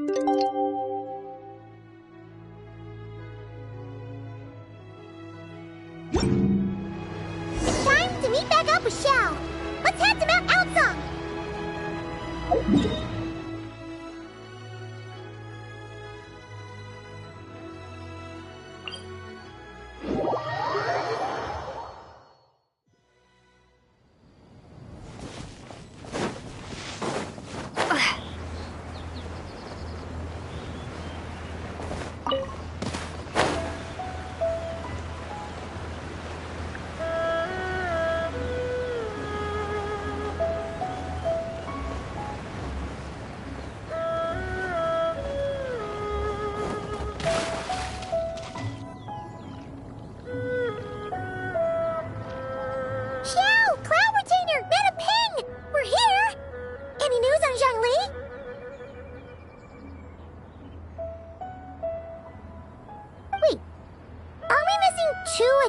It's time to meet back up with Xiao. Let's head to Mount Outsong.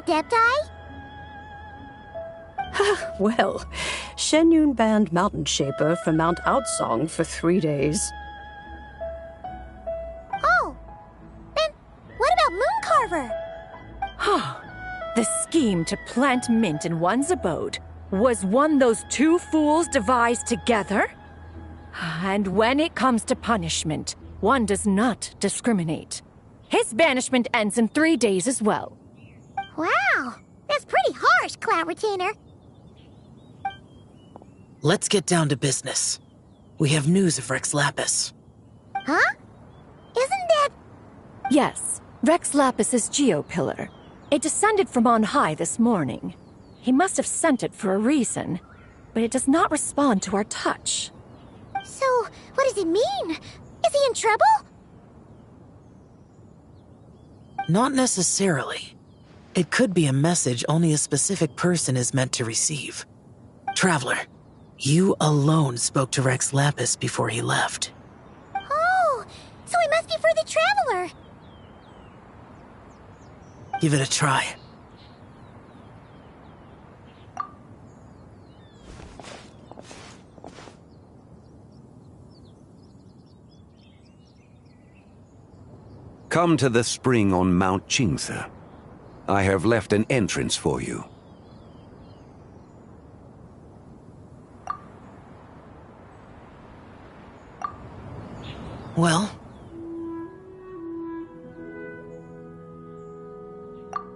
Adepti? Well, Shenyun banned Mountain Shaper from Mount Outsong for 3 days. Oh, then what about Mooncarver? The scheme to plant mint in one's abode was one those two fools devised together? And when it comes to punishment, one does not discriminate. His banishment ends in 3 days as well. Wow, that's pretty harsh, Cloud Retainer. Let's get down to business. We have news of Rex Lapis. Huh? Isn't that... Yes, Rex Lapis's Geopillar. It descended from on high this morning. He must have sent it for a reason, but it does not respond to our touch. So, what does it mean? Is he in trouble? Not necessarily. It could be a message only a specific person is meant to receive. Traveler, you alone spoke to Rex Lapis before he left. Oh, so it must be for the Traveler. Give it a try. Come to the spring on Mount Qingse. I have left an entrance for you. Well?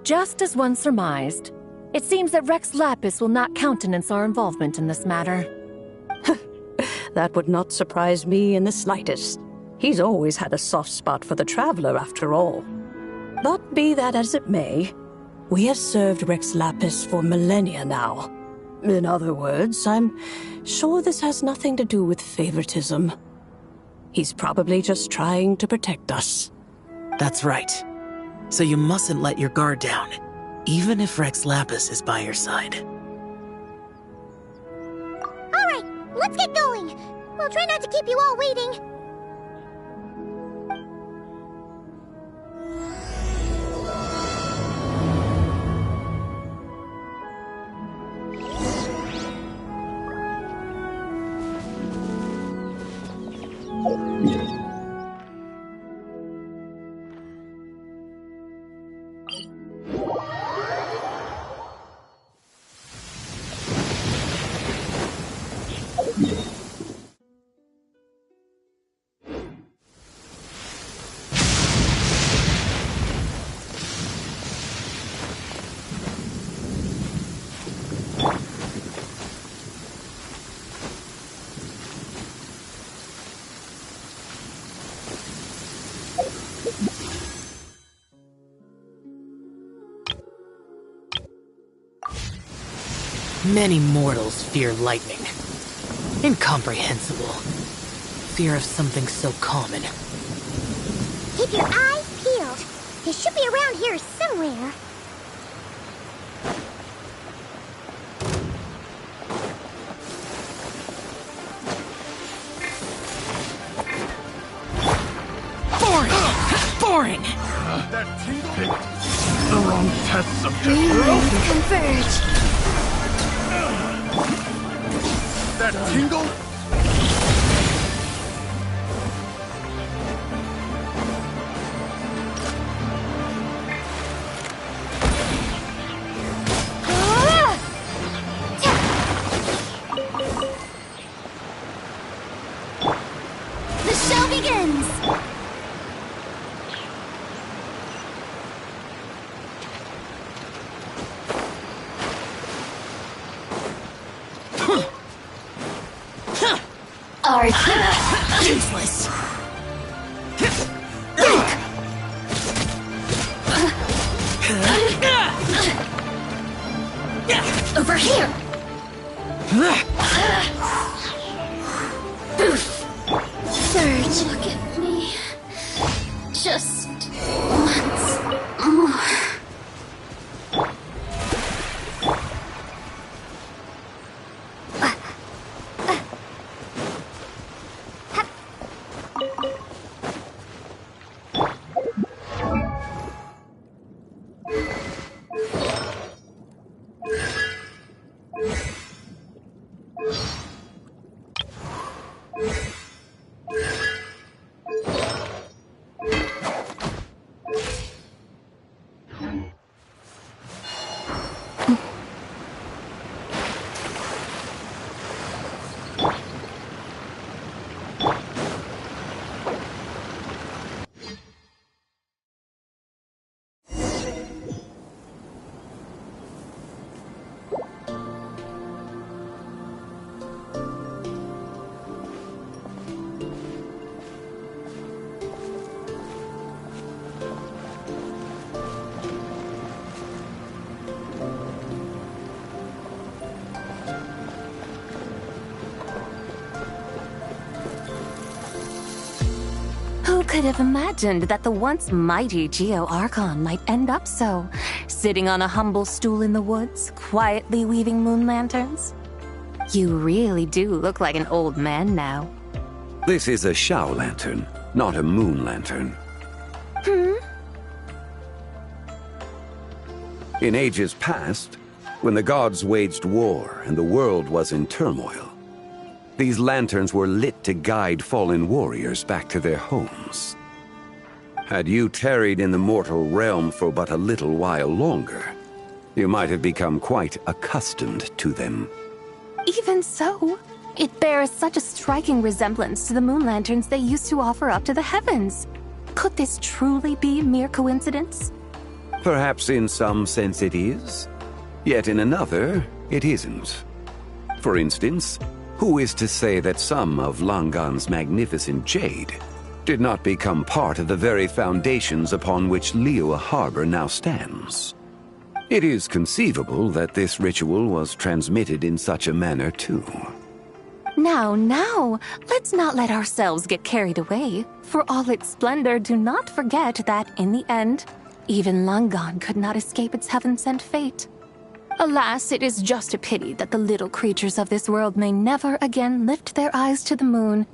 Just as one surmised, it seems that Rex Lapis will not countenance our involvement in this matter. That would not surprise me in the slightest. He's always had a soft spot for the Traveler, after all. But be that as it may, we have served Rex Lapis for millennia now. In other words, I'm sure this has nothing to do with favoritism. He's probably just trying to protect us. That's right. So you mustn't let your guard down, even if Rex Lapis is by your side. Alright, let's get going. We'll try not to keep you all waiting. Many mortals fear lightning. Incomprehensible. Fear of something so common. Keep your eyes peeled. He should be around here somewhere. Boring! That tingle? Picked the wrong test subject. Converge. That tingle? hard. Useless. Over here. Surge, look at me. Just once more. Who could have imagined that the once mighty Geo Archon might end up so, sitting on a humble stool in the woods, quietly weaving moon lanterns? You really do look like an old man now. This is a Shao lantern, not a moon lantern. In ages past, when the gods waged war and the world was in turmoil, these lanterns were lit to guide fallen warriors back to their homes. Had you tarried in the mortal realm for but a little while longer, you might have become quite accustomed to them. Even so, it bears such a striking resemblance to the moon lanterns they used to offer up to the heavens. Could this truly be mere coincidence? Perhaps in some sense it is, yet in another, it isn't. For instance, who is to say that some of Langan's magnificent jade did not become part of the very foundations upon which Liyue Harbor now stands? It is conceivable that this ritual was transmitted in such a manner too. Now, let's not let ourselves get carried away. For all its splendor, do not forget that, in the end, even Langan could not escape its heaven-sent fate. Alas, it is just a pity that the little creatures of this world may never again lift their eyes to the moon,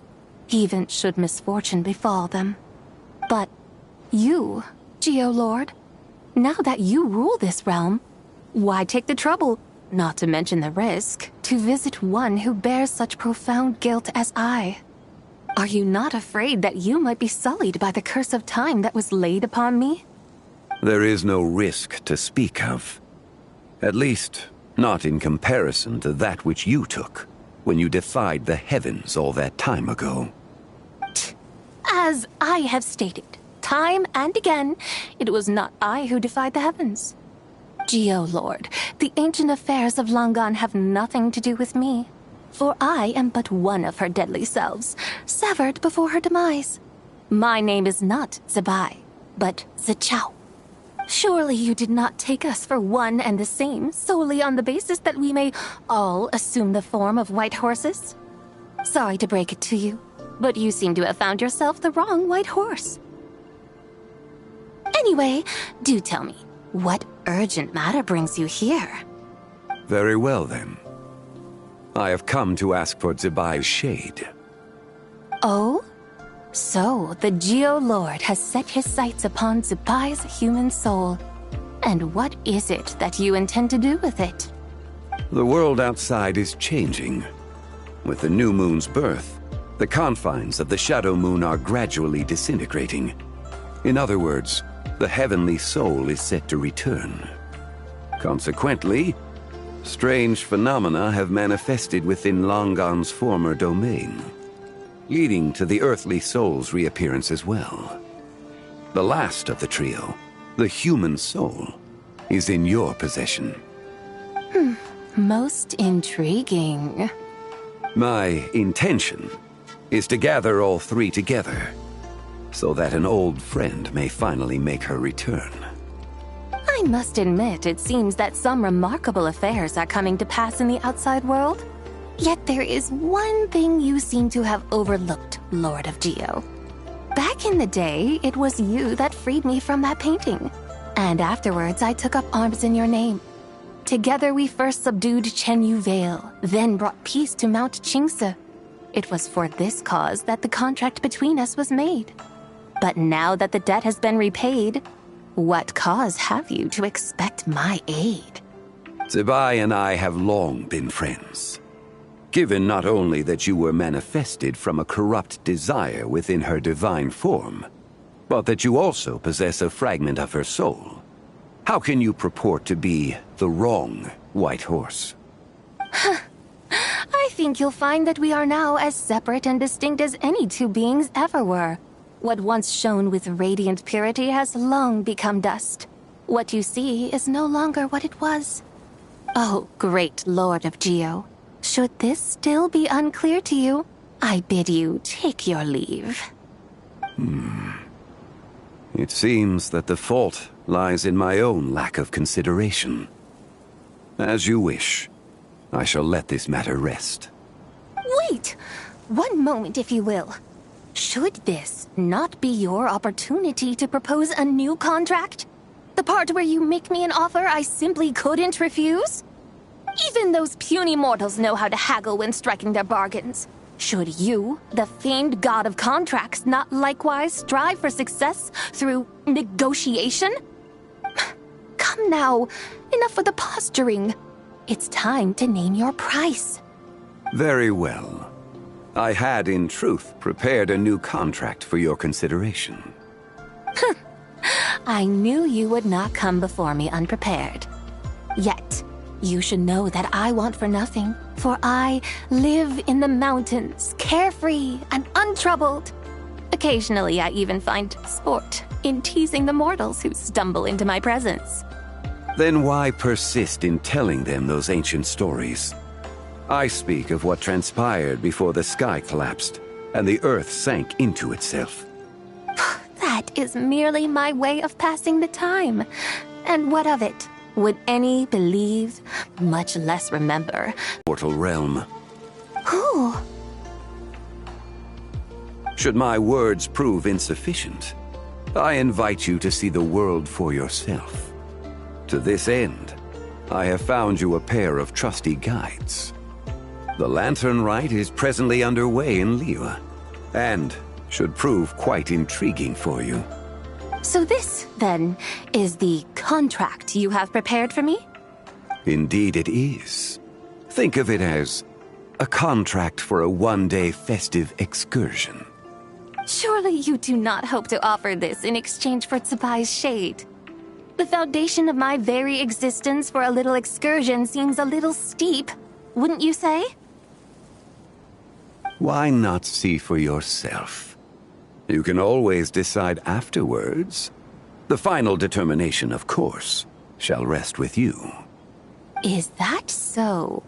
even should misfortune befall them. But you, Geolord, now that you rule this realm, why take the trouble, not to mention the risk, to visit one who bears such profound guilt as I? Are you not afraid that you might be sullied by the curse of time that was laid upon me? There is no risk to speak of. At least, not in comparison to that which you took when you defied the heavens all that time ago. As I have stated, time and again, it was not I who defied the heavens. Geolord, the ancient affairs of Langan have nothing to do with me, for I am but one of her deadly selves, severed before her demise. My name is not Zebai, but Zichao. Surely you did not take us for one and the same, solely on the basis that we may all assume the form of white horses? Sorry to break it to you, but you seem to have found yourself the wrong white horse. Anyway, do tell me, what urgent matter brings you here? Very well then. I have come to ask for Zebai's shade. Oh? So, the Geolord has set his sights upon Zebai's human soul. And what is it that you intend to do with it? The world outside is changing. With the new moon's birth, the confines of the shadow moon are gradually disintegrating. In other words, the heavenly soul is set to return. Consequently, strange phenomena have manifested within Langan's former domain, leading to the earthly soul's reappearance as well. The last of the trio, the human soul, is in your possession. Most intriguing. My intention is to gather all three together, so that an old friend may finally make her return. I must admit, it seems that some remarkable affairs are coming to pass in the outside world. Yet there is one thing you seem to have overlooked, Lord of Geo. Back in the day, it was you that freed me from that painting. And afterwards, I took up arms in your name. Together we first subdued Chenyu Vale, then brought peace to Mount Qingse. It was for this cause that the contract between us was made. But now that the debt has been repaid, what cause have you to expect my aid? Zibai and I have long been friends. Given not only that you were manifested from a corrupt desire within her divine form, but that you also possess a fragment of her soul, how can you purport to be the wrong White Horse? I think you'll find that we are now as separate and distinct as any two beings ever were. What once shone with radiant purity has long become dust. What you see is no longer what it was. Oh, great Lord of Geo. Should this still be unclear to you, I bid you take your leave. It seems that the fault lies in my own lack of consideration. As you wish. I shall let this matter rest. Wait! One moment, if you will. Should this not be your opportunity to propose a new contract? The part where you make me an offer I simply couldn't refuse? Even those puny mortals know how to haggle when striking their bargains. Should you, the famed god of contracts, not likewise strive for success through negotiation? Come now, enough with the posturing. It's time to name your price. Very well. I had, in truth, prepared a new contract for your consideration. I knew you would not come before me unprepared. Yet, you should know that I want for nothing, for I live in the mountains, carefree and untroubled. Occasionally, I even find sport in teasing the mortals who stumble into my presence. Then why persist in telling them those ancient stories? I speak of what transpired before the sky collapsed and the earth sank into itself. That is merely my way of passing the time. And what of it? Would any believe, much less remember? Mortal realm. Who? Should my words prove insufficient, I invite you to see the world for yourself. To this end, I have found you a pair of trusty guides. The Lanternlit is presently underway in Liyue, and should prove quite intriguing for you. So this, then, is the contract you have prepared for me? Indeed it is. Think of it as a contract for a one-day festive excursion. Surely you do not hope to offer this in exchange for Tsubai's shade. The foundation of my very existence for a little excursion seems a little steep, wouldn't you say? Why not see for yourself? You can always decide afterwards. The final determination, of course, shall rest with you. Is that so?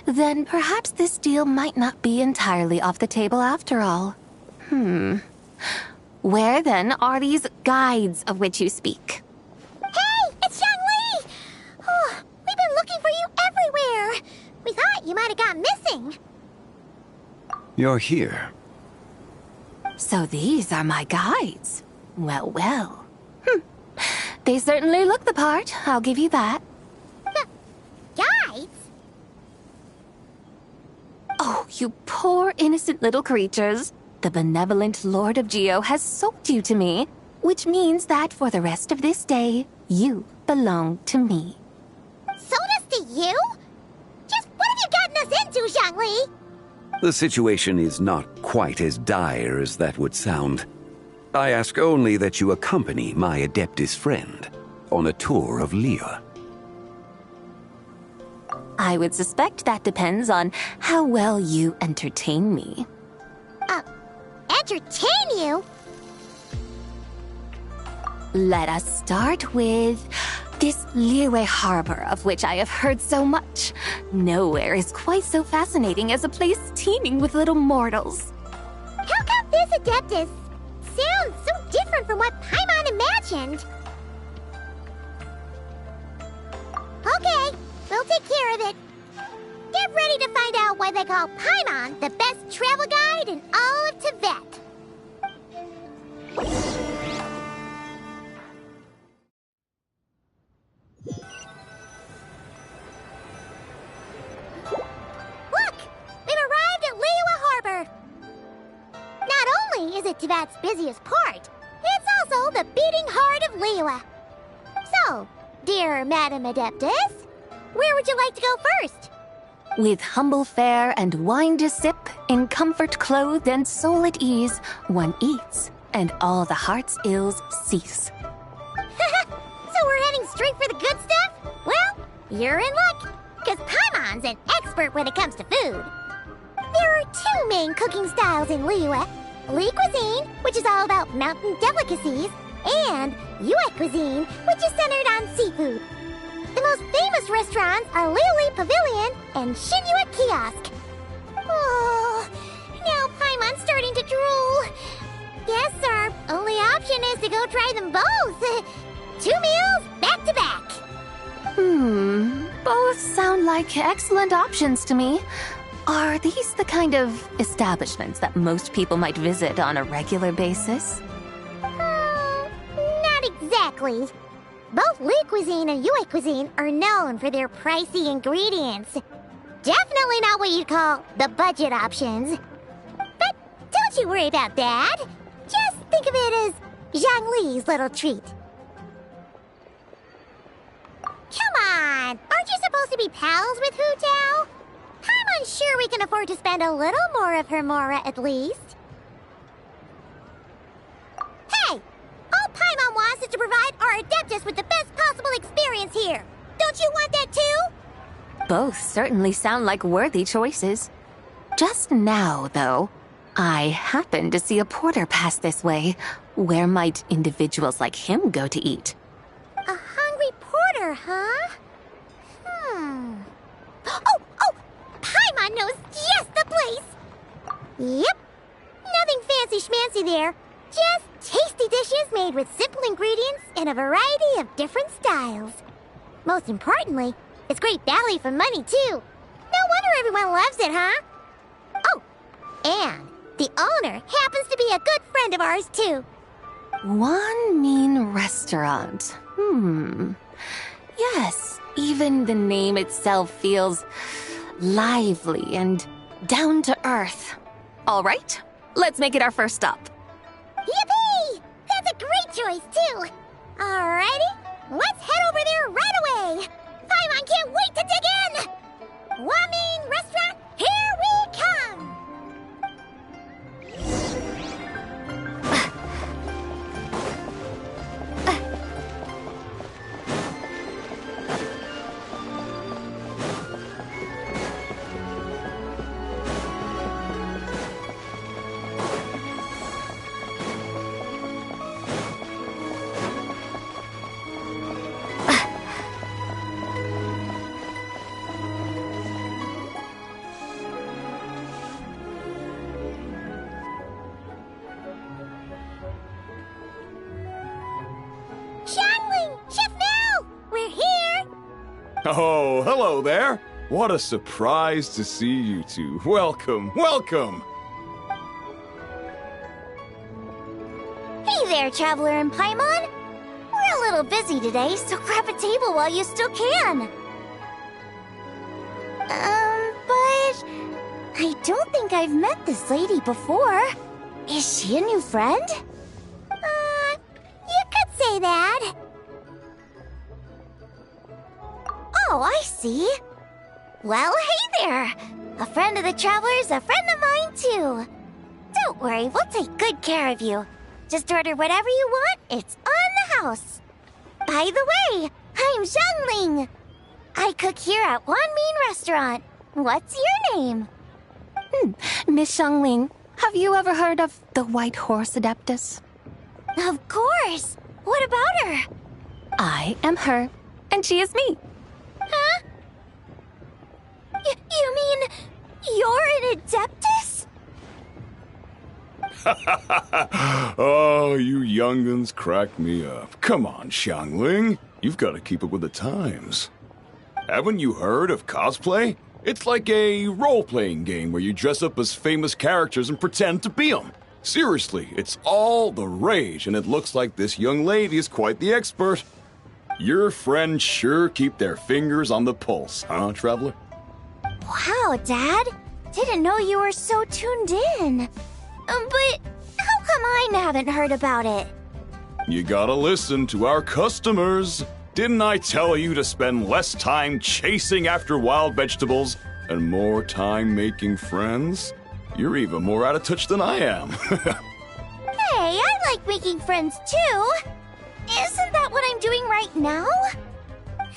Then perhaps this deal might not be entirely off the table after all. Where then are these guides of which you speak? Hey, it's Zhongli! Oh, we've been looking for you everywhere. We thought you might have gone missing. You're here. So these are my guides. Well, well. They certainly look the part, I'll give you that. Guides? Oh, you poor innocent little creatures. The benevolent Lord of Geo has sold you to me, which means that for the rest of this day, you belong to me. Sold us to you? Just what have you gotten us into, Zhongli? The situation is not quite as dire as that would sound. I ask only that you accompany my Adeptus friend on a tour of Liyue. I would suspect that depends on how well you entertain me. Entertain you? Let us start with this Liyue harbor of which I have heard so much. Nowhere is quite so fascinating as a place teeming with little mortals. This Adeptus sounds so different from what Paimon imagined. Okay, we'll take care of it. Get ready to find out why they call Paimon the best travel guide in all of Tibet. Look! We've arrived at Liyue Harbor. Not only is it Tibet's busiest port, it's also the beating heart of Liyue. So, dear Madam Adeptus, where would you like to go first? With humble fare and wine to sip, in comfort clothed and soul at ease, one eats, and all the heart's ills cease. So we're heading straight for the good stuff? Well, you're in luck, because Paimon's an expert when it comes to food. There are two main cooking styles in Liyue. Li cuisine, which is all about mountain delicacies, and Yue cuisine, which is centered on seafood. The most famous restaurants are Liyue Pavilion and Shinyue Kiosk. Oh, now Paimon's starting to drool. Guess our only option is to go try them both. 2 meals back to back. Both sound like excellent options to me. Are these the kind of establishments that most people might visit on a regular basis? Not exactly. Both Li cuisine and Yue cuisine are known for their pricey ingredients. Definitely not what you'd call the budget options. But don't you worry about that. Just think of it as Zhang Li's little treat. Come on! Aren't you supposed to be pals with Hu Tao? I'm unsure we can afford to spend a little more of her mora at least. Hey! All Paimon wants is to provide our Adeptus with the best possible experience here. Don't you want that too? Both certainly sound like worthy choices. Just now, though, I happened to see a porter pass this way. Where might individuals like him go to eat? A hungry porter, huh? Oh! Paimon knows just the place! Yep. Nothing fancy schmancy there. Just tasty dishes made with simple ingredients in a variety of different styles. Most importantly, it's great value for money, too. No wonder everyone loves it, huh? Oh, and the owner happens to be a good friend of ours, too. One mean restaurant. Yes, even the name itself feels lively and down to earth. All right, let's make it our first stop. Yippee! That's a great choice, too. Alrighty, let's head over there right away. Paimon can't wait to dig in. Wamin Restaurant, here we come. Oh, hello there. What a surprise to see you two. Welcome, welcome. Hey there, Traveler and Paimon. We're a little busy today, so grab a table while you still can. But I don't think I've met this lady before. Is she a new friend? You could say that. Oh, I see. Well, hey there. A friend of the Traveler's a friend of mine, too. Don't worry, we'll take good care of you. Just order whatever you want, it's on the house. By the way, I'm Zhangling. I cook here at Wanmin Restaurant. What's your name? Miss Xiangling, have you ever heard of the White Horse Adeptus? Of course. What about her? I am her, and she is me. Huh? You mean you're an Adeptus? Oh, you young'uns crack me up. Come on, Xiangling. You've got to keep up with the times. Haven't you heard of cosplay? It's like a role-playing game where you dress up as famous characters and pretend to be them. Seriously, it's all the rage, and it looks like this young lady is quite the expert. Your friends sure keep their fingers on the pulse, huh, Traveler? Wow, Dad. Didn't know you were so tuned in. But how come I haven't heard about it? You gotta listen to our customers. Didn't I tell you to spend less time chasing after wild vegetables and more time making friends? You're even more out of touch than I am. Hey, I like making friends too. Isn't that what I'm doing right now?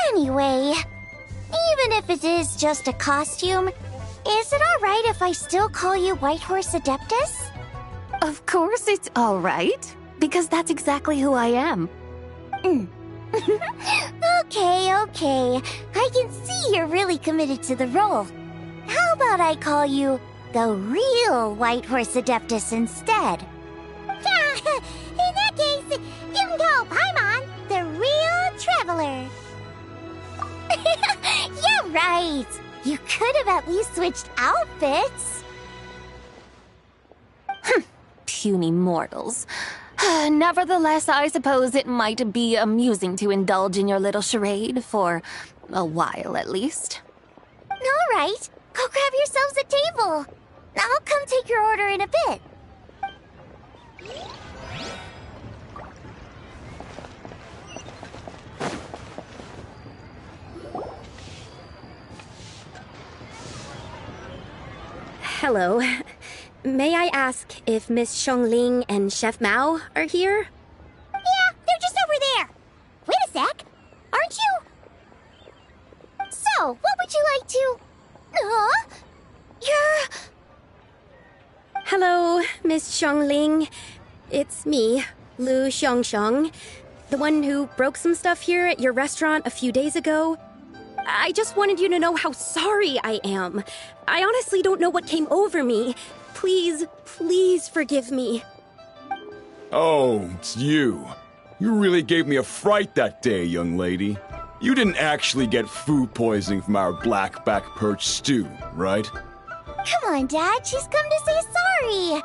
Anyway, even if it is just a costume, is it alright if I still call you Whitehorse Adeptus? Of course it's all right, because that's exactly who I am. Okay. I can see you're really committed to the role. How about I call you the real Whitehorse Adeptus instead? In that case, you can call Paimon the real Traveler. Yeah, right. You could have at least switched outfits. Puny mortals. Nevertheless, I suppose it might be amusing to indulge in your little charade for a while at least. All right, go grab yourselves a table. I'll come take your order in a bit. Hello. May I ask if Miss Xiangling and Chef Mao are here? Yeah, they're just over there. Wait a sec. Aren't you? So, what would you like to... You're... Hello, Miss Xiangling. It's me, Lu Xiangxiang, the one who broke some stuff here at your restaurant a few days ago. I just wanted you to know how sorry I am. I honestly don't know what came over me. Please forgive me. Oh, it's you. You really gave me a fright that day, young lady. You didn't actually get food poisoning from our blackback perch stew, right? Come on, Dad. She's come to say sorry.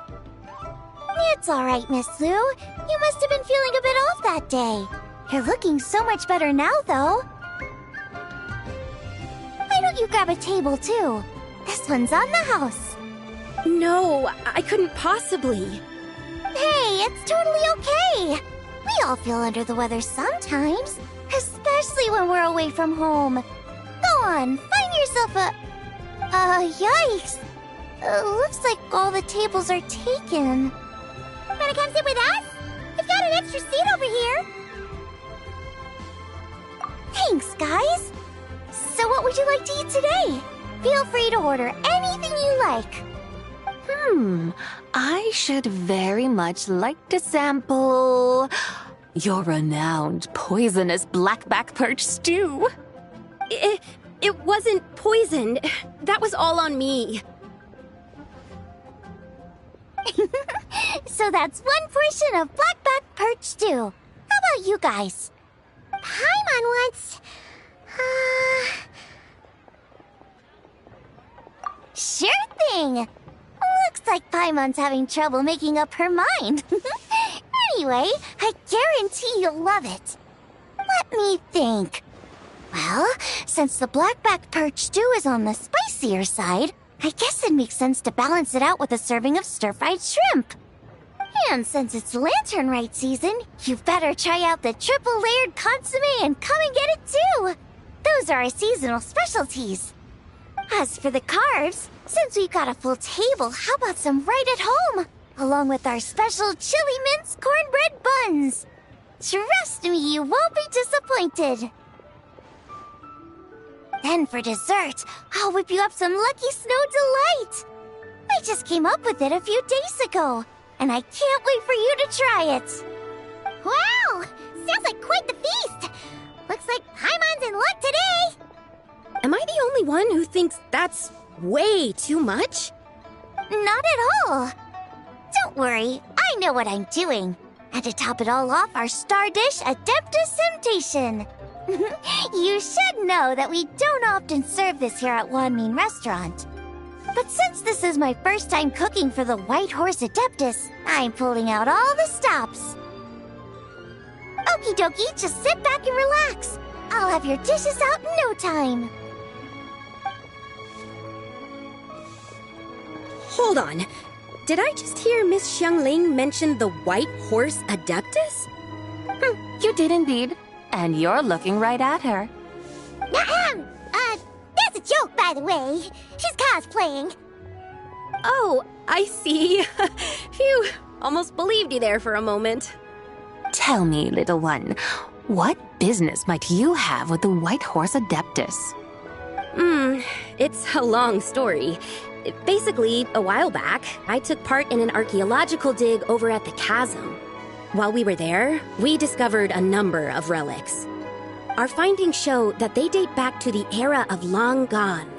It's all right, Miss Lu. You must have been feeling a bit off that day. You're looking so much better now, though. Why don't you grab a table, too? This one's on the house. No, I couldn't possibly. Hey, it's totally okay. We all feel under the weather sometimes, especially when we're away from home. Go on, find yourself a... yikes. Looks like all the tables are taken. Wanna come sit with us? I've got an extra seat over here. Thanks, guys. So what would you like to eat today? Feel free to order anything you like. I should very much like to sample your renowned poisonous blackback perch stew. It wasn't poisoned. That was all on me. So that's one portion of blackback perch stew. How about you guys? Paimon wants... Sure thing! Looks like Paimon's having trouble making up her mind. Anyway, I guarantee you'll love it. Let me think. Well, since the blackback perch stew is on the spicier side, I guess it makes sense to balance it out with a serving of stir-fried shrimp. And since it's Lanternlit season, you better try out the triple-layered consomme and come and get it too. Those are our seasonal specialties. As for the carbs, since we've got a full table, how about some right at home? Along with our special chili mince cornbread buns. Trust me, you won't be disappointed. Then for dessert, I'll whip you up some Lucky Snow Delight. I just came up with it a few days ago, and I can't wait for you to try it. Wow! Sounds like quite the feast! Looks like Paimon's in luck today! Am I the only one who thinks that's way too much? Not at all. Don't worry, I know what I'm doing. And to top it all off, our star dish, Adeptus Temptation. You should know that we don't often serve this here at Wanmin Restaurant. But since this is my first time cooking for the White Horse Adeptus, I'm pulling out all the stops. Okie dokie, just sit back and relax. I'll have your dishes out in no time. Hold on. Did I just hear Miss Xiangling mention the White Horse Adeptus? You did indeed. And you're looking right at her. That's a joke, by the way. She's cosplaying. Oh, I see. Phew, almost believed you there for a moment. Tell me, little one, what business might you have with the White Horse Adeptus? It's a long story. Basically, a while back, I took part in an archaeological dig over at the chasm. While we were there, we discovered a number of relics. Our findings show that they date back to the era of Long Gone,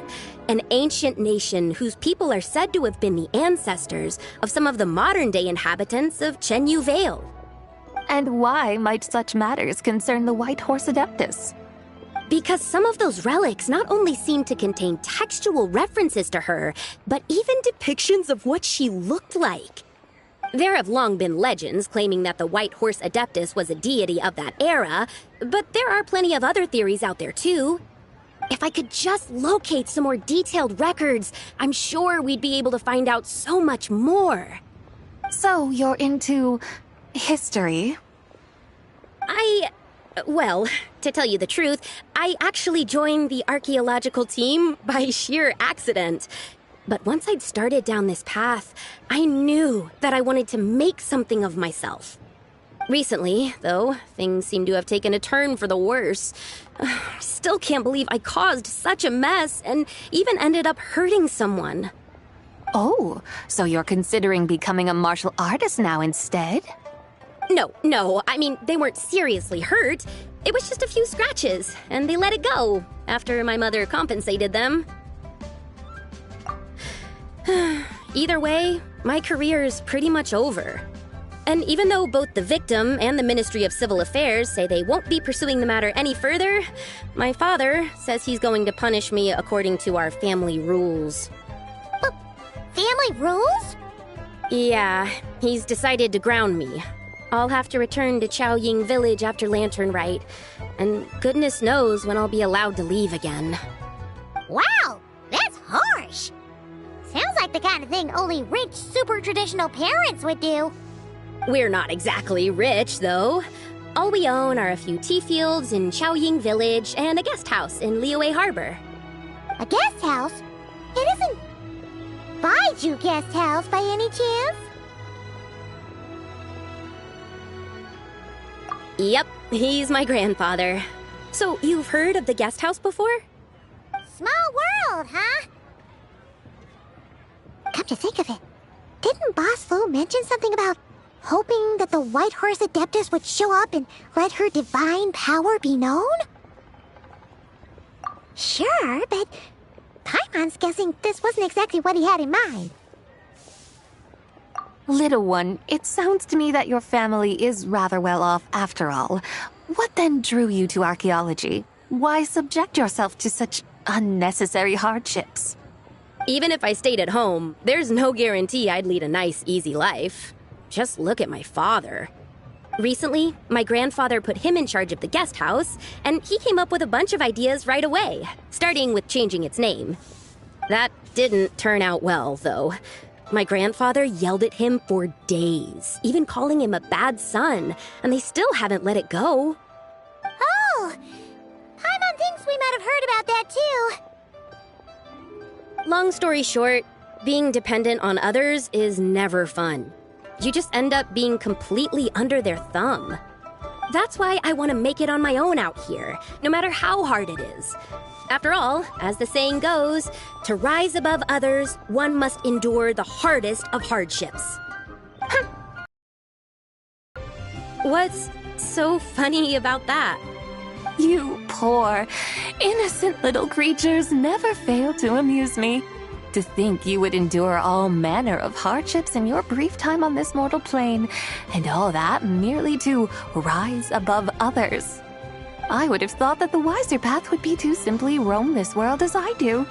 an ancient nation whose people are said to have been the ancestors of some of the modern-day inhabitants of Chenyu Vale. And why might such matters concern the White Horse Adeptus? Because some of those relics not only seem to contain textual references to her, but even depictions of what she looked like. There have long been legends claiming that the White Horse Adeptus was a deity of that era, but there are plenty of other theories out there too. If I could just locate some more detailed records, I'm sure we'd be able to find out so much more. So you're into history? Well, to tell you the truth, I actually joined the archaeological team by sheer accident. But once I'd started down this path, I knew that I wanted to make something of myself. Recently, though, things seem to have taken a turn for the worse. I still can't believe I caused such a mess and even ended up hurting someone. Oh, so you're considering becoming a martial artist now instead? No, I mean, they weren't seriously hurt. It was just a few scratches, and they let it go after my mother compensated them. Either way, my career's pretty much over. And even though both the victim and the Ministry of Civil Affairs say they won't be pursuing the matter any further, my father says he's going to punish me according to our family rules. Family rules? Yeah, he's decided to ground me. I'll have to return to Chaoying Village after Lanternlit, and goodness knows when I'll be allowed to leave again. Wow, that's harsh. Sounds like the kind of thing only rich, super traditional parents would do. We're not exactly rich, though. All we own are a few tea fields in Chaoying Village and a guest house in Liyue Harbor. A guest house? It isn't Baiju Guest House by any chance? Yep, he's my grandfather. So, you've heard of the guest house before? Small world, huh? Come to think of it, didn't Boss Lu mention something about hoping that the White Horse Adeptus would show up and let her divine power be known? Sure, but Paimon's guessing this wasn't exactly what he had in mind. Little one, it sounds to me that your family is rather well off after all. What then drew you to archaeology? Why subject yourself to such unnecessary hardships? Even if I stayed at home, there's no guarantee I'd lead a nice, easy life. Just look at my father. Recently, my grandfather put him in charge of the guest house, and he came up with a bunch of ideas right away, starting with changing its name. That didn't turn out well, though. My grandfather yelled at him for days, even calling him a bad son, and they still haven't let it go. Oh, Paimon thinks we might have heard about that too. Long story short, being dependent on others is never fun. You just end up being completely under their thumb. That's why I want to make it on my own out here, no matter how hard it is. After all, as the saying goes, to rise above others, one must endure the hardest of hardships. What's so funny about that? You poor, innocent little creatures never fail to amuse me. To think you would endure all manner of hardships in your brief time on this mortal plane, and all that merely to rise above others. I would have thought that the wiser path would be to simply roam this world as I do.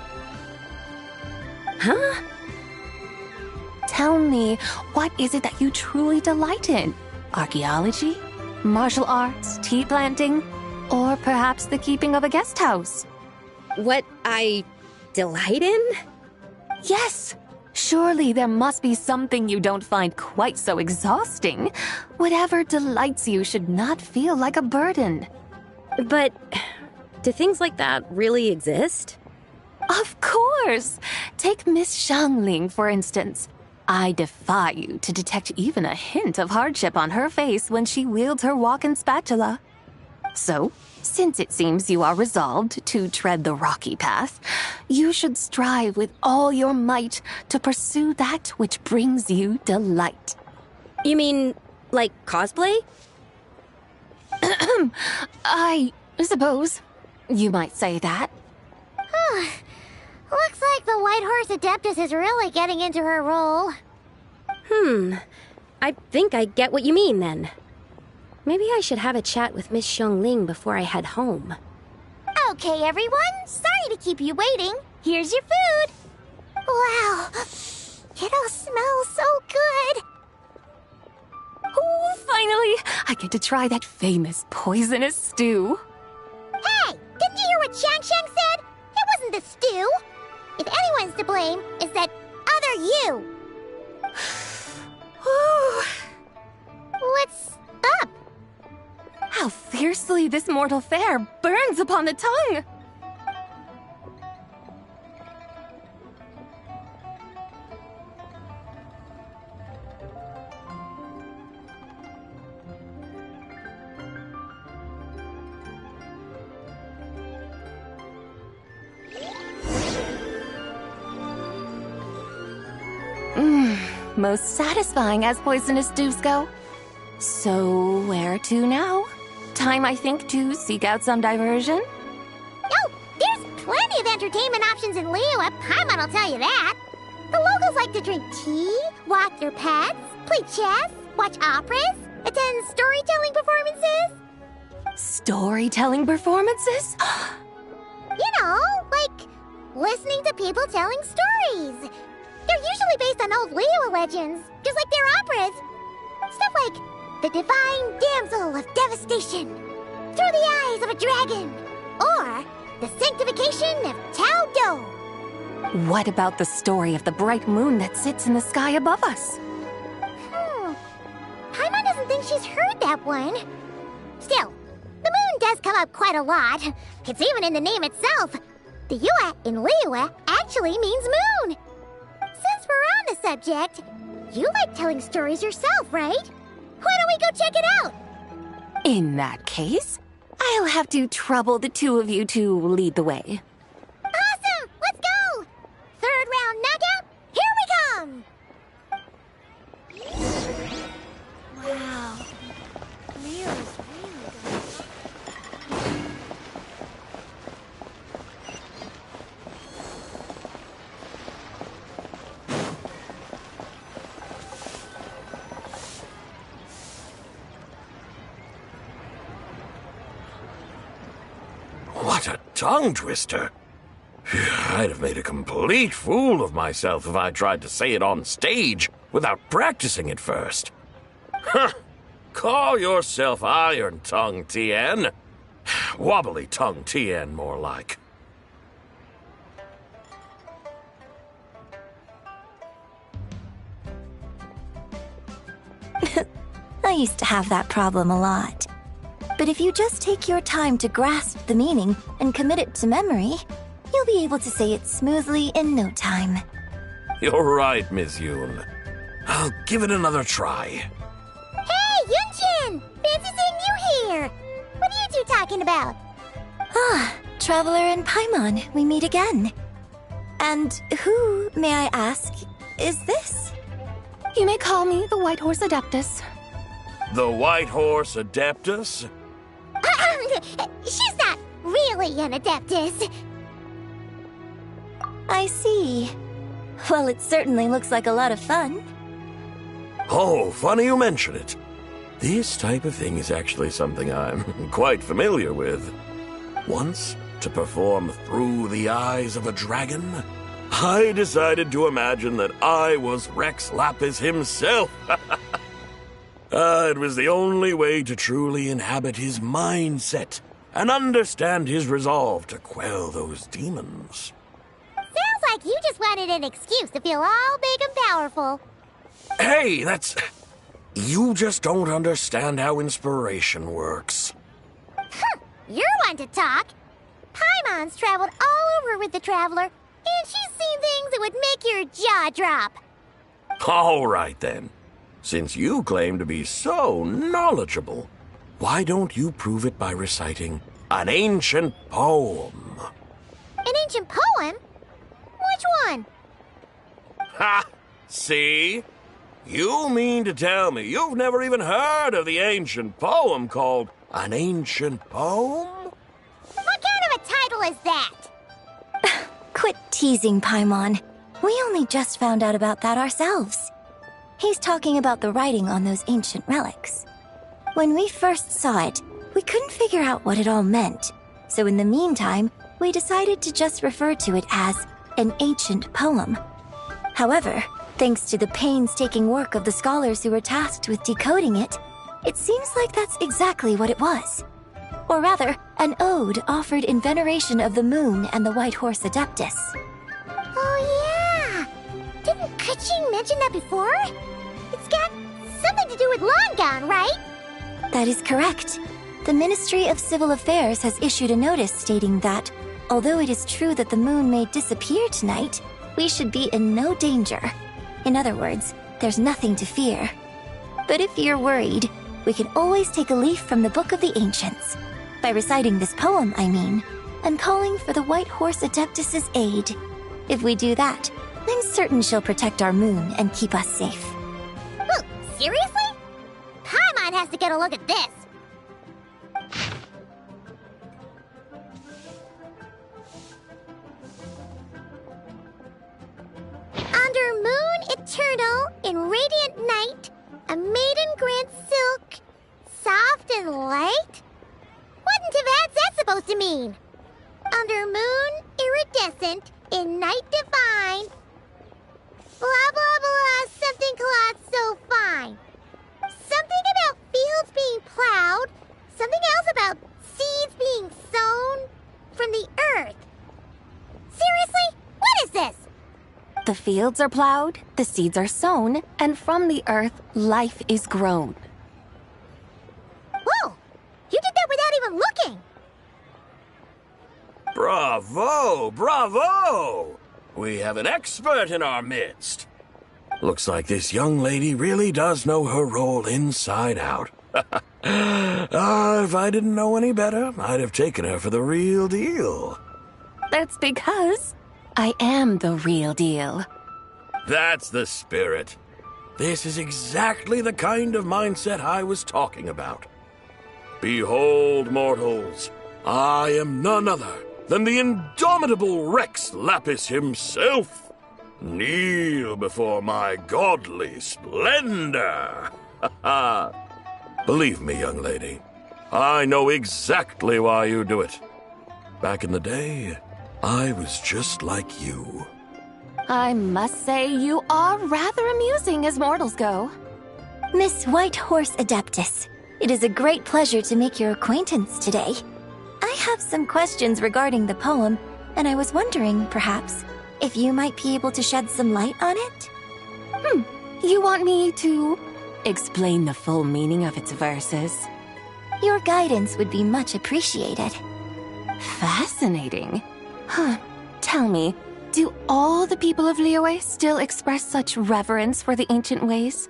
Huh? Tell me, what is it that you truly delight in? Archaeology? Martial arts? Tea planting? Or perhaps the keeping of a guest house? What I delight in? Yes! Surely there must be something you don't find quite so exhausting. Whatever delights you should not feel like a burden. But do things like that really exist? Of course! Take Miss Xiangling, for instance. I defy you to detect even a hint of hardship on her face when she wields her walking spatula. So, since it seems you are resolved to tread the rocky path, you should strive with all your might to pursue that which brings you delight. You mean, like cosplay? I suppose you might say that. Looks like the White Horse Adeptus is really getting into her role. I think I get what you mean then. Maybe I should have a chat with Miss Xiangling before I head home. Okay, everyone. Sorry to keep you waiting. Here's your food. Wow. It all smells so good. Oh, finally! I get to try that famous poisonous stew. Hey, didn't you hear what Shang said? It wasn't the stew. If anyone's to blame, it's that other you. What's up? How fiercely this mortal fare burns upon the tongue! Most satisfying as poisonous stews go. So, where to now? Time, I think, to seek out some diversion? Oh, there's plenty of entertainment options in Liyue. Paimon will tell you that. The locals like to drink tea, walk their pets, play chess, watch operas, attend storytelling performances. Storytelling performances? You know, like listening to people telling stories. They're usually based on old Liyue legends, just like their operas. Stuff like the Divine Damsel of Devastation, Through the Eyes of a Dragon, or the Sanctification of Tao Do. What about the story of the bright moon that sits in the sky above us? Paimon doesn't think she's heard that one. Still, the moon does come up quite a lot. It's even in the name itself. The Yue in Liyue actually means moon. Since we're on the subject, you like telling stories yourself, right? Why don't we go check it out? In that case, I'll have to trouble the two of you to lead the way. Awesome! Let's go! Third round knockout, here we come! Wow. Leo's really good. What a tongue twister. I'd have made a complete fool of myself if I tried to say it on stage without practicing it first. Huh. Call yourself Iron Tongue, Tien. Wobbly Tongue Tien, more like. I used to have that problem a lot. But if you just take your time to grasp the meaning and commit it to memory, you'll be able to say it smoothly in no time. You're right, Miss Yoon. I'll give it another try. Hey, Yunchin! Fancy seeing you here! What are you two talking about? Ah, Traveler and Paimon, we meet again. And who, may I ask, is this? You may call me the White Horse Adeptus. The White Horse Adeptus? She's not really an Adeptus. I see. Well, it certainly looks like a lot of fun. Oh, funny you mention it. This type of thing is actually something I'm quite familiar with. Once, to perform Through the Eyes of a Dragon, I decided to imagine that I was Rex Lapis himself. It was the only way to truly inhabit his mindset and understand his resolve to quell those demons. Sounds like you just wanted an excuse to feel all big and powerful. Hey, You just don't understand how inspiration works. You're one to talk. Paimon's traveled all over with the Traveler, and she's seen things that would make your jaw drop. All right, then. Since you claim to be so knowledgeable, why don't you prove it by reciting an ancient poem? An ancient poem? Which one? Ha! See? You mean to tell me you've never even heard of the ancient poem called An Ancient Poem? What kind of a title is that? Quit teasing, Paimon. We only just found out about that ourselves. He's talking about the writing on those ancient relics. When we first saw it, we couldn't figure out what it all meant. So in the meantime, we decided to just refer to it as an ancient poem. However, thanks to the painstaking work of the scholars who were tasked with decoding it, it seems like that's exactly what it was. Or rather, an ode offered in veneration of the moon and the White Horse Adeptus. Oh yeah! Didn't Kuching mention that before? It's got something to do with Longan, right? That is correct. The Ministry of Civil Affairs has issued a notice stating that, although it is true that the moon may disappear tonight, we should be in no danger. In other words, there's nothing to fear. But if you're worried, we can always take a leaf from the Book of the Ancients. By reciting this poem, I mean, and calling for the White Horse Adeptus' aid. If we do that, I'm certain she'll protect our moon and keep us safe. Ooh, seriously? Paimon has to get a look at this. Under moon eternal, in radiant night, a maiden grants silk, soft and light? What in Tibet's that supposed to mean? Under moon iridescent, in night divine, blah blah blah, something cloth so fine. Something about fields being plowed, something else about seeds being sown from the earth. Seriously? What is this? The fields are plowed, the seeds are sown, and from the earth, life is grown. Whoa! You did that without even looking! Bravo! Bravo! We have an expert in our midst. Looks like this young lady really does know her role inside out. If I didn't know any better, I'd have taken her for the real deal. That's because I am the real deal. That's the spirit. This is exactly the kind of mindset I was talking about. Behold, mortals, I am none other than the indomitable Rex Lapis himself. Kneel before my godly splendor. Believe me, young lady, I know exactly why you do it. Back in the day, I was just like you. I must say you are rather amusing as mortals go. Miss White Horse Adeptus, it is a great pleasure to make your acquaintance today. I have some questions regarding the poem, and I was wondering, perhaps, if you might be able to shed some light on it? You want me to explain the full meaning of its verses? Your guidance would be much appreciated. Fascinating. Tell me, do all the people of Liyue still express such reverence for the ancient ways?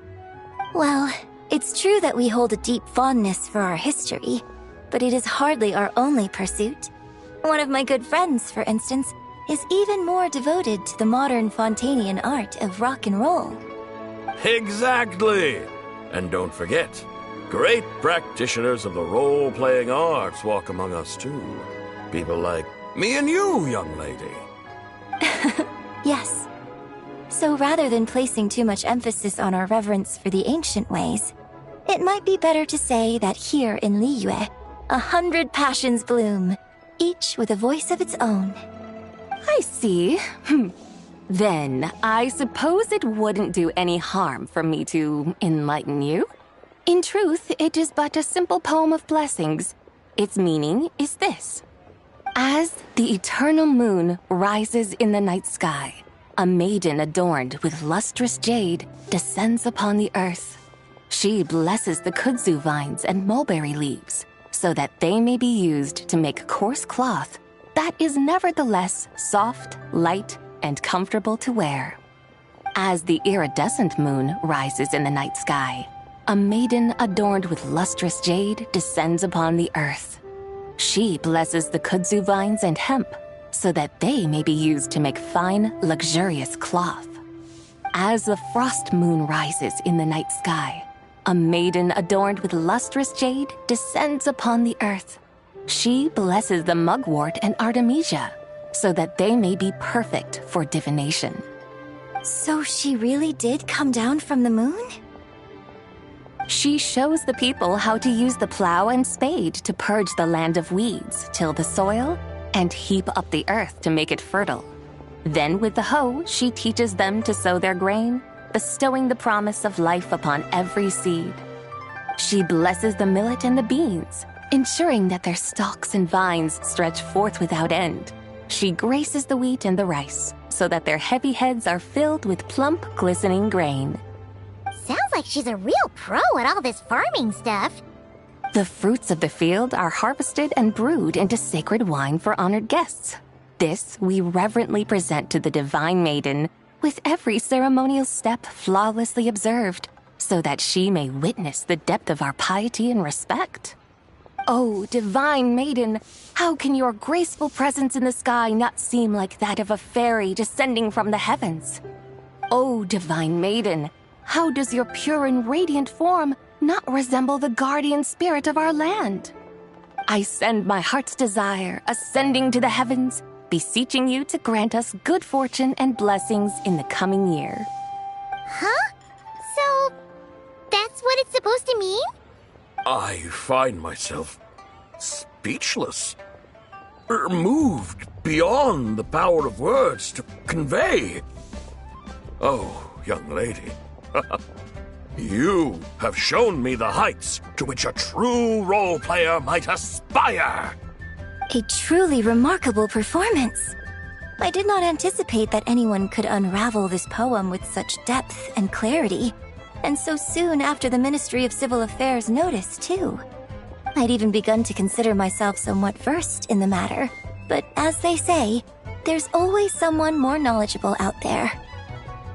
Well, it's true that we hold a deep fondness for our history, but it is hardly our only pursuit. One of my good friends, for instance, is even more devoted to the modern Fontanian art of rock and roll. Exactly! And don't forget, great practitioners of the role-playing arts walk among us too. People like me and you, young lady. Yes. So rather than placing too much emphasis on our reverence for the ancient ways, it might be better to say that here in Liyue, 100 passions bloom, each with a voice of its own. I see. Then, I suppose it wouldn't do any harm for me to enlighten you. In truth, it is but a simple poem of blessings. Its meaning is this. As the eternal moon rises in the night sky, a maiden adorned with lustrous jade descends upon the earth. She blesses the kudzu vines and mulberry leaves so that they may be used to make coarse cloth that is nevertheless soft, light, and comfortable to wear. As the iridescent moon rises in the night sky, a maiden adorned with lustrous jade descends upon the earth. She blesses the kudzu vines and hemp so that they may be used to make fine, luxurious cloth. As the frost moon rises in the night sky, a maiden adorned with lustrous jade descends upon the earth. She blesses the mugwort and artemisia so that they may be perfect for divination. So she really did come down from the moon? She shows the people how to use the plow and spade to purge the land of weeds, till the soil, and heap up the earth to make it fertile. Then with the hoe, she teaches them to sow their grain, bestowing the promise of life upon every seed. She blesses the millet and the beans, ensuring that their stalks and vines stretch forth without end. She graces the wheat and the rice, so that their heavy heads are filled with plump, glistening grain. Sounds like she's a real pro at all this farming stuff. The fruits of the field are harvested and brewed into sacred wine for honored guests. This we reverently present to the divine maiden, with every ceremonial step flawlessly observed, so that she may witness the depth of our piety and respect. Oh, divine maiden, how can your graceful presence in the sky not seem like that of a fairy descending from the heavens? Oh, divine maiden, how does your pure and radiant form not resemble the guardian spirit of our land? I send my heart's desire, ascending to the heavens, beseeching you to grant us good fortune and blessings in the coming year. Huh? So, that's what it's supposed to mean? I find myself speechless, moved beyond the power of words to convey. Oh, young lady, you have shown me the heights to which a true role player might aspire. A truly remarkable performance. I did not anticipate that anyone could unravel this poem with such depth and clarity, and so soon after the Ministry of Civil Affairs notice, too. I'd even begun to consider myself somewhat versed in the matter, but as they say, there's always someone more knowledgeable out there.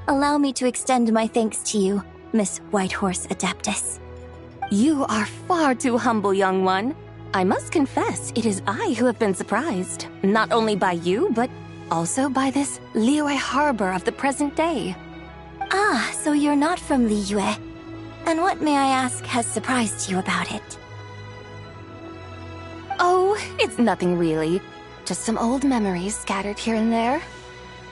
Allow me to extend my thanks to you, Miss Whitehorse Adeptus. You are far too humble, young one. I must confess, it is I who have been surprised, not only by you, but also by this Liyue harbor of the present day. Ah, so you're not from Liyue. And what, may I ask, has surprised you about it? Oh, it's nothing really. Just some old memories scattered here and there.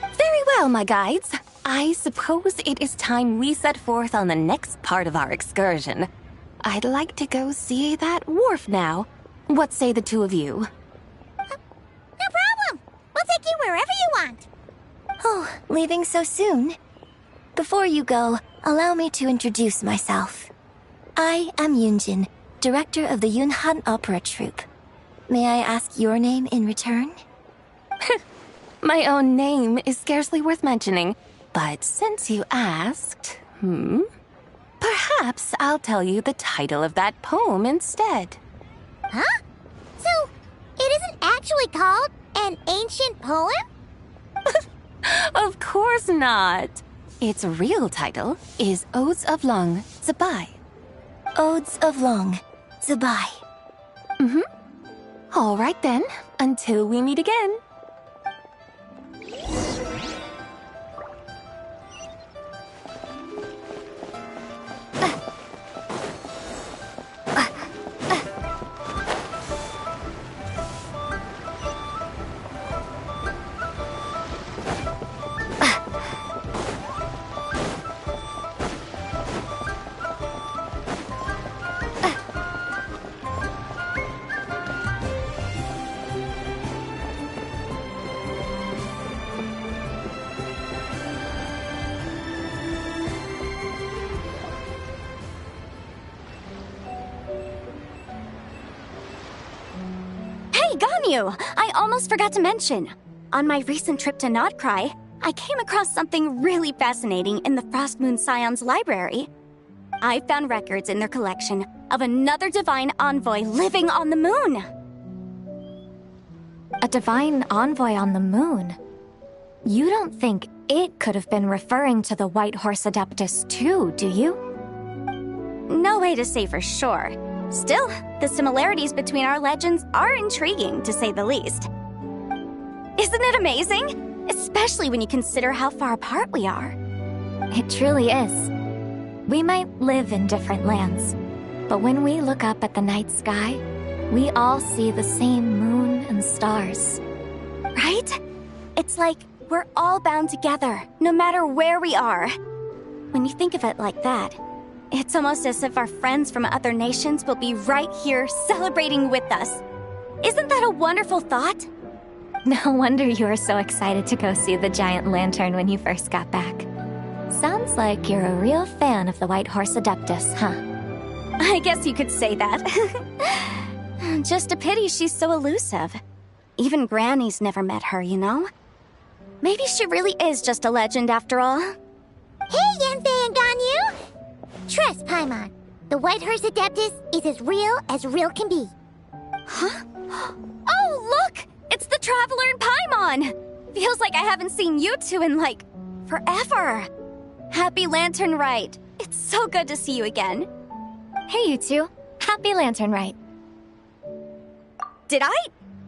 Very well, my guides. I suppose it is time we set forth on the next part of our excursion. I'd like to go see that wharf now. What say the two of you? No problem. We'll take you wherever you want. Oh, leaving so soon? Before you go, allow me to introduce myself. I am Yunjin, director of the Yunhan Opera Troupe. May I ask your name in return? My own name is scarcely worth mentioning, but since you asked, perhaps I'll tell you the title of that poem instead. Huh? So, it isn't actually called an ancient poem? Of course not. Its real title is Odes of Long Zabai. Odes of Long Zabai. All right then, until we meet again. Ganyu, I almost forgot to mention. On my recent trip to Notcry, I came across something really fascinating in the Frost Moon Scion's library. I found records in their collection of another divine envoy living on the moon. A divine envoy on the moon? You don't think it could have been referring to the White Horse Adeptus too, do you? No way to say for sure. Still, the similarities between our legends are intriguing, to say the least. Isn't it amazing? Especially when you consider how far apart we are. It truly is. We might live in different lands, but when we look up at the night sky, we all see the same moon and stars. Right? It's like we're all bound together, no matter where we are. When you think of it like that, it's almost as if our friends from other nations will be right here celebrating with us. Isn't that a wonderful thought? No wonder you were so excited to go see the giant lantern when you first got back. Sounds like you're a real fan of the White Horse Adeptus, huh? I guess you could say that. Just a pity she's so elusive. Even Granny's never met her, you know? Maybe she really is just a legend after all. Hey, Yanfei and Ganyu! Trust, Paimon. The White Horse Adeptus is as real can be. Huh? Oh, look! It's the Traveler and Paimon! Feels like I haven't seen you two in, like, forever. Happy Lantern Rite. It's so good to see you again. Hey, you two. Happy Lantern Rite. Did I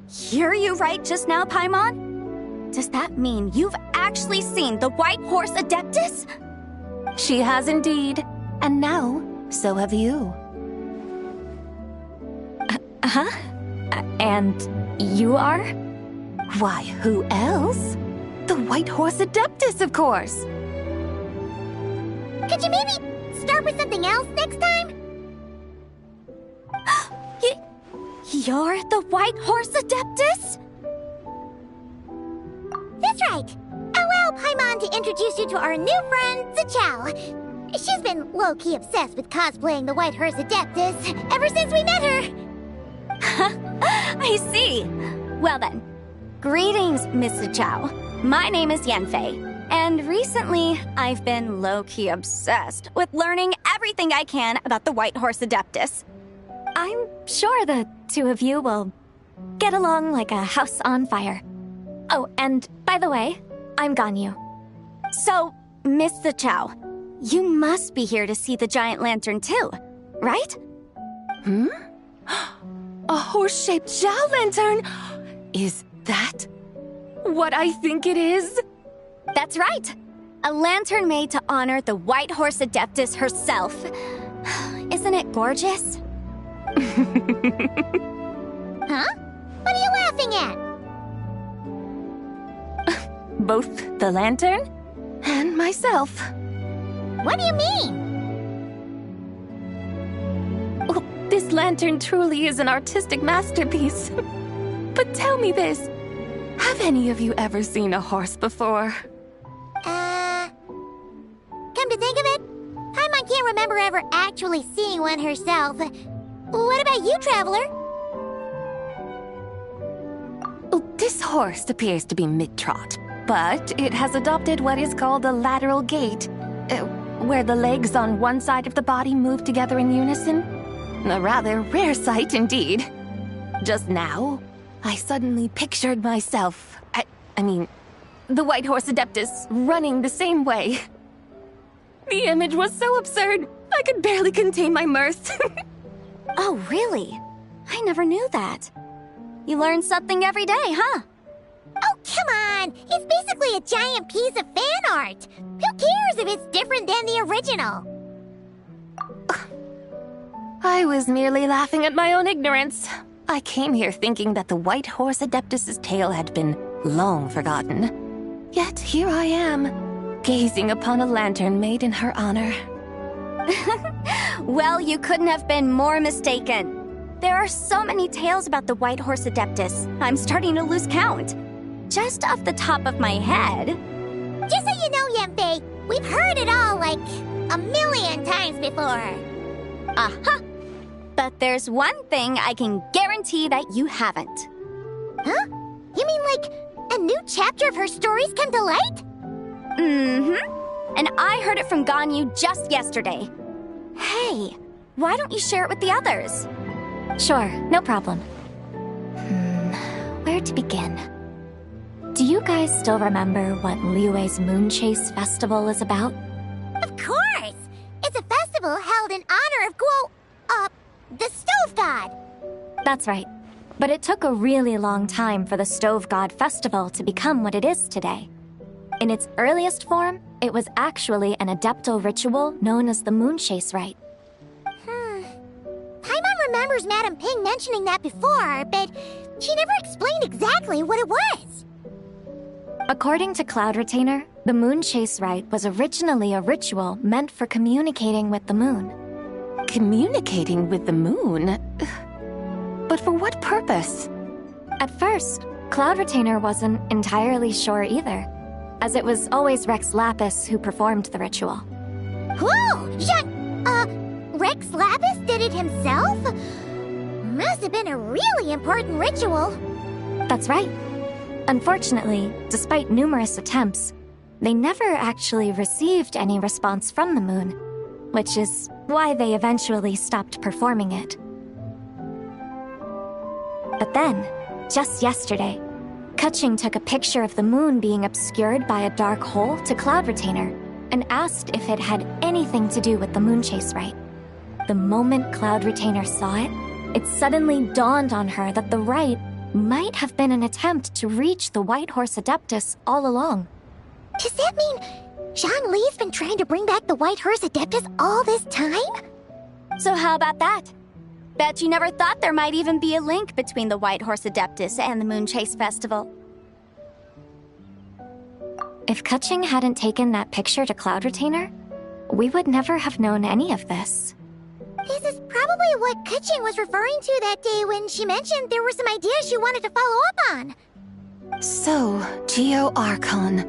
hear you right just now, Paimon? Does that mean you've actually seen the White Horse Adeptus? She has indeed. And now, so have you. And you are? Why, who else? The White Horse Adeptus, of course. Could you maybe start with something else next time? You're the White Horse Adeptus? That's right. Allow Paimon to introduce you to our new friend, Zichao. She's been low-key obsessed with cosplaying the White Horse Adeptus ever since we met her. I see. Well then, greetings, Miss Zichao. My name is Yanfei, and recently I've been low-key obsessed with learning everything I can about the White Horse Adeptus. I'm sure the two of you will get along like a house on fire. Oh, and by the way, I'm Ganyu. So, Miss Zichao, you must be here to see the giant lantern too, right? A horse-shaped Zhao lantern? Is that what I think it is? That's right. A lantern made to honor the White Horse Adeptus herself. Isn't it gorgeous? Huh? What are you laughing at? Both the lantern and myself. What do you mean? Oh, this lantern truly is an artistic masterpiece. But tell me this, have any of you ever seen a horse before? Come to think of it, Paimon can't remember ever actually seeing one herself. What about you, Traveler? Oh, this horse appears to be mid-trot, but it has adopted what is called a lateral gait, where the legs on one side of the body move together in unison. A rather rare sight indeed. Just now, I suddenly pictured myself, I mean, the White Horse Adeptus running the same way. The image was so absurd, I could barely contain my mirth. Oh, really? I never knew that. You learn something every day, huh? Oh, come on! It's basically a giant piece of fan art! Who cares if it's different than the original? I was merely laughing at my own ignorance. I came here thinking that the White Horse Adeptus' tale had been long forgotten. Yet here I am, gazing upon a lantern made in her honor. Well, you couldn't have been more mistaken. There are so many tales about the White Horse Adeptus, I'm starting to lose count. Just off the top of my head... Just so you know, Yanfei, we've heard it all like a million times before. But there's one thing I can guarantee that you haven't. Huh? You mean like a new chapter of her stories come to light? Mm-hmm. And I heard it from Ganyu just yesterday. Hey, why don't you share it with the others? Sure, no problem. Where to begin? Do you guys still remember what Liyue's Moon Chase Festival is about? Of course! It's a festival held in honor of the Stove God. That's right. But it took a really long time for the Stove God Festival to become what it is today. In its earliest form, it was actually an adeptal ritual known as the Moon Chase Rite. Paimon remembers Madame Ping mentioning that before, but she never explained exactly what it was. According to Cloud Retainer, the Moon Chase Rite was originally a ritual meant for communicating with the moon. Communicating with the moon? But for what purpose? At first, Cloud Retainer wasn't entirely sure either, as it was always Rex Lapis who performed the ritual. Whoa! Rex Lapis did it himself? Must have been a really important ritual. That's right. Unfortunately, despite numerous attempts, they never actually received any response from the moon, which is why they eventually stopped performing it. But then, just yesterday, Kaching took a picture of the moon being obscured by a dark hole to Cloud Retainer and asked if it had anything to do with the Moon Chase Rite. The moment Cloud Retainer saw it, it suddenly dawned on her that the rite might have been an attempt to reach the White Horse Adeptus all along. Does that mean Zhongli's been trying to bring back the White Horse Adeptus all this time? So how about that? Bet you never thought there might even be a link between the White Horse Adeptus and the Moon Chase Festival. If Kaching hadn't taken that picture to Cloud Retainer, we would never have known any of this. This is probably what Kaching was referring to that day when she mentioned there were some ideas she wanted to follow up on. So, Geo Archon.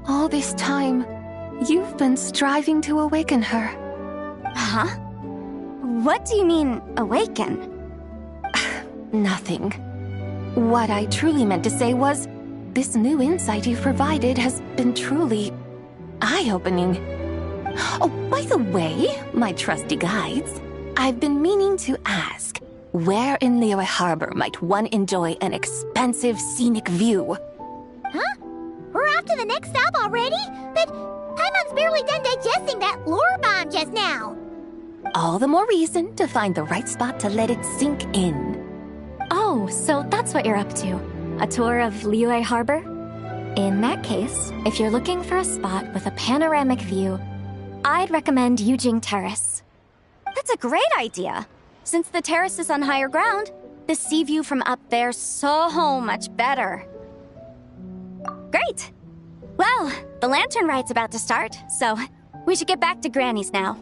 All this time, you've been striving to awaken her. Huh? What do you mean, awaken? Nothing. What I truly meant to say was, this new insight you've provided has been truly eye-opening. Oh, by the way, my trusty guides, I've been meaning to ask, where in Liyue Harbor might one enjoy an expansive scenic view? Huh? We're off to the next stop already? But Paimon's barely done digesting that lore bomb just now. All the more reason to find the right spot to let it sink in. Oh, so that's what you're up to. A tour of Liyue Harbor? In that case, if you're looking for a spot with a panoramic view, I'd recommend Yujing Terrace. That's a great idea. Since the terrace is on higher ground, the sea view from up there's so much better. Great! Well, the lantern ride's about to start, so we should get back to Granny's now.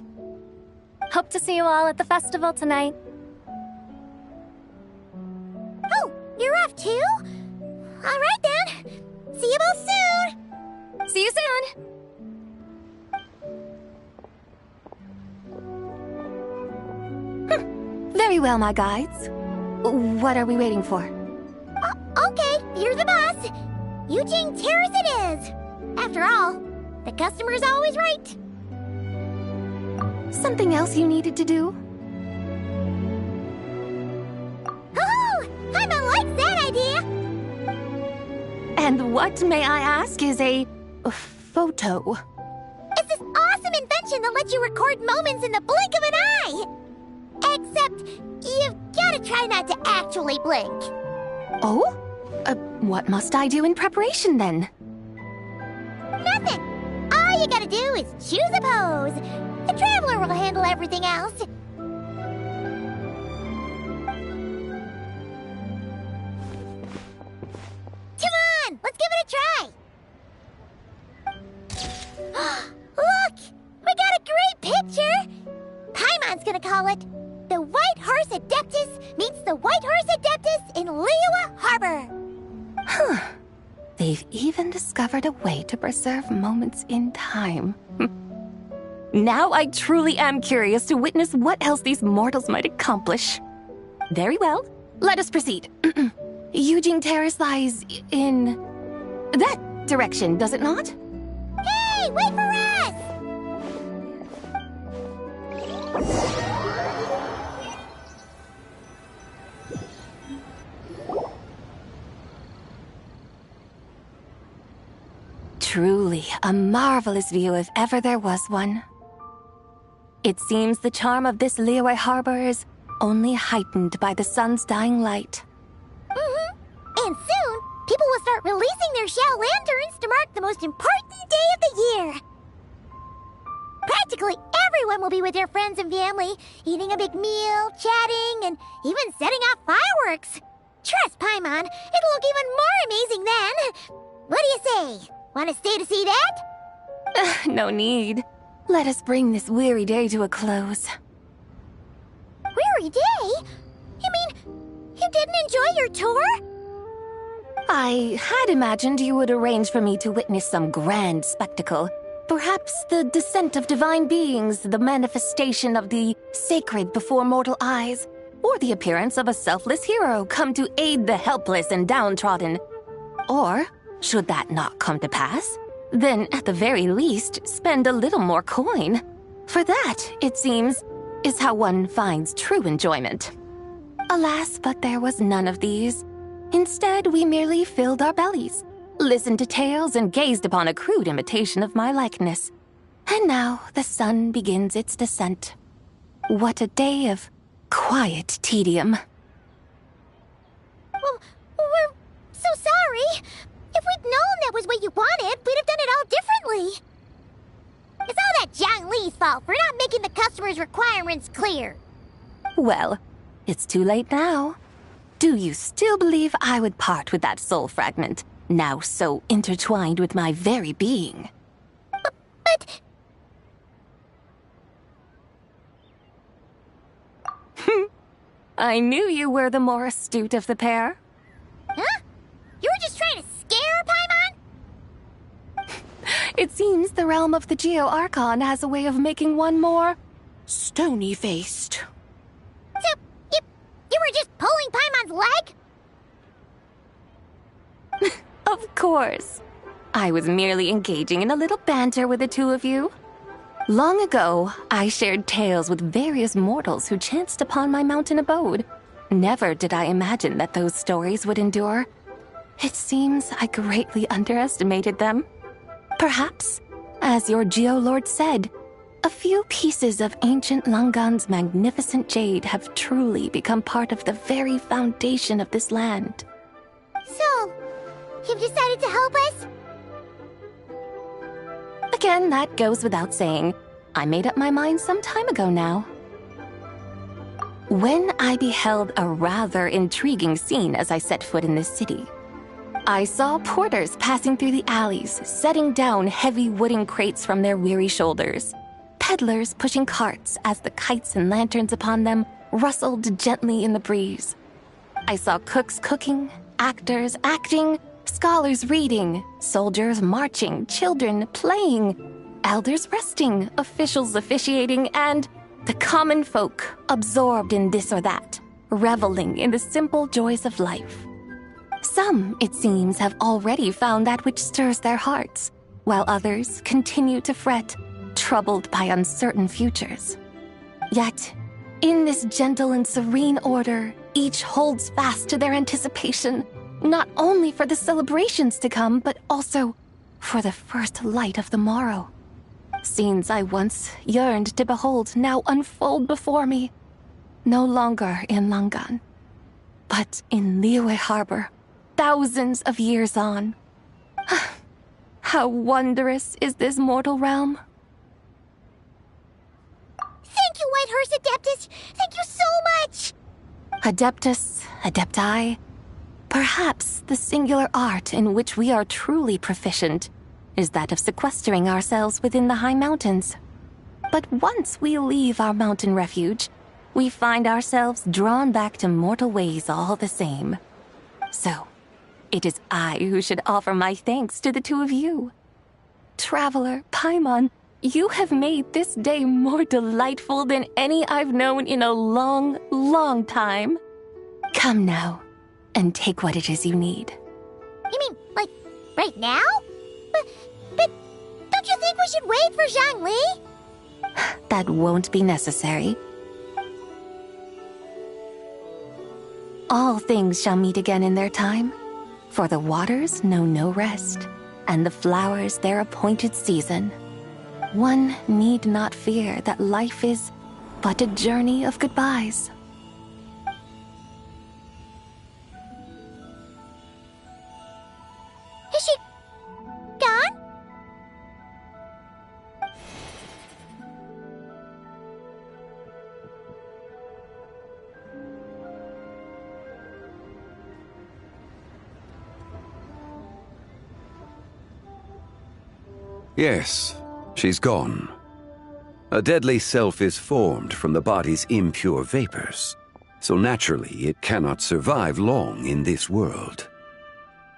Hope to see you all at the festival tonight. Oh, you're off too? All right then. See you both soon. See you soon. Very well, my guides. What are we waiting for? Okay, you're the boss. Yujing Terrace it is. After all, the customer's always right. Something else you needed to do? Oh, Paimon likes that idea. And what, may I ask, is a photo? It's this awesome invention that lets you record moments in the blink of an eye. Except, you've gotta try not to actually blink. Oh? What must I do in preparation, then? Nothing. All you gotta do is choose a pose. The Traveler will handle everything else. Come on, let's give it a try. Look, we got a great picture. Paimon's gonna call it The White Horse Adeptus Meets the White Horse Adeptus in Liyue Harbor. Huh. They've even discovered a way to preserve moments in time. Now I truly am curious to witness what else these mortals might accomplish. Very well, let us proceed. Eugene Terrace lies in that direction, does it not? Hey, wait for us! Truly a marvelous view if ever there was one. It seems the charm of this Liyue Harbor is only heightened by the sun's dying light. And soon, people will start releasing their Xiao lanterns to mark the most important day of the year. Practically everyone will be with their friends and family, eating a big meal, chatting, and even setting off fireworks. Trust Paimon, it'll look even more amazing then. What do you say? Want to stay to see that? No need. Let us bring this weary day to a close. Weary day? You mean you didn't enjoy your tour? I had imagined you would arrange for me to witness some grand spectacle. Perhaps the descent of divine beings, the manifestation of the sacred before mortal eyes, or the appearance of a selfless hero come to aid the helpless and downtrodden. Or, should that not come to pass, then at the very least spend a little more coin. For that, it seems, is how one finds true enjoyment. Alas, but there was none of these. Instead, we merely filled our bellies, listened to tales, and gazed upon a crude imitation of my likeness. And now the sun begins its descent. What a day of quiet tedium. Well, we're so sorry. If we'd known that was what you wanted, we'd have done it all differently. It's all that Zhang Li's fault for not making the customer's requirements clear. Well, it's too late now. Do you still believe I would part with that soul fragment, now so intertwined with my very being? But... I knew you were the more astute of the pair. Huh? You were just trying to scare Paimon? It seems the realm of the Geo Archon has a way of making one more stony-faced. So, you were just pulling Paimon's leg? Of course. I was merely engaging in a little banter with the two of you. Long ago, I shared tales with various mortals who chanced upon my mountain abode. Never did I imagine that those stories would endure. It seems I greatly underestimated them. Perhaps, as your Geolord said, a few pieces of ancient Langan's magnificent jade have truly become part of the very foundation of this land. So, you've decided to help us? Again, that goes without saying. I made up my mind some time ago now. When I beheld a rather intriguing scene as I set foot in this city, I saw porters passing through the alleys, setting down heavy wooden crates from their weary shoulders. Peddlers pushing carts as the kites and lanterns upon them rustled gently in the breeze. I saw cooks cooking, actors acting, scholars reading, soldiers marching, children playing, elders resting, officials officiating, and the common folk absorbed in this or that, reveling in the simple joys of life. Some, it seems, have already found that which stirs their hearts, while others continue to fret, troubled by uncertain futures. Yet, in this gentle and serene order, each holds fast to their anticipation, not only for the celebrations to come, but also for the first light of the morrow. Scenes I once yearned to behold now unfold before me, no longer in Langan, but in Liyue Harbor, thousands of years on. How wondrous is this mortal realm! Thank you, Whitehurst Adeptus! Thank you so much! Adeptus, Adepti, perhaps the singular art in which we are truly proficient is that of sequestering ourselves within the high mountains. But once we leave our mountain refuge, we find ourselves drawn back to mortal ways all the same. So, it is I who should offer my thanks to the two of you. Traveler, Paimon, you have made this day more delightful than any I've known in a long, long time. Come now. and take what it is you need. You mean, like, right now? But don't you think we should wait for Zhangli? That won't be necessary. All things shall meet again in their time, for the waters know no rest, and the flowers their appointed season. One need not fear that life is but a journey of goodbyes. Is she gone? Yes, she's gone. A deadly self is formed from the body's impure vapors, so naturally it cannot survive long in this world.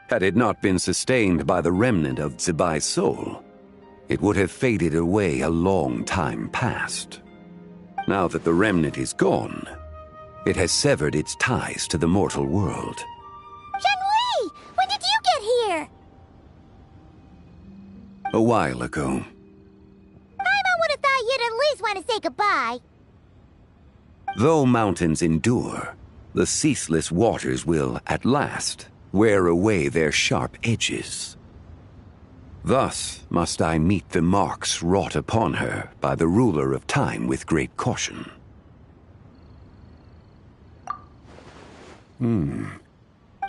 Had it not been sustained by the remnant of Zibai's soul, it would have faded away a long time past. Now that the remnant is gone, it has severed its ties to the mortal world. Zhangli! When did you get here? A while ago. Paimon would have thought you'd at least want to say goodbye. Though mountains endure, the ceaseless waters will, at last, wear away their sharp edges. Thus must I meet the marks wrought upon her by the ruler of time with great caution.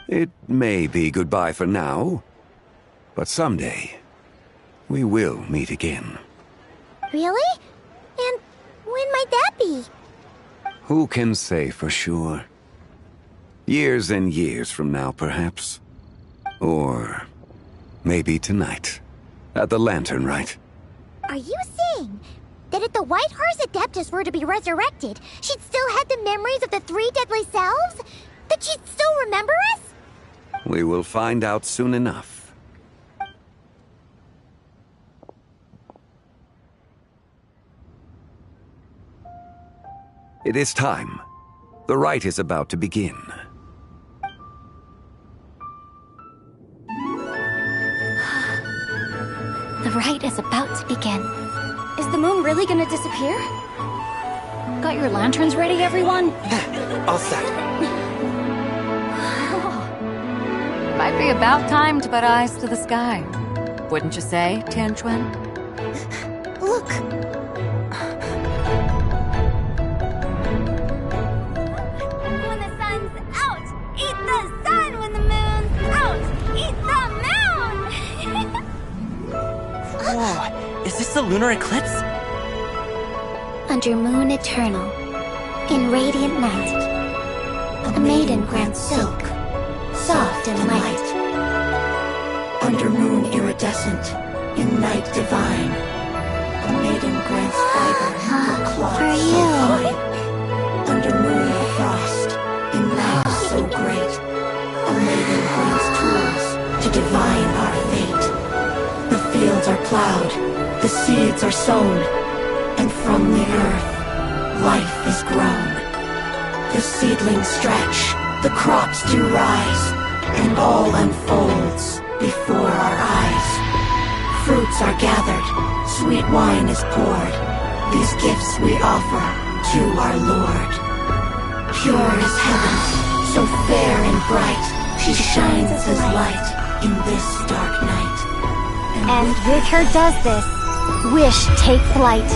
It may be goodbye for now, but someday we will meet again. Really? And when might that be? Who can say for sure? Years and years from now, perhaps. Or maybe tonight, at the Lanternlit. Are you saying that if the White Horse Adeptus were to be resurrected, she'd still have the memories of the three deadly selves? That she'd still remember us? We will find out soon enough. It is time. The rite is about to begin. The rite is about to begin. Is the moon really gonna disappear? Got your lanterns ready, everyone? All set. Might be about time to put eyes to the sky. Wouldn't you say, Tianchuan? Look! When the sun's out, eat the sun. When the moon's out, eat the moon. Whoa, is this the lunar eclipse? Under moon eternal, in radiant night, a maiden grants silk, soft and light. Under moon iridescent, in night divine, a maiden grants fiber for cloth For so you. fine. Under moon of frost, in night so great, a maiden grants tools to divine our fate. The fields are plowed, the seeds are sown, and from the earth, life is grown. The seedlings stretch, the crops do rise, and all unfolds before our eyes. Fruits are gathered, sweet wine is poured. These gifts we offer to our Lord. Pure as heaven, so fair and bright, she shines as light in this dark night. And with her does this, wish take flight.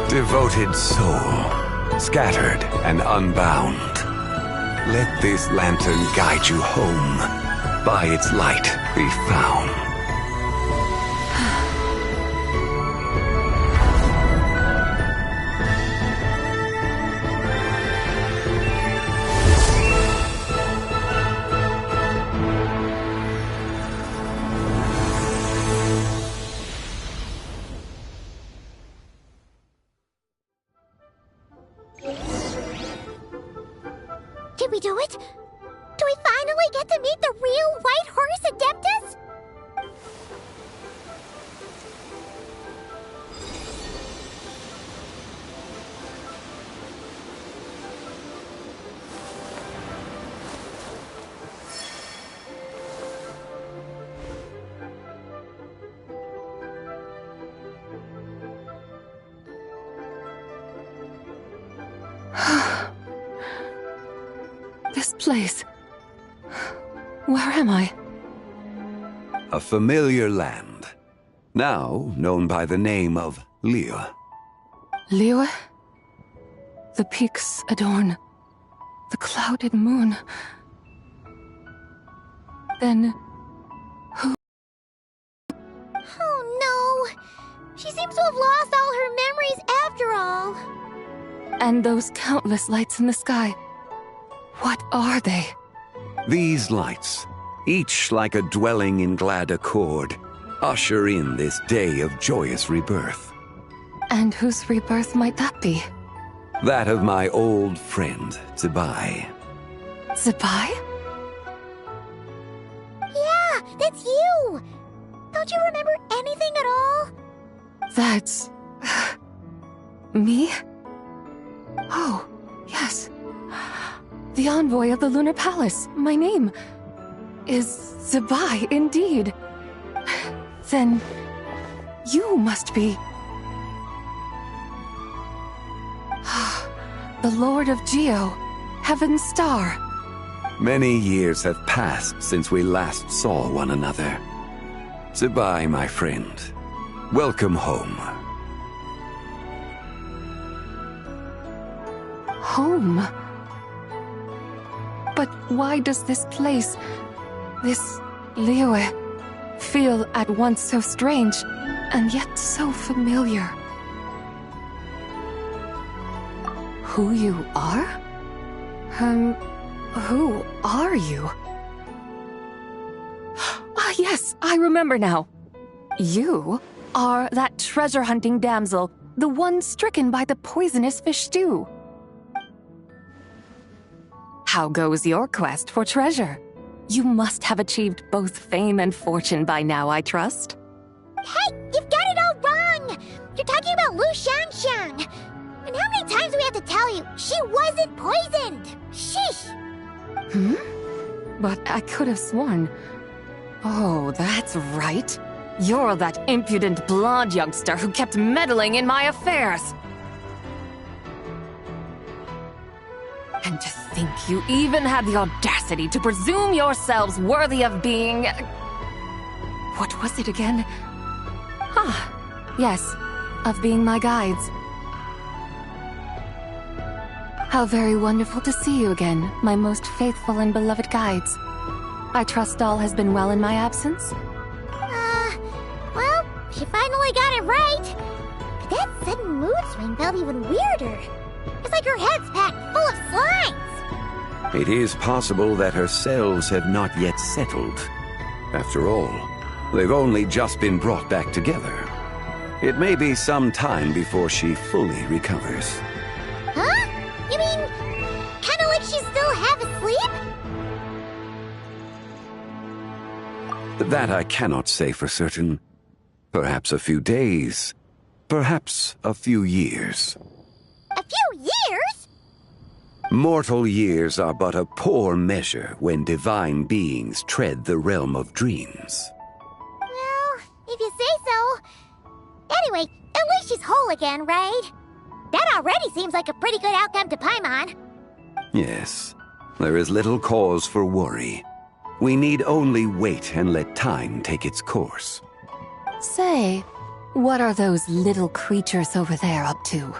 Devoted soul, scattered and unbound. Let this lantern guide you home. By its light be found. Did we do it? Do we finally get to meet the real White Horse Adeptus? place? Where am I? A familiar land, now known by the name of Liyue. Liyue? The peaks adorn the clouded moon. Then, who? Oh no! She seems to have lost all her memories after all. And those countless lights in the sky, what are they? These lights, each like a dwelling in glad accord, usher in this day of joyous rebirth. And whose rebirth might that be? That of my old friend, Zibai. Zibai? Yeah, that's you! Don't you remember anything at all? That's... me? Oh, yes. The envoy of the Lunar Palace. My name is Zibai, indeed. Then you must be... the Lord of Geo, Heaven's Star. Many years have passed since we last saw one another. Zibai, my friend. Welcome home. Home? But why does this place, this Liyue, feel at once so strange and yet so familiar? Who you are? Who are you? Ah, yes, I remember now. You are that treasure-hunting damsel, the one stricken by the poisonous fish stew. How goes your quest for treasure? You must have achieved both fame and fortune by now, I trust. Hey, you've got it all wrong! You're talking about Lu Xiangxiang. And how many times do we have to tell you? She wasn't poisoned! Sheesh! But I could have sworn... Oh, that's right. You're that impudent blonde youngster who kept meddling in my affairs. And to think you even had the audacity to presume yourselves worthy of being... What was it again? Ah, yes, of being my guides. How very wonderful to see you again, my most faithful and beloved guides. I trust all has been well in my absence? Well, she finally got it right. But that sudden mood swing felt even weirder. It's like her head's packed full of slimes. It is possible that her cells have not yet settled. After all, they've only just been brought back together. It may be some time before she fully recovers. Huh? You mean, kinda like she's still half asleep? That I cannot say for certain. Perhaps a few days. Perhaps a few years. A few years? Mortal years are but a poor measure when divine beings tread the realm of dreams. Well, if you say so. Anyway, at least she's whole again, right? That already seems like a pretty good outcome to Paimon. Yes, there is little cause for worry. We need only wait and let time take its course. Say, what are those little creatures over there up to?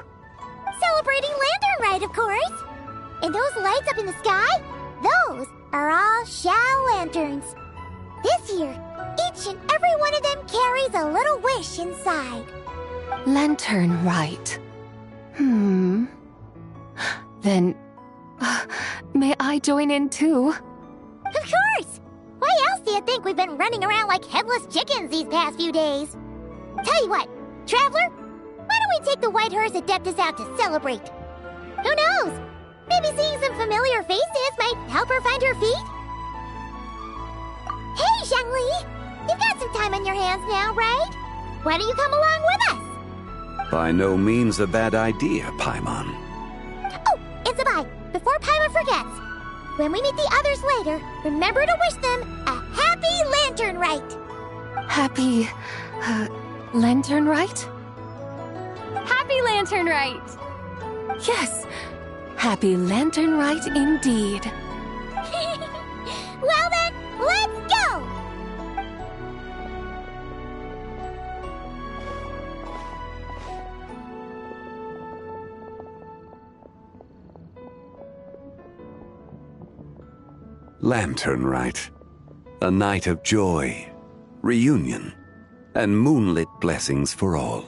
Celebrating Lanternlit, of course. And those lights up in the sky? Those are all Xiao lanterns. This year, each and every one of them carries a little wish inside. Lanternlit. Then, may I join in too? Of course! Why else do you think we've been running around like headless chickens these past few days? Tell you what, Traveler, why don't we take the White Hearse Adeptus out to celebrate? Who knows? Maybe seeing some familiar faces might help her find her feet? Hey, Xiangli! You've got some time on your hands now, right? Why don't you come along with us? By no means a bad idea, Paimon. Oh, and Zibai, before Paimon forgets, when we meet the others later, remember to wish them a happy Lanternlit. Happy... Lanternlit? Happy Lanternlit! Yes, happy Lanternlit indeed. Lanternlit. A night of joy, reunion, and moonlit blessings for all.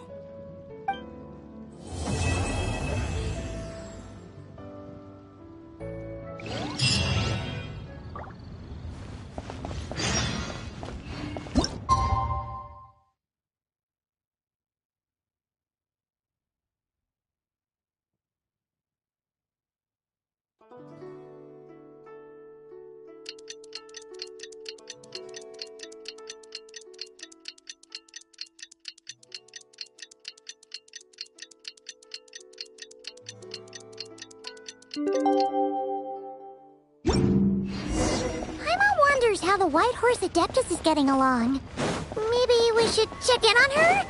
Paimon wonders how the White Horse Adeptus is getting along. Maybe we should check in on her?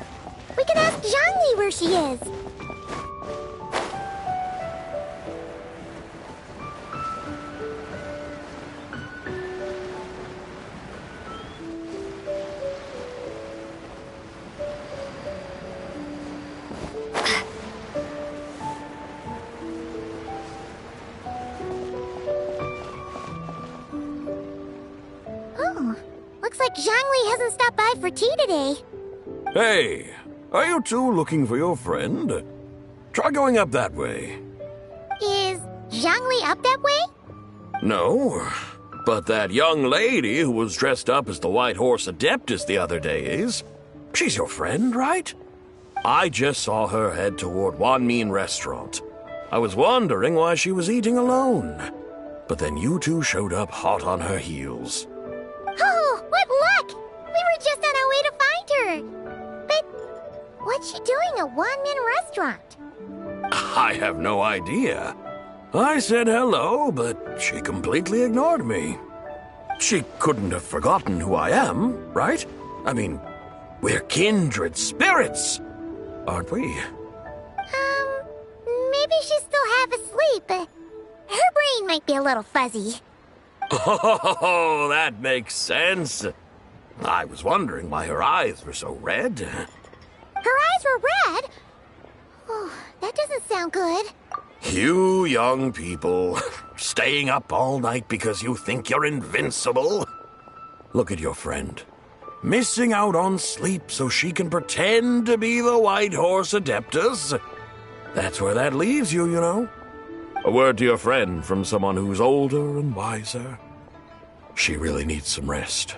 We can ask Zhangli where she is. Looks like Zhangli hasn't stopped by for tea today. Hey, are you two looking for your friend? Try going up that way. Is Zhangli up that way? No, but that young lady who was dressed up as the White Horse Adeptus the other day is. She's your friend, right? I just saw her head toward Wanmin Restaurant. I was wondering why she was eating alone. But then you two showed up hot on her heels. Oh, what luck! We were just on our way to find her. But what's she doing at Wanmin Restaurant? I have no idea. I said hello, but she completely ignored me. She couldn't have forgotten who I am, right? I mean, we're kindred spirits, aren't we? Maybe she's still half asleep, but her brain might be a little fuzzy. Oh, that makes sense. I was wondering why her eyes were so red. Her eyes were red? Oh, that doesn't sound good. You young people, staying up all night because you think you're invincible. Look at your friend. Missing out on sleep so she can pretend to be the White Horse Adeptus. That's where that leaves you, you know. A word to your friend from someone who's older and wiser. She really needs some rest.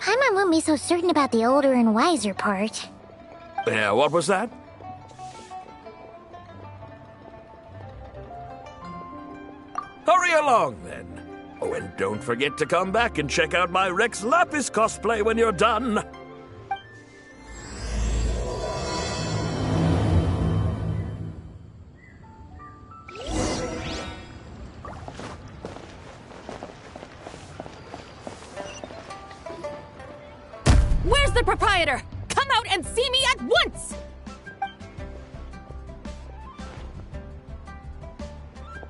Paimon won't be so certain about the older and wiser part. Yeah, what was that? Hurry along, then. Oh, and don't forget to come back and check out my Rex Lapis cosplay when you're done. Where's the proprietor? Come out and see me at once!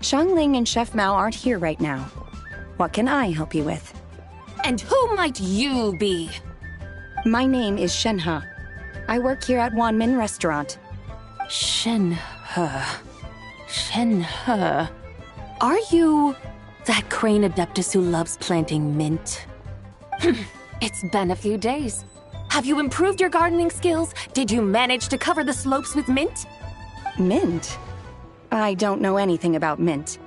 Xiangling and Chef Mao aren't here right now. What can I help you with? And who might you be? My name is Shenhe. I work here at Wanmin Restaurant. Shenhe. Shenhe. Are you that crane adeptus who loves planting mint? It's been a few days. Have you improved your gardening skills? Did you manage to cover the slopes with mint? Mint? I don't know anything about mint.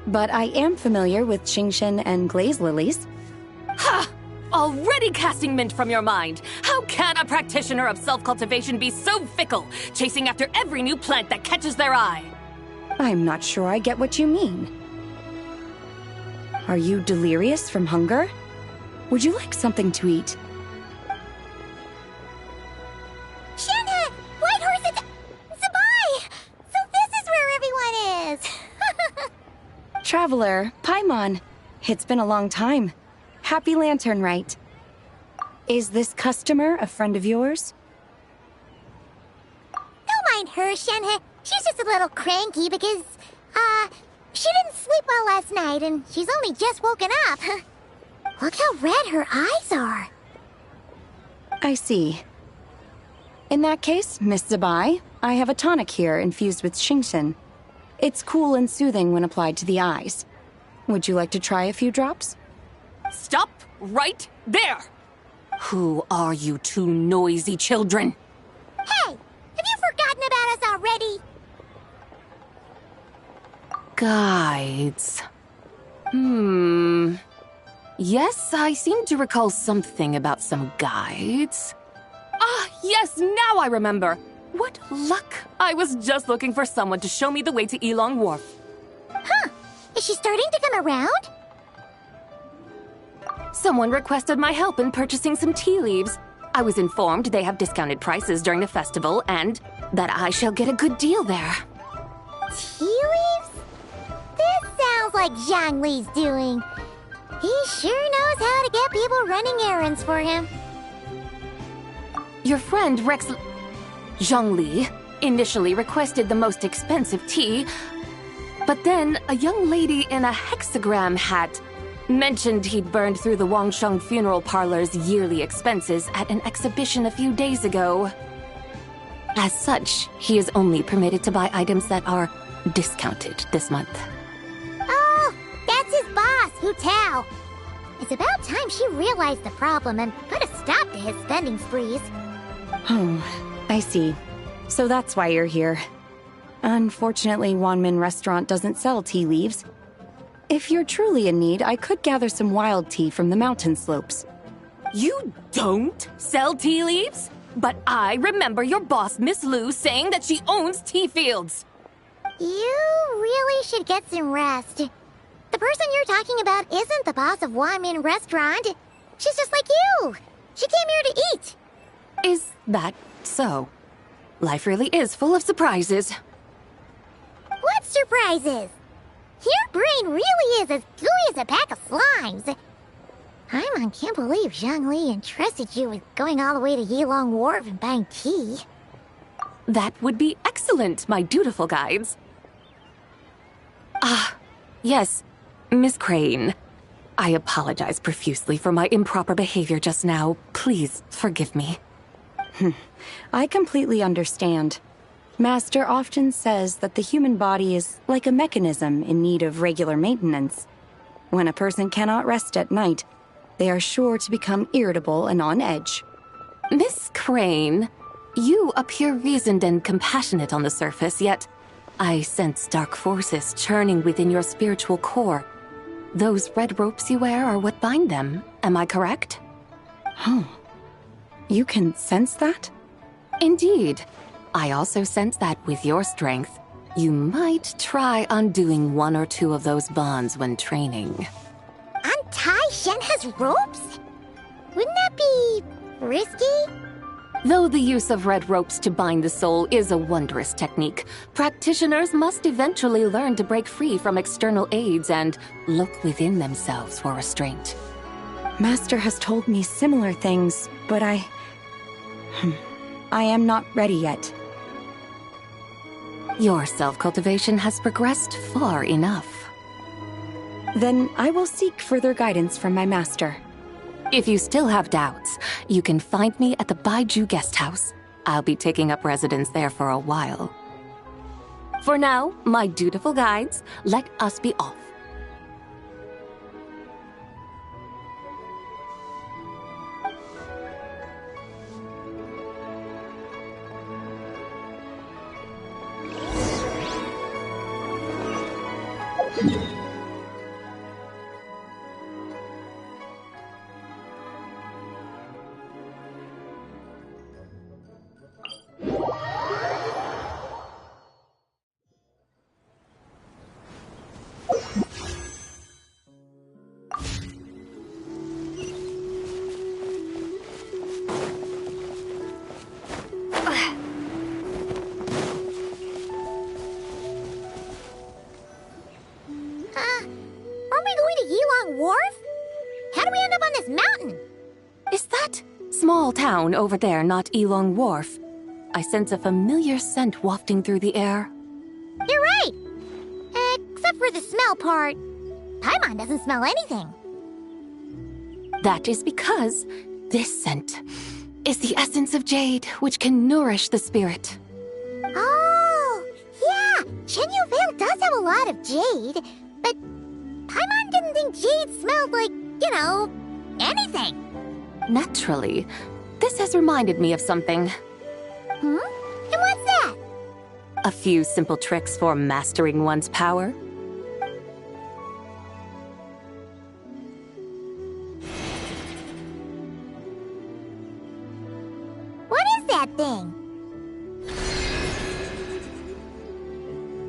But I am familiar with Qingshen and glaze lilies. Ha! Already casting mint from your mind. How can a practitioner of self-cultivation be so fickle, chasing after every new plant that catches their eye? I'm not sure I get what you mean. Are you delirious from hunger? Would you like something to eat? Shenhe! White Horse Zabai! So this is where everyone is! Traveler, Paimon. It's been a long time. Happy Lanternlit. Is this customer a friend of yours? Don't mind her, Shenhe. She's just a little cranky because, she didn't sleep well last night and she's only just woken up. Look how red her eyes are. I see. In that case, Miss Zabai, I have a tonic here infused with Qingshen. It's cool and soothing when applied to the eyes. Would you like to try a few drops? Stop right there! Who are you two noisy children? Hey, have you forgotten about us already? Guides. Yes, I seem to recall something about some guides. Ah, yes, now I remember. What luck! I was just looking for someone to show me the way to Elong Wharf. Huh. Is she starting to come around? Someone requested my help in purchasing some tea leaves. I was informed they have discounted prices during the festival and that I shall get a good deal there. Tea leaves? This sounds like Zhongli's doing. He sure knows how to get people running errands for him. Your friend Rex Zhongli initially requested the most expensive tea, but then a young lady in a hexagram hat mentioned he'd burned through the Wangsheng Funeral Parlor's yearly expenses at an exhibition a few days ago. As such, he is only permitted to buy items that are discounted this month. Oh, that's his boss, Hu Tao. It's about time she realized the problem and put a stop to his spending sprees. Oh, I see. So that's why you're here. Unfortunately, Wanmin Restaurant doesn't sell tea leaves. If you're truly in need, I could gather some wild tea from the mountain slopes. You don't sell tea leaves? But I remember your boss, Miss Lu, saying that she owns tea fields. You really should get some rest. The person you're talking about isn't the boss of Wanmin Restaurant. She's just like you. She came here to eat. Is that so? Life really is full of surprises. What surprises? Your brain really is as gooey as a pack of slimes. Paimon can't believe Zhongli entrusted you with going all the way to Yilong Wharf and buying tea. That would be excellent, my dutiful guides. Ah, yes, Miss Crane. I apologize profusely for my improper behavior just now. Please forgive me. I completely understand. Master often says that the human body is like a mechanism in need of regular maintenance. When a person cannot rest at night, they are sure to become irritable and on edge. Miss Crane, you appear reasoned and compassionate on the surface, yet I sense dark forces churning within your spiritual core. Those red ropes you wear are what bind them, am I correct? Oh, you can sense that? Indeed. I also sense that with your strength, you might try undoing one or two of those bonds when training. Untie Shen has ropes? Wouldn't that be risky? Though the use of red ropes to bind the soul is a wondrous technique, practitioners must eventually learn to break free from external aids and look within themselves for restraint. Master has told me similar things, but I am not ready yet. Your self-cultivation has progressed far enough. Then I will seek further guidance from my master. If you still have doubts, you can find me at the Baiju Guest House. I'll be taking up residence there for a while. For now, my dutiful guides, let us be off. Aren't we going to Yilong Wharf? How do we end up on this mountain? Is that small town over there not Elong Wharf? I sense a familiar scent wafting through the air. You're right! Except for the smell part. Paimon doesn't smell anything. That is because this scent is the essence of jade, which can nourish the spirit. Oh, yeah! Shen Yu Vale does have a lot of jade, but Paimon didn't think jade smelled like, anything. Naturally. This has reminded me of something. Hmm? And what's that? A few simple tricks for mastering one's power. What is that thing?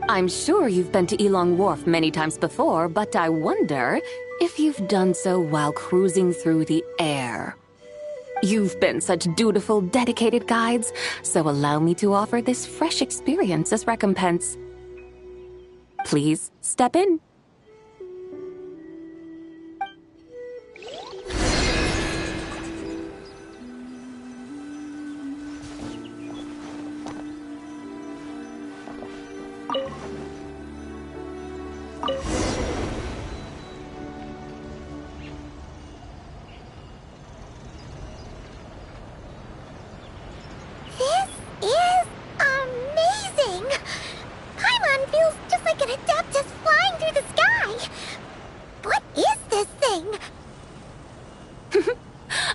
I'm sure you've been to Elong Wharf many times before, but I wonder if you've done so while cruising through the air. You've been such dutiful, dedicated guides, so allow me to offer this fresh experience as recompense. Please step in.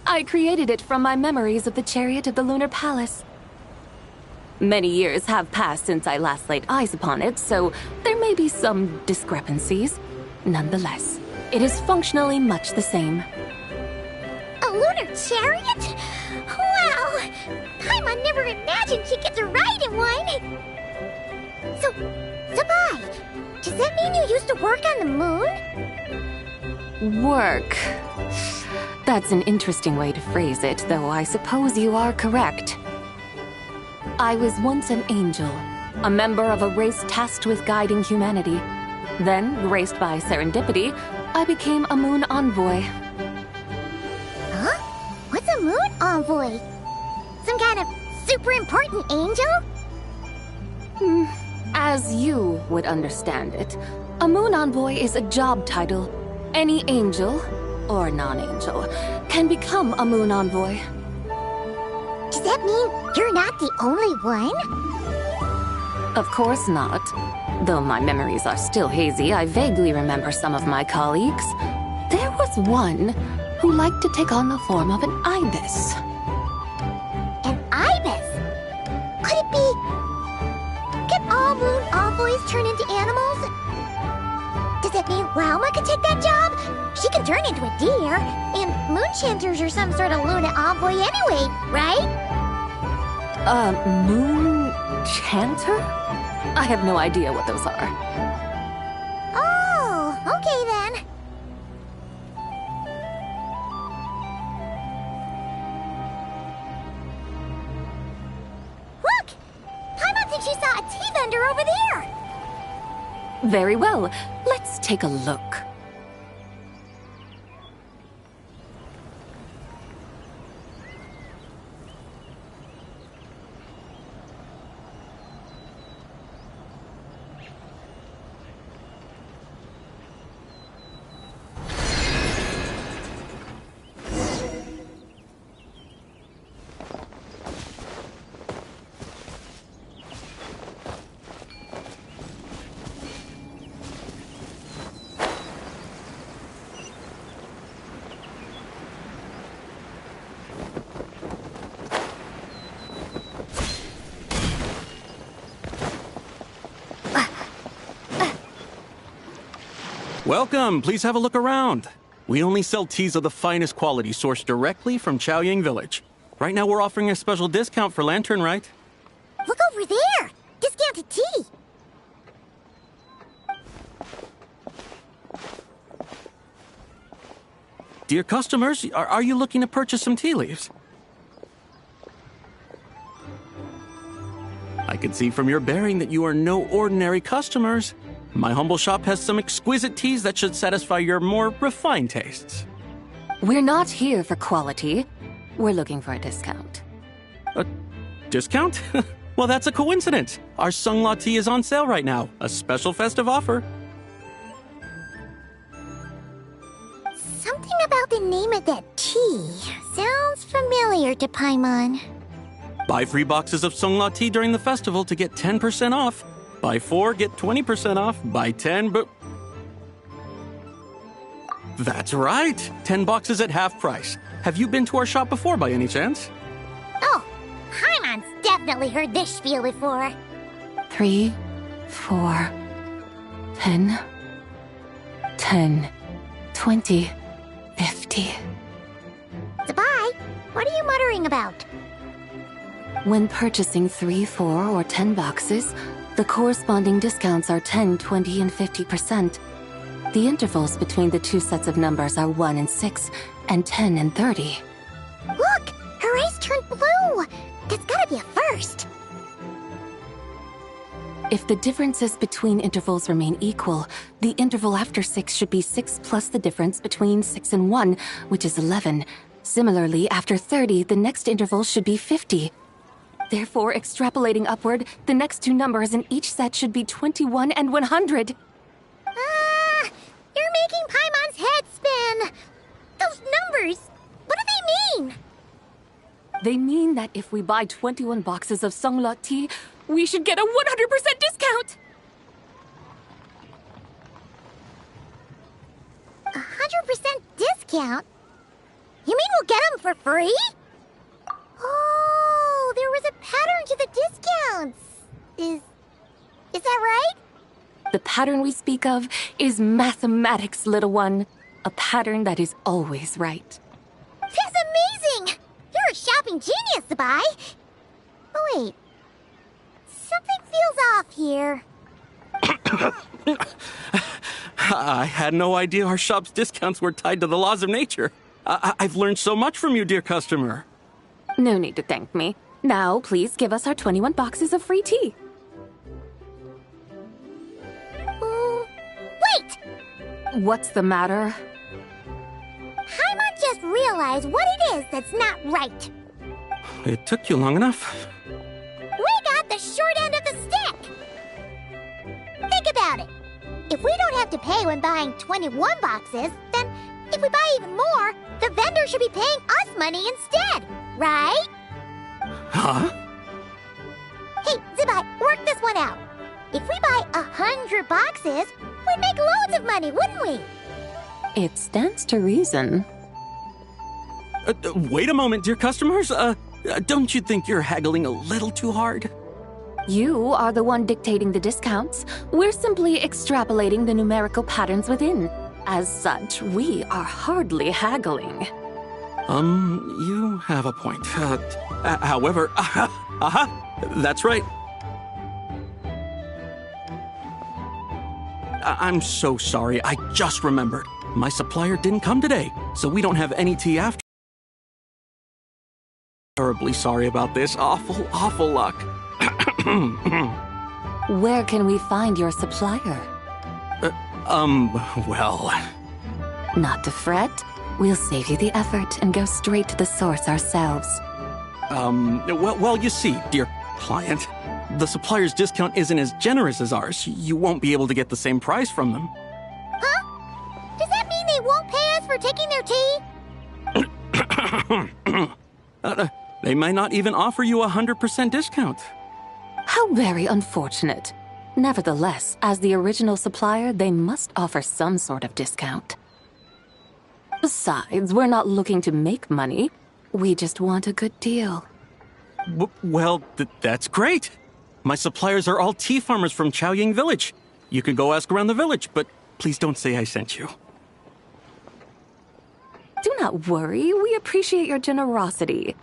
I created it from my memories of the chariot of the Lunar Palace. Many years have passed since I last laid eyes upon it, so there may be some discrepancies. Nonetheless, it is functionally much the same. A lunar chariot? Wow! Paimon never imagined she'd get to ride in one! So, Bai, does that mean you used to work on the moon? Work. That's an interesting way to phrase it, though I suppose you are correct. I was once an angel, a member of a race tasked with guiding humanity. Then, graced by serendipity, I became a moon envoy. Huh? What's a moon envoy? Some kind of super important angel? As you would understand it, a moon envoy is a job title. Any angel, or non-angel, can become a moon envoy. Does that mean you're not the only one? Of course not. Though my memories are still hazy, I vaguely remember some of my colleagues. There was one who liked to take on the form of an ibis. An ibis? Could it be... Can all moon envoys turn into animals? Does that mean Lauma could take that job? She can turn into a deer, and moonchanters are some sort of Luna envoy anyway, right? Moon chanter? I have no idea what those are. Oh, okay then. Look! Paimon thinks she saw a tea vendor over there! Very well. Let's take a look. Welcome, please have a look around. We only sell teas of the finest quality sourced directly from Chaoyang Village. Right now we're offering a special discount for Lanternlit. Look over there! Discounted tea! Dear customers, are you looking to purchase some tea leaves? I can see from your bearing that you are no ordinary customers. My humble shop has some exquisite teas that should satisfy your more refined tastes. We're not here for quality. We're looking for a discount. A discount? Well, that's a coincidence. Our Sungla tea is on sale right now. A special festive offer. Something about the name of that tea sounds familiar to Paimon. Buy 3 boxes of Sungla tea during the festival to get 10% off. Buy 4, get 20% off. Buy 10, but... That's right. 10 boxes at half price. Have you been to our shop before by any chance? Oh, Paimon's definitely heard this spiel before. 3, 4, 10, 10, 20, 50. Zabai, what are you muttering about? When purchasing 3, 4, or 10 boxes, the corresponding discounts are 10, 20, and 50%. The intervals between the two sets of numbers are 1 and 6, and 10 and 30. Look! Her eyes turned blue! That's gotta be a first! If the differences between intervals remain equal, the interval after 6 should be 6 plus the difference between 6 and 1, which is 11. Similarly, after 30, the next interval should be 50. Therefore, extrapolating upward, the next two numbers in each set should be 21 and 100. You're making Paimon's head spin! Those numbers, what do they mean? They mean that if we buy 21 boxes of Songlot tea, we should get a 100% discount! 100% discount? You mean we'll get them for free? Oh, there was a pattern to the discounts. Is that right? The pattern we speak of is mathematics, little one. A pattern that is always right. That's amazing! You're a shopping genius, Zabai. Oh, wait. Something feels off here. I had no idea our shop's discounts were tied to the laws of nature. I've learned so much from you, dear customer. No need to thank me. Now, please give us our 21 boxes of free tea. Wait! What's the matter? Paimon just realized what it is that's not right. It took you long enough. We got the short end of the stick! Think about it. If we don't have to pay when buying 21 boxes, then if we buy even more, the vendor should be paying us money instead, right? Huh? Hey, Zabai, work this one out. If we buy 100 boxes, we'd make loads of money, wouldn't we? It stands to reason. Wait a moment, dear customers. Don't you think you're haggling a little too hard? You are the one dictating the discounts. We're simply extrapolating the numerical patterns within. As such, we are hardly haggling. You have a point. However, that's right. I'm so sorry. I just remembered. My supplier didn't come today, so we don't have any tea after. Terribly sorry about this. Awful luck. Where can we find your supplier? Well... Not to fret. We'll save you the effort and go straight to the source ourselves. Well, you see, dear client, the supplier's discount isn't as generous as ours. You won't be able to get the same price from them. Huh? Does that mean they won't pay us for taking their tea? They might not even offer you a 100% discount. How very unfortunate. Nevertheless, as the original supplier, they must offer some sort of discount. Besides, we're not looking to make money. We just want a good deal. Well, that's great. My suppliers are all tea farmers from Chaoying Village. You can go ask around the village, but please don't say I sent you. Do not worry. We appreciate your generosity.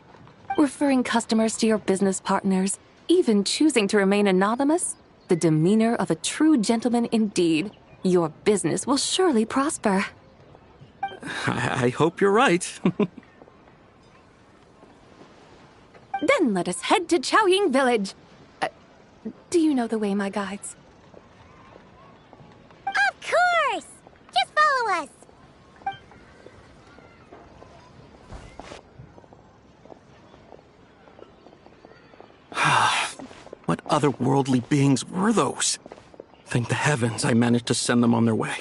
Referring customers to your business partners, even choosing to remain anonymous, the demeanor of a true gentleman indeed. Your business will surely prosper. I hope you're right. Then let us head to Chaoying Village. Do you know the way, my guides? Of course! Just follow us! What otherworldly beings were those? Thank the heavens I managed to send them on their way.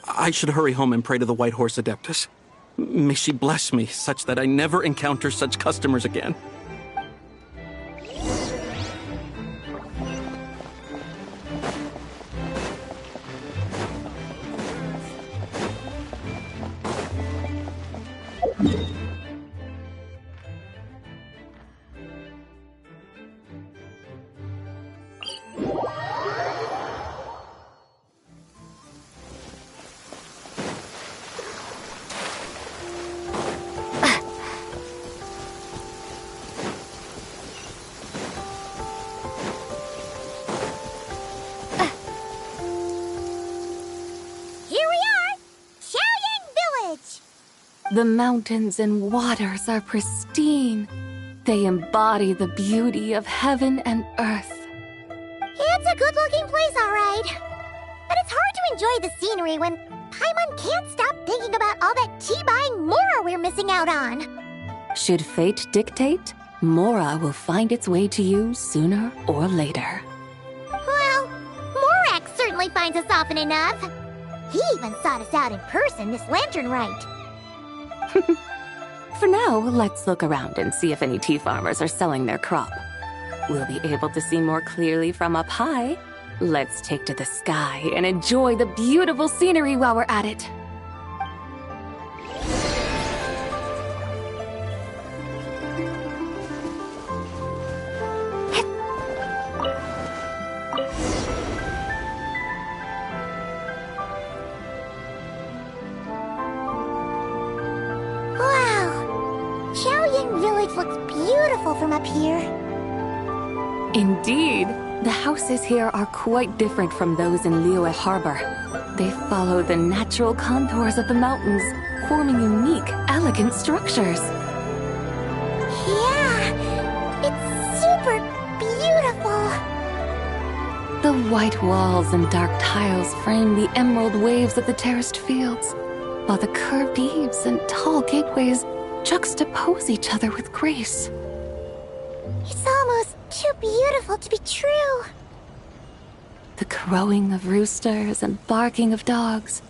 I should hurry home and pray to the White Horse Adeptus. May she bless me such that I never encounter such customers again. The mountains and waters are pristine. They embody the beauty of heaven and earth. It's a good-looking place, all right. But it's hard to enjoy the scenery when Paimon can't stop thinking about all that tea-buying Mora we're missing out on. Should fate dictate, Mora will find its way to you sooner or later. Well, Morak certainly finds us often enough. He even sought us out in person this Lanternlit. For now, let's look around and see if any tea farmers are selling their crop. We'll be able to see more clearly from up high. Let's take to the sky and enjoy the beautiful scenery while we're at it. Looks beautiful from up here. Indeed. The houses here are quite different from those in Liyue Harbor. They follow the natural contours of the mountains, forming unique, elegant structures. Yeah, it's super beautiful. The white walls and dark tiles frame the emerald waves of the terraced fields, while the curved eaves and tall gateways juxtapose each other with grace. It's almost too beautiful to be true. The crowing of roosters and barking of dogs,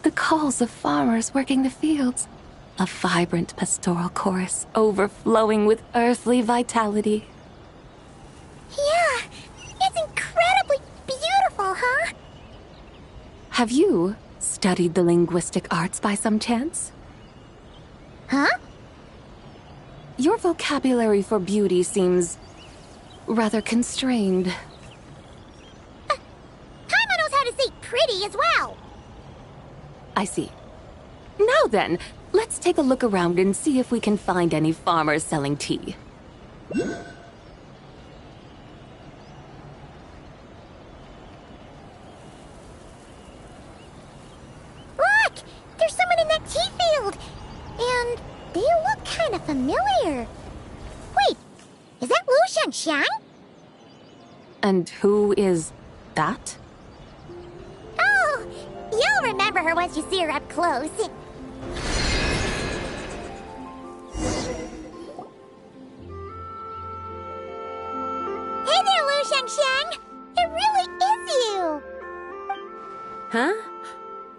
the calls of farmers working the fields, a vibrant pastoral chorus overflowing with earthly vitality. Yeah, it's incredibly beautiful, huh? Have you studied the linguistic arts by some chance? Huh? Your vocabulary for beauty seems rather constrained. Paimon knows how to say pretty as well. I see. Now then, let's take a look around and see if we can find any farmers selling tea. Look! There's someone in that tea field! And they look kind of familiar. Wait, is that Lu Xiangxiang? And who is that? Oh, you'll remember her once you see her up close. Hey there, Lu Xiangxiang! It really is you! Huh?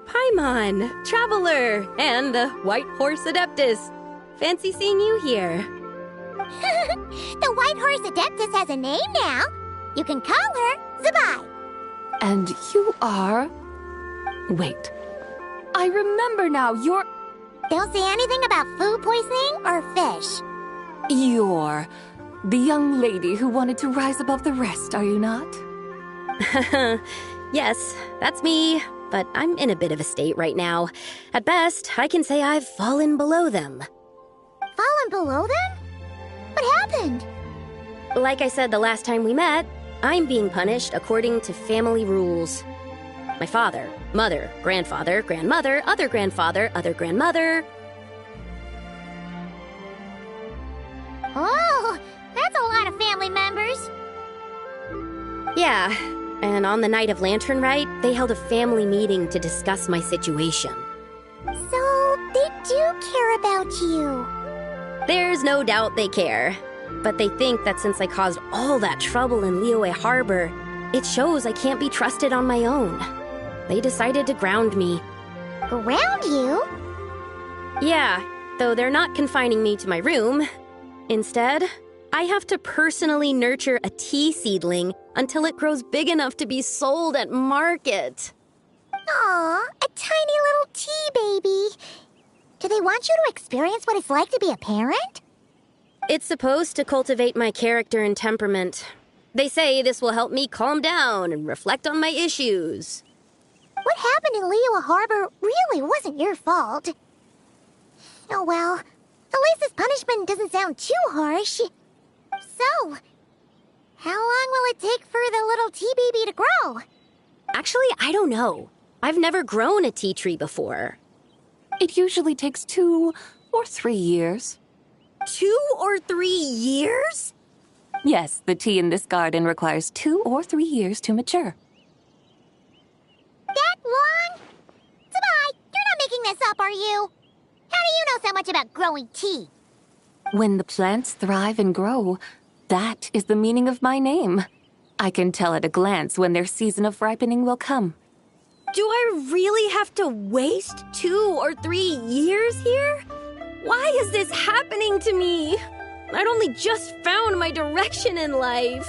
Paimon, Traveler, and the White Horse Adeptus. Fancy seeing you here. The White Horse Adeptus has a name now. You can call her Zabai. And you are... Wait. I remember now, you're... Don't say anything about food poisoning or fish. You're the young lady who wanted to rise above the rest, are you not? Yes, that's me. But I'm in a bit of a state right now. At best, I can say I've fallen below them. Fallen below them? What happened? Like I said the last time we met, I'm being punished according to family rules. My father, mother, grandfather, grandmother, other grandfather, other grandmother. Oh, that's a lot of family members. Yeah. And on the night of Lanternlit, they held a family meeting to discuss my situation. So, they do care about you. There's no doubt they care. But they think that since I caused all that trouble in Liyue Harbor, it shows I can't be trusted on my own. They decided to ground me. Ground you? Yeah, though they're not confining me to my room. Instead, I have to personally nurture a tea seedling until it grows big enough to be sold at market. Aw, a tiny little tea baby. Do they want you to experience what it's like to be a parent? It's supposed to cultivate my character and temperament. They say this will help me calm down and reflect on my issues. What happened in Liyue Harbor really wasn't your fault. Oh well, at least this punishment doesn't sound too harsh. So, how long will it take for the little tea baby to grow? Actually, I don't know. I've never grown a tea tree before. It usually takes 2 or 3 years. 2 or 3 years? Yes, the tea in this garden requires 2 or 3 years to mature. That long? Sabai, you're not making this up, are you? How do you know so much about growing tea? When the plants thrive and grow, that is the meaning of my name. I can tell at a glance when their season of ripening will come. Do I really have to waste 2 or 3 years here? Why is this happening to me? I'd only just found my direction in life.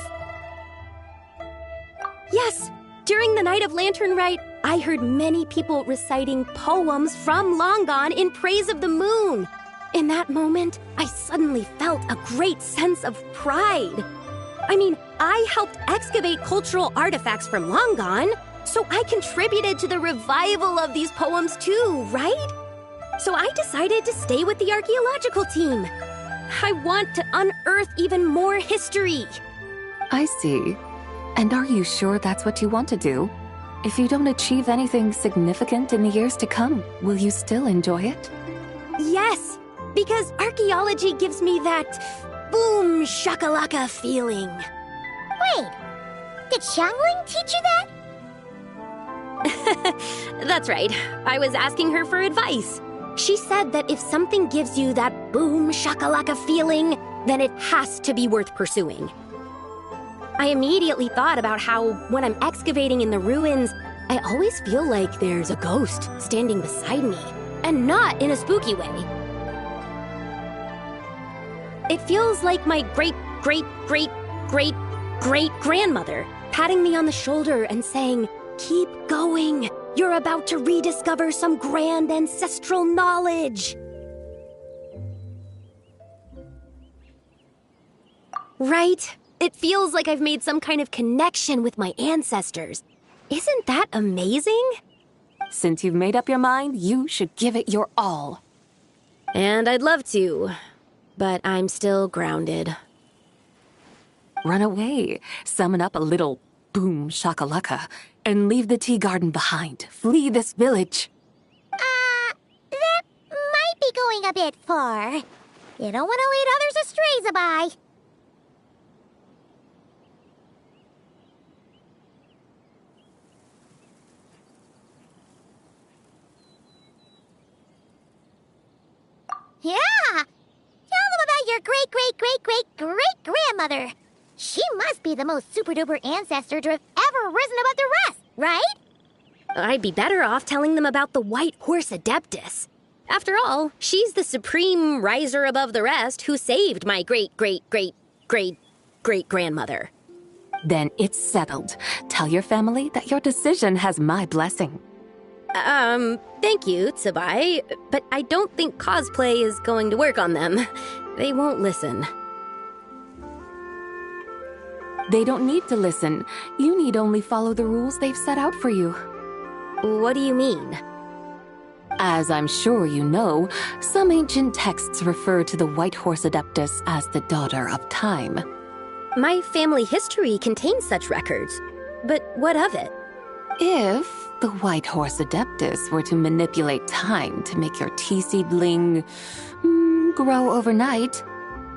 Yes, during the night of Lanternlit, I heard many people reciting poems from long gone in praise of the moon. In that moment, I suddenly felt a great sense of pride. I mean, I helped excavate cultural artifacts from long gone, so I contributed to the revival of these poems too, right? So I decided to stay with the archaeological team. I want to unearth even more history. I see. And are you sure that's what you want to do? If you don't achieve anything significant in the years to come, will you still enjoy it? Yes, because archaeology gives me that boom shakalaka feeling. Wait, did Xiangling teach you that? That's right. I was asking her for advice. She said that if something gives you that boom shakalaka feeling, then it has to be worth pursuing. I immediately thought about how, when I'm excavating in the ruins, I always feel like there's a ghost standing beside me, and not in a spooky way. It feels like my great-great-great-great-great-grandmother patting me on the shoulder and saying, "Keep going. You're about to rediscover some grand ancestral knowledge." Right? It feels like I've made some kind of connection with my ancestors. Isn't that amazing? Since you've made up your mind, you should give it your all. And I'd love to, but I'm still grounded. Run away. Summon up a little boom shakalaka and leave the tea garden behind. Flee this village. That might be going a bit far. You don't want to lead others astray, Zabai. Yeah! Tell them about your great-great-great-great-great-grandmother. She must be the most super-duper ancestor to have ever risen above the rest, right? I'd be better off telling them about the White Horse Adeptus. After all, she's the supreme riser above the rest who saved my great-great-great-great-great-grandmother. Then it's settled. Tell your family that your decision has my blessing. Thank you, Tsubai, but I don't think cosplay is going to work on them. They won't listen. They don't need to listen. You need only follow the rules they've set out for you. What do you mean? As I'm sure you know, some ancient texts refer to the White Horse Adeptus as the Daughter of Time. My family history contains such records, but what of it? If the White Horse Adeptus were to manipulate time to make your tea seedling grow overnight,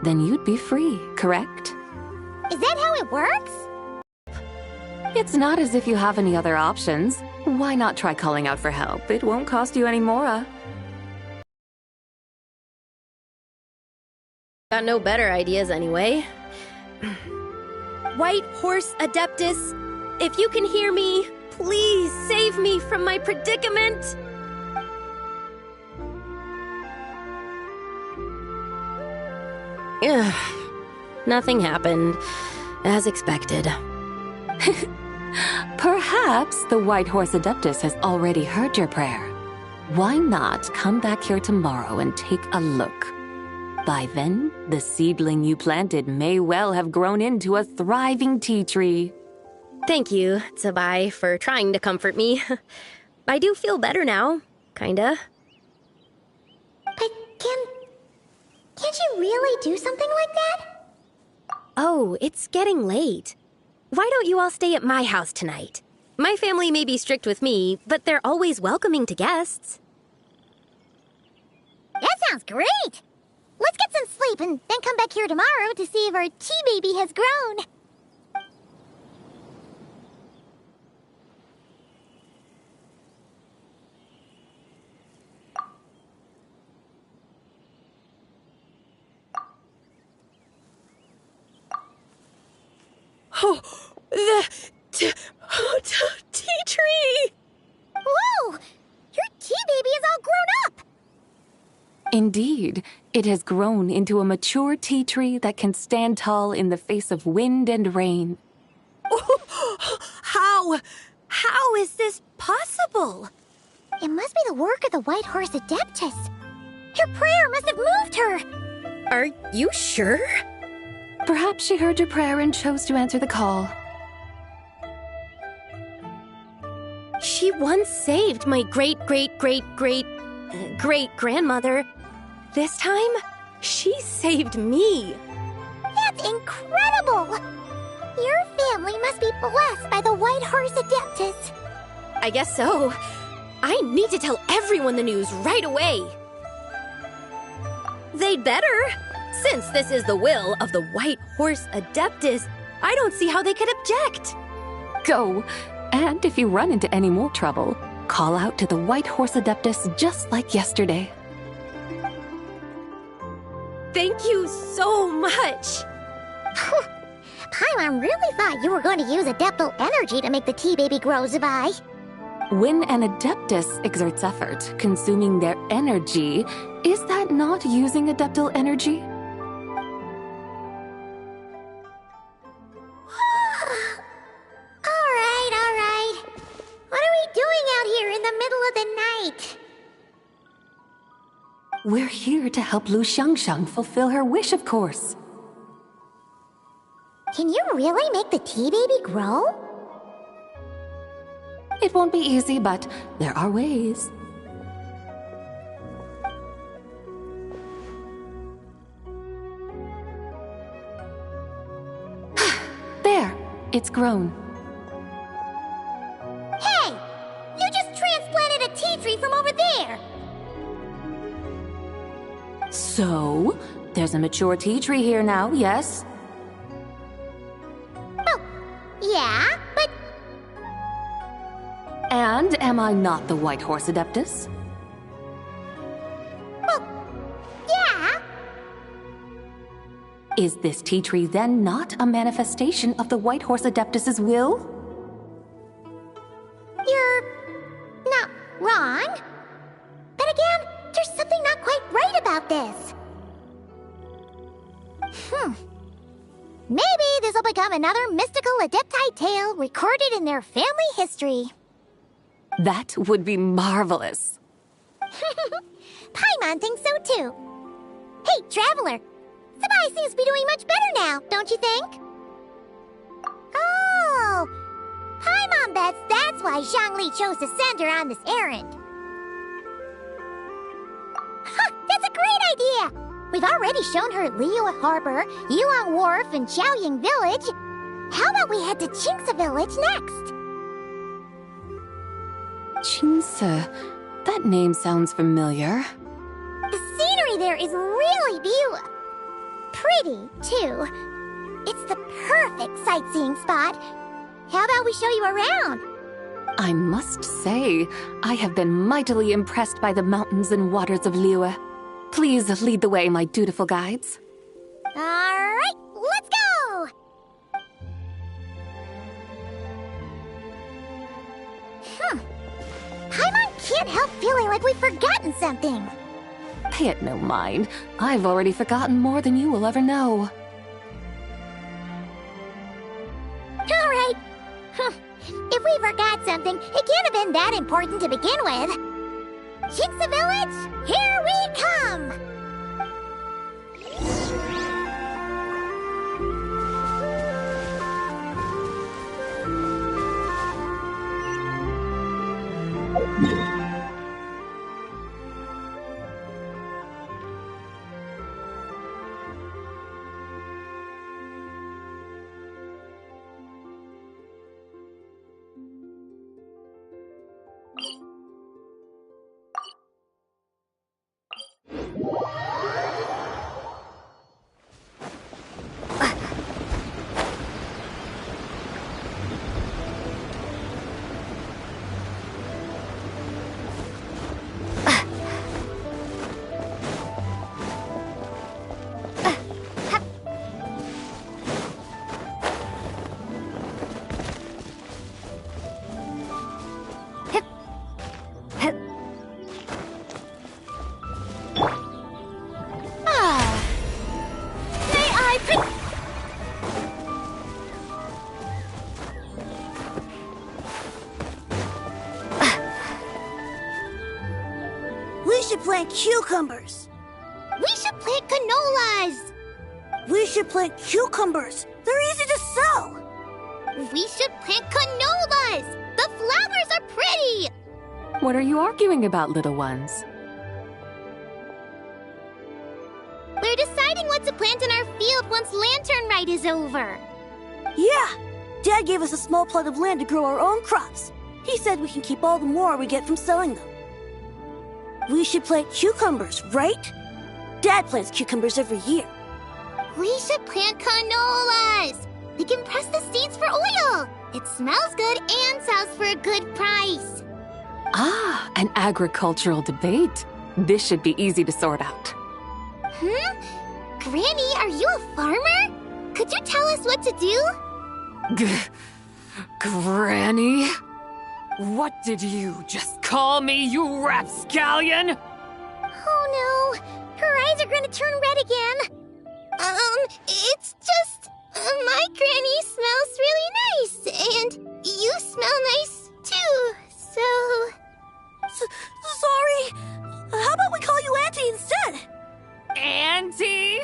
then you'd be free, correct? Is that how it works? It's not as if you have any other options. Why not try calling out for help? It won't cost you any more. Got no better ideas anyway. White Horse Adeptus, if you can hear me, please save me from my predicament! Ugh. Nothing happened, as expected. Perhaps the White Horse Adeptus has already heard your prayer. Why not come back here tomorrow and take a look? By then, the seedling you planted may well have grown into a thriving tea tree. Thank you, Tsabai, for trying to comfort me. I do feel better now, kinda. But can't you really do something like that? Oh, it's getting late. Why don't you all stay at my house tonight? My family may be strict with me, but they're always welcoming to guests. That sounds great! Let's get some sleep and then come back here tomorrow to see if our tea baby has grown. Oh, the tea tree! Whoa! Your tea baby is all grown up! Indeed, it has grown into a mature tea tree that can stand tall in the face of wind and rain. How is this possible? It must be the work of the White Horse Adeptus. Your prayer must have moved her. Are you sure? Perhaps she heard your prayer and chose to answer the call. She once saved my great-great-great-great-great-grandmother. This time, she saved me. That's incredible! Your family must be blessed by the White Horse Adeptus. I guess so. I need to tell everyone the news right away. They'd better. Since this is the will of the White Horse Adeptus, I don't see how they could object. Go. And if you run into any more trouble, call out to the White Horse Adeptus just like yesterday. Thank you so much. Paimon really thought you were going to use Adeptal energy to make the tea baby grow, Zabai. When an Adeptus exerts effort, consuming their energy, is that not using Adeptal energy? All right. What are we doing out here in the middle of the night? We're here to help Lu Xiangxiang fulfill her wish, of course. Can you really make the tea baby grow? It won't be easy, but there are ways. There! It's grown. Hey! You just transplanted a tea tree from over there! So, there's a mature tea tree here now, yes? Oh, yeah, but... And am I not the White Horse Adeptus? Well, yeah. Is this tea tree then not a manifestation of the White Horse Adeptus's will? You're not wrong. But again, there's something not quite right about this. Maybe this will become another mystical Adepti tale recorded in their family history. That would be marvelous. Paimon thinks so too. Hey, Traveler! Sabai seems to be doing much better now, don't you think? Oh! Paimon bets that's why Zhongli chose to send her on this errand. That's a great idea! We've already shown her Liyue Harbor, Yuan Wharf, and Xiaoying Village. How about we head to Qingce Village next? Qingce. That name sounds familiar. The scenery there is really beautiful. Pretty, too. It's the perfect sightseeing spot. How about we show you around? I must say, I have been mightily impressed by the mountains and waters of Liyue. Please lead the way, my dutiful guides. All right, let's go! Paimon can't help feeling like we've forgotten something. Pay it no mind. I've already forgotten more than you will ever know. All right. If we forgot something, it can't have been that important to begin with. Jinxa Village, here we come! We should plant cucumbers. We should plant canolas. We should plant cucumbers. They're easy to sow. We should plant canolas. The flowers are pretty. What are you arguing about, little ones? We're deciding what to plant in our field once Lanternlit is over. Yeah. Dad gave us a small plot of land to grow our own crops. He said we can keep all the more we get from selling them. We should plant cucumbers, right? Dad plants cucumbers every year. We should plant canolas. We can press the seeds for oil. It smells good and sells for a good price. Ah, an agricultural debate. This should be easy to sort out. Granny, are you a farmer? Could you tell us what to do? Granny? What did you just call me, you rapscallion? Oh no, her eyes are gonna turn red again. It's just, my granny smells really nice, and you smell nice too, so... Sorry. How about we call you Auntie instead? Auntie?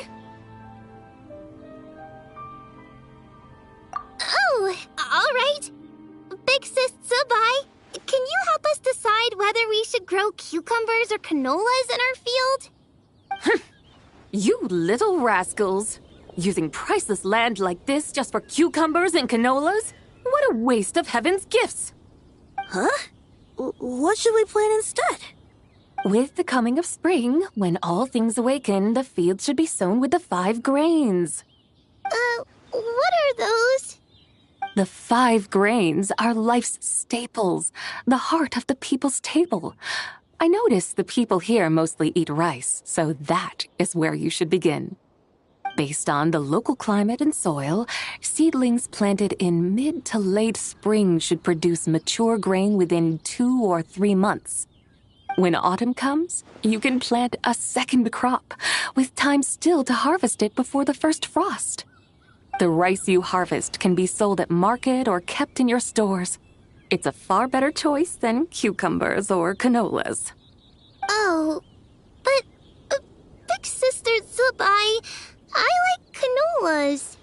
Oh, all right. Big Sis Zubai, can you help us decide whether we should grow cucumbers or canolas in our field? You little rascals! Using priceless land like this just for cucumbers and canolas? What a waste of heaven's gifts! Huh? What should we plant instead? With the coming of spring, when all things awaken, the field should be sown with the 5 grains. What are those? The 5 grains are life's staples, the heart of the people's table. I notice the people here mostly eat rice, so that is where you should begin. Based on the local climate and soil, seedlings planted in mid to late spring should produce mature grain within 2 or 3 months. When autumn comes, you can plant a second crop, with time still to harvest it before the first frost. The rice you harvest can be sold at market or kept in your stores. It's a far better choice than cucumbers or canolas. Oh, but Big Sister Zubai, I like canolas.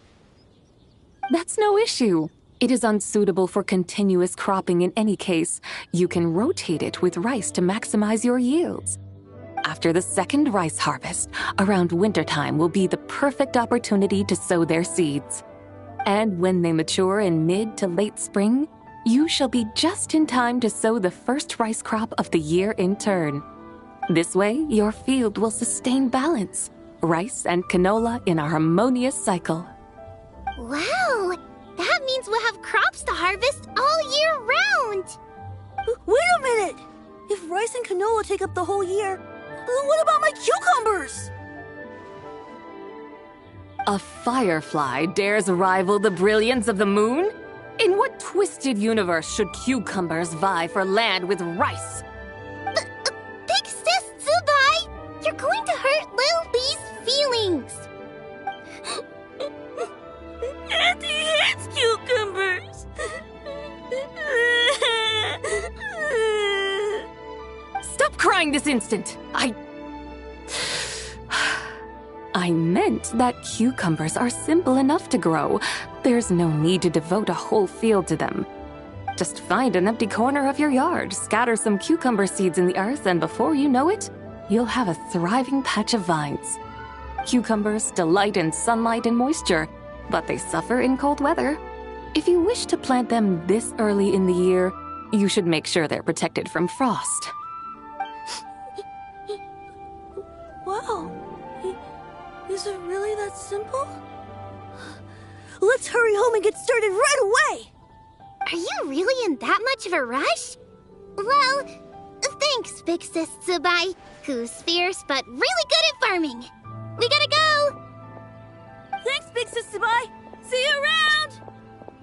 That's no issue. It is unsuitable for continuous cropping in any case. You can rotate it with rice to maximize your yields. After the second rice harvest, around wintertime will be the perfect opportunity to sow their seeds. And when they mature in mid to late spring, you shall be just in time to sow the first rice crop of the year in turn. This way, your field will sustain balance, rice and canola in a harmonious cycle. Wow, that means we'll have crops to harvest all year round. Wait a minute! If rice and canola take up the whole year, what about my cucumbers? A firefly dares rival the brilliance of the moon? In what twisted universe should cucumbers vie for land with rice? Big Sis Zubai, you're going to hurt Lil Bee's feelings. Auntie hates cucumbers. Stop crying during this instant. I meant that cucumbers are simple enough to grow. There's no need to devote a whole field to them. Just find an empty corner of your yard, scatter some cucumber seeds in the earth, and before you know it, you'll have a thriving patch of vines. Cucumbers delight in sunlight and moisture, but they suffer in cold weather. If you wish to plant them this early in the year, you should make sure they're protected from frost. Wow. Is it really that simple? Let's hurry home and get started right away! Are you really in that much of a rush? Well, thanks, Big Sis Tsubai, who's fierce but really good at farming. We gotta go! Thanks, Big Sis Tsubai! See you around!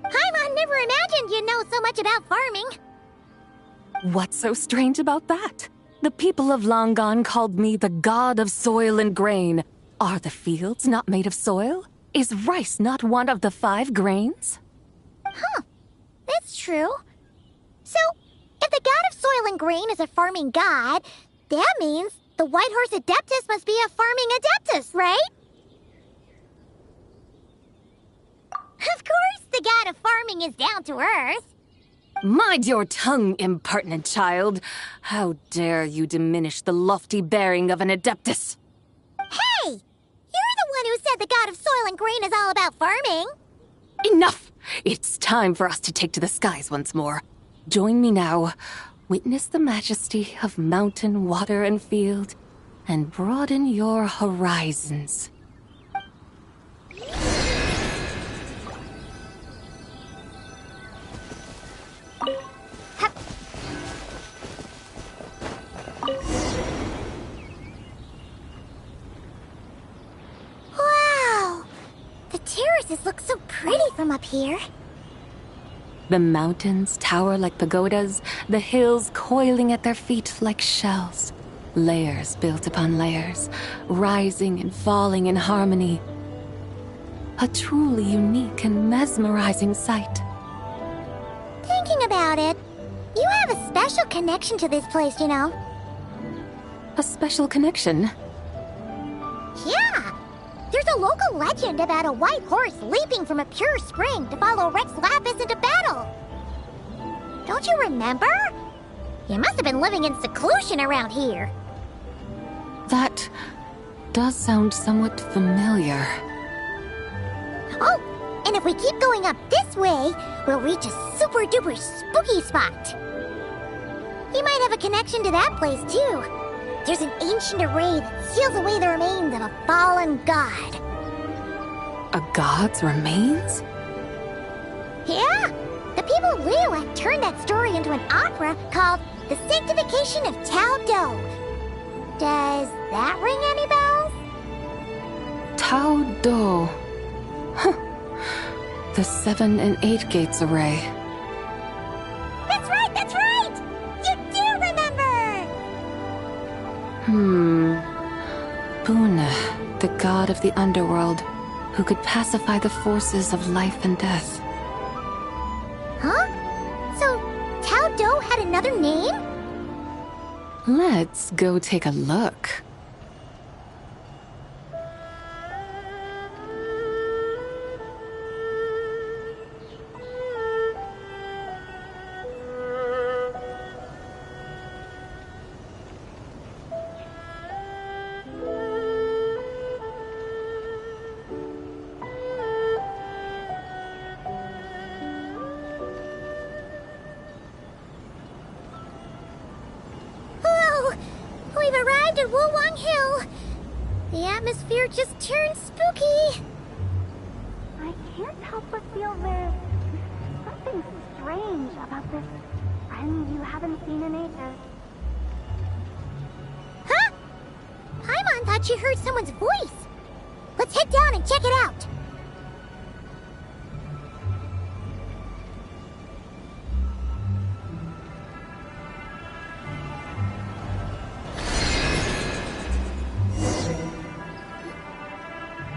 Paimon never imagined you'd know so much about farming. What's so strange about that? The people of Langan called me the god of soil and grain. Are the fields not made of soil? Is rice not one of the 5 grains? Huh. That's true. So, if the god of soil and grain is a farming god, that means the White Horse Adeptus must be a farming adeptus, right? Of course the god of farming is down to earth. Mind your tongue, impertinent child. How dare you diminish the lofty bearing of an adeptus? Hey! You're the one who said the god of soil and grain is all about farming. Enough! It's time for us to take to the skies once more. Join me now. Witness the majesty of mountain, water, and field, and broaden your horizons. Wow! The terraces look so pretty from up here. The mountains tower like pagodas, the hills coiling at their feet like shells. Layers built upon layers, rising and falling in harmony. A truly unique and mesmerizing sight. Thinking about it, you have a special connection to this place, you know. A special connection? Yeah! There's a local legend about a white horse leaping from a pure spring to follow Rex Lapis into battle. Don't you remember? You must have been living in seclusion around here. That does sound somewhat familiar. Oh, and if we keep going up this way, we'll reach a super-duper spooky spot. You might have a connection to that place, too. There's an ancient array that seals away the remains of a fallen god. A god's remains? Yeah! The people of Liyue turned that story into an opera called The Sanctification of Tao Do. Does that ring any bells? Tao Do. Huh. The 7 and 8 gates array. That's right, that's right! You do remember! Buna, the god of the underworld, who could pacify the forces of life and death. Huh? So, Tao Do had another name? Let's go take a look. We've arrived at Wulwang Hill. The atmosphere just turned spooky. I can't help but feel there's something strange about this friend you haven't seen in ages. Huh? Paimon thought she heard someone's voice. Let's head down and check it out.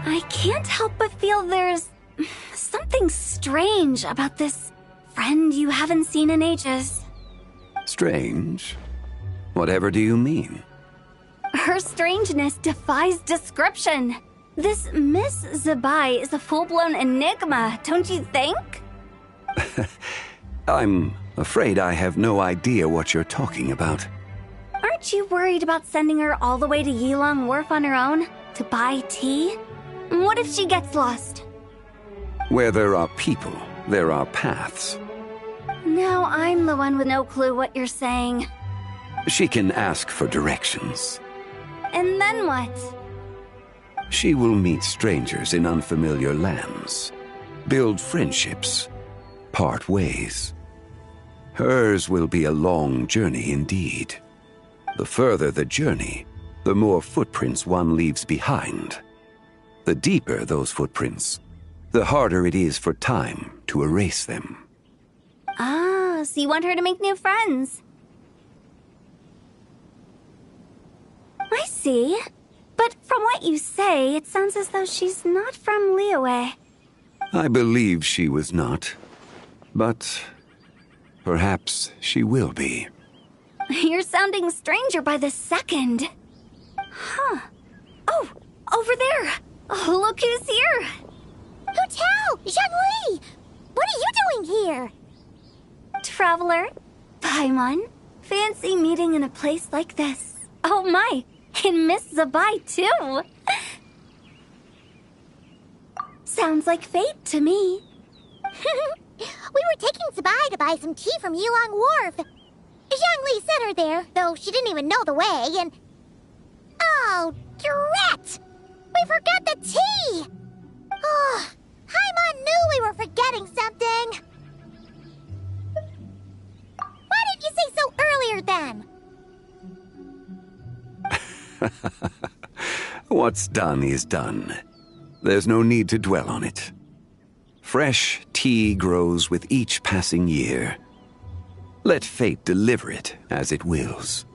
I can't help but feel there's something strange about this friend you haven't seen in ages. Strange? Whatever do you mean? Her strangeness defies description. This Miss Zabai is a full-blown enigma, don't you think? I'm afraid I have no idea what you're talking about. Aren't you worried about sending her all the way to Yilong Wharf on her own to buy tea? What if she gets lost? Where there are people, there are paths. Now I'm the one with no clue what you're saying. She can ask for directions. And then what? She will meet strangers in unfamiliar lands, build friendships, part ways. Hers will be a long journey indeed. The further the journey, the more footprints one leaves behind. The deeper those footprints, the harder it is for time to erase them. Ah, so you want her to make new friends? I see. But from what you say, it sounds as though she's not from Liyue. I believe she was not, but perhaps she will be. You're sounding stranger by the second. Huh. Oh, over there. Oh, look who's here. Hotel! Zhongli! What are you doing here? Traveler, Paimon, fancy meeting in a place like this. Oh my, and Miss Zabai too. Sounds like fate to me. We were taking Zabai to buy some tea from Yilong Wharf. Zhongli sent her there, though she didn't even know the way, and... Oh, drat! We forgot the tea! Oh, Paimon knew we were forgetting something. Why didn't you say so earlier then? What's done is done. There's no need to dwell on it. Fresh tea grows with each passing year. Let fate deliver it as it wills.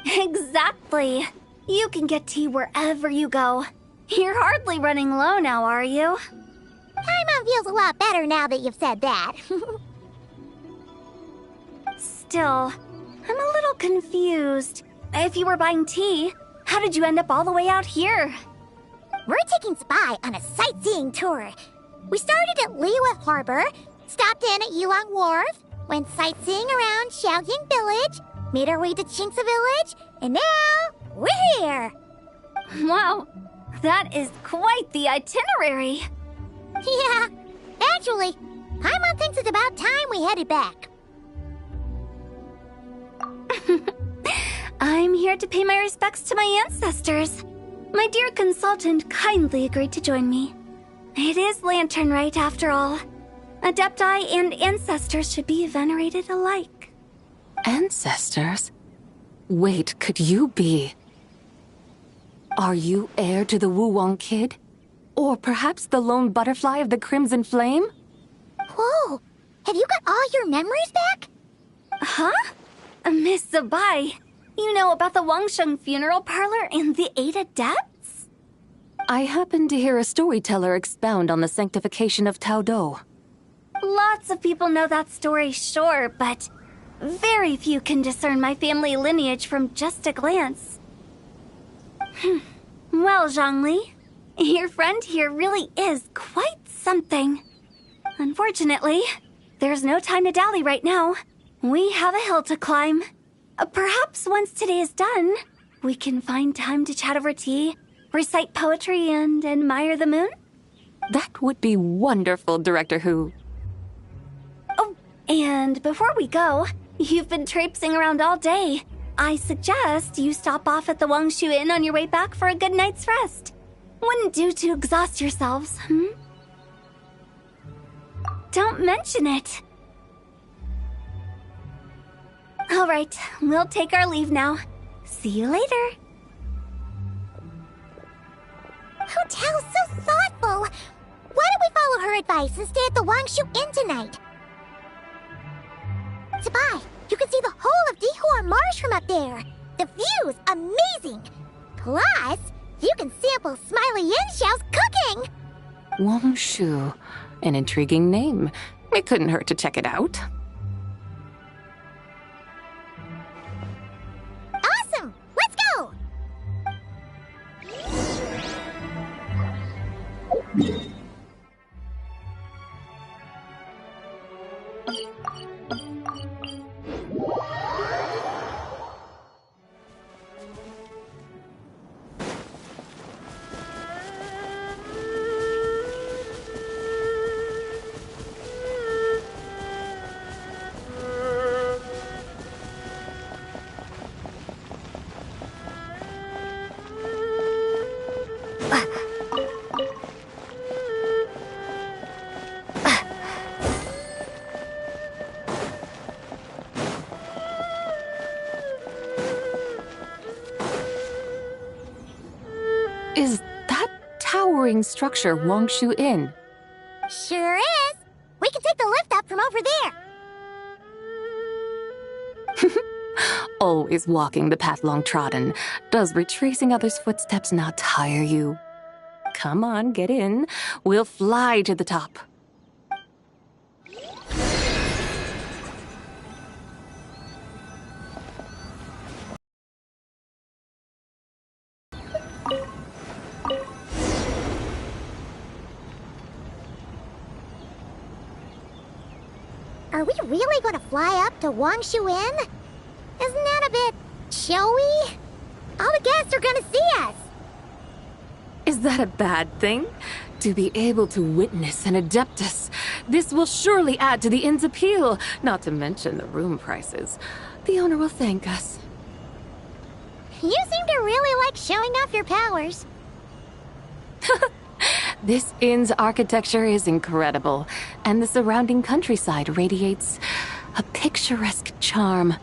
Exactly. You can get tea wherever you go. You're hardly running low now, are you? Paimon feels a lot better now that you've said that. Still, I'm a little confused. If you were buying tea, how did you end up all the way out here? We're taking Zabai on a sightseeing tour. We started at Liyue Harbor, stopped in at Yilong Wharf, went sightseeing around Xiaoying Village, made our way to Qingce Village, and now we're here. Wow, that is quite the itinerary. Yeah, actually, Paimon thinks it's about time we headed back. I'm here to pay my respects to my ancestors. My dear consultant kindly agreed to join me. It is Lanternlit, after all. Adepti and ancestors should be venerated alike. Ancestors? Wait, could you be? Are you heir to the Wuwang kid? Or perhaps the lone butterfly of the Crimson Flame? Whoa! Have you got all your memories back? Huh? Miss Zabai, you know about the Wangsheng funeral parlor and the 8 adepts? I happened to hear a storyteller expound on the sanctification of Taodo. Lots of people know that story, sure, but very few can discern my family lineage from just a glance. Well, Zhongli, your friend here really is quite something. Unfortunately, there's no time to dally right now. We have a hill to climb. Perhaps once today is done, we can find time to chat over tea, recite poetry, and admire the moon? That would be wonderful, Director Who. Oh, and before we go, you've been traipsing around all day. I suggest you stop off at the Wangshu Inn on your way back for a good night's rest. Wouldn't do to exhaust yourselves, Don't mention it. All right, we'll take our leave now. See you later. Hotel's so thoughtful. Why don't we follow her advice and stay at the Wangshu Inn tonight? Zabai, you can see the whole of Dihua Marsh from up there. The view's amazing. Plus, you can sample Smiley Yanxiao's cooking. Wangshu, an intriguing name. It couldn't hurt to check it out. Is that towering structure Wangshu Inn? Sure is. We can take the lift up from over there. Always walking the path long trodden. Does retracing others' footsteps not tire you? Come on, get in. We'll fly to the top. Are we really going to fly up to Wangshu Inn? Isn't that a bit showy? All the guests are going to see us. Is that a bad thing? To be able to witness an Adeptus. This will surely add to the inn's appeal, not to mention the room prices. The owner will thank us. You seem to really like showing off your powers. This inn's architecture is incredible, and the surrounding countryside radiates a picturesque charm.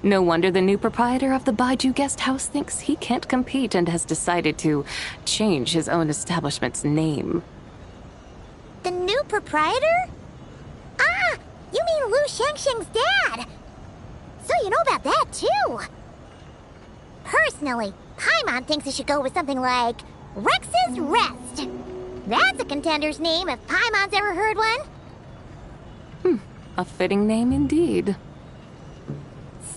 No wonder the new proprietor of the Baiju guest house thinks he can't compete and has decided to change his own establishment's name. The new proprietor? Ah, you mean Lu Shengsheng's dad. So you know about that, too. Personally, Paimon thinks it should go with something like Rex's Rest. That's a contender's name if Paimon's ever heard one. A fitting name indeed.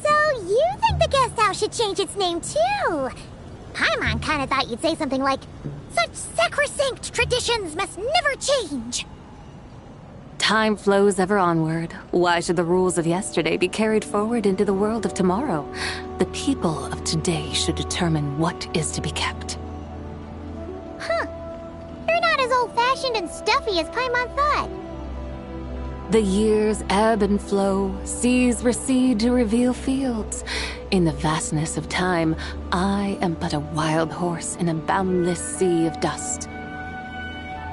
So you think the guest house should change its name, too? Paimon kinda thought you'd say something like, such sacrosanct traditions must never change. Time flows ever onward. Why should the rules of yesterday be carried forward into the world of tomorrow? The people of today should determine what is to be kept. Huh. You're not as old-fashioned and stuffy as Paimon thought. The years ebb and flow, seas recede to reveal fields. In the vastness of time, I am but a wild horse in a boundless sea of dust.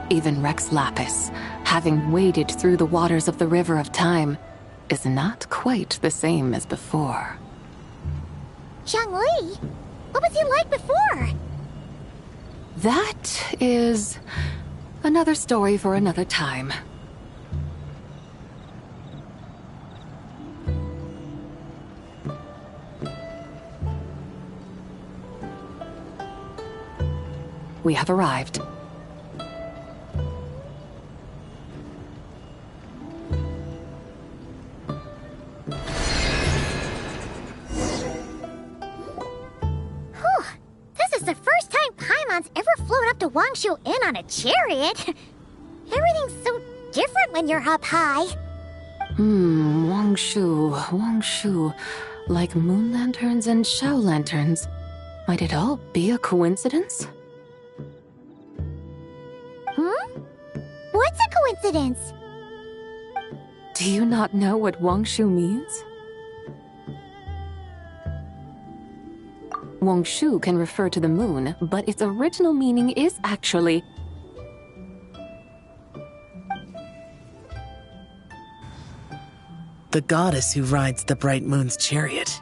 Even Rex Lapis, having waded through the waters of the river of time, is not quite the same as before. Zhongli? What was he like before? That is another story for another time. We have arrived. Whew. This is the first time Paimon's ever flown up to Wangshu Inn on a chariot. Everything's so different when you're up high. Wangshu. Like moon lanterns and Shao lanterns. Might it all be a coincidence? What's a coincidence? Do you not know what Wangshu means? Wangshu can refer to the moon, but its original meaning is actually the goddess who rides the bright moon's chariot.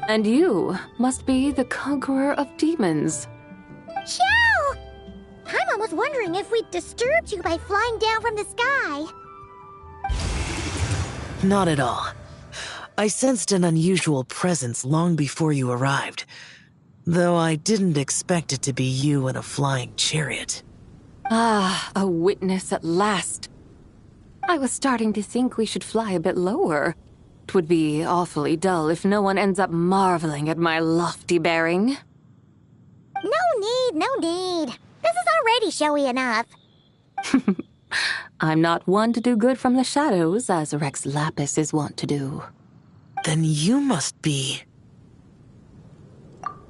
And you must be the conqueror of demons. Xiao! Paimon was wondering if we'd disturbed you by flying down from the sky. Not at all. I sensed an unusual presence long before you arrived, though I didn't expect it to be you in a flying chariot. Ah, a witness at last. I was starting to think we should fly a bit lower. It would be awfully dull if no one ends up marveling at my lofty bearing. No need. no need. This is already showy enough. I'm not one to do good from the shadows, as Rex Lapis is wont to do. Then you must be...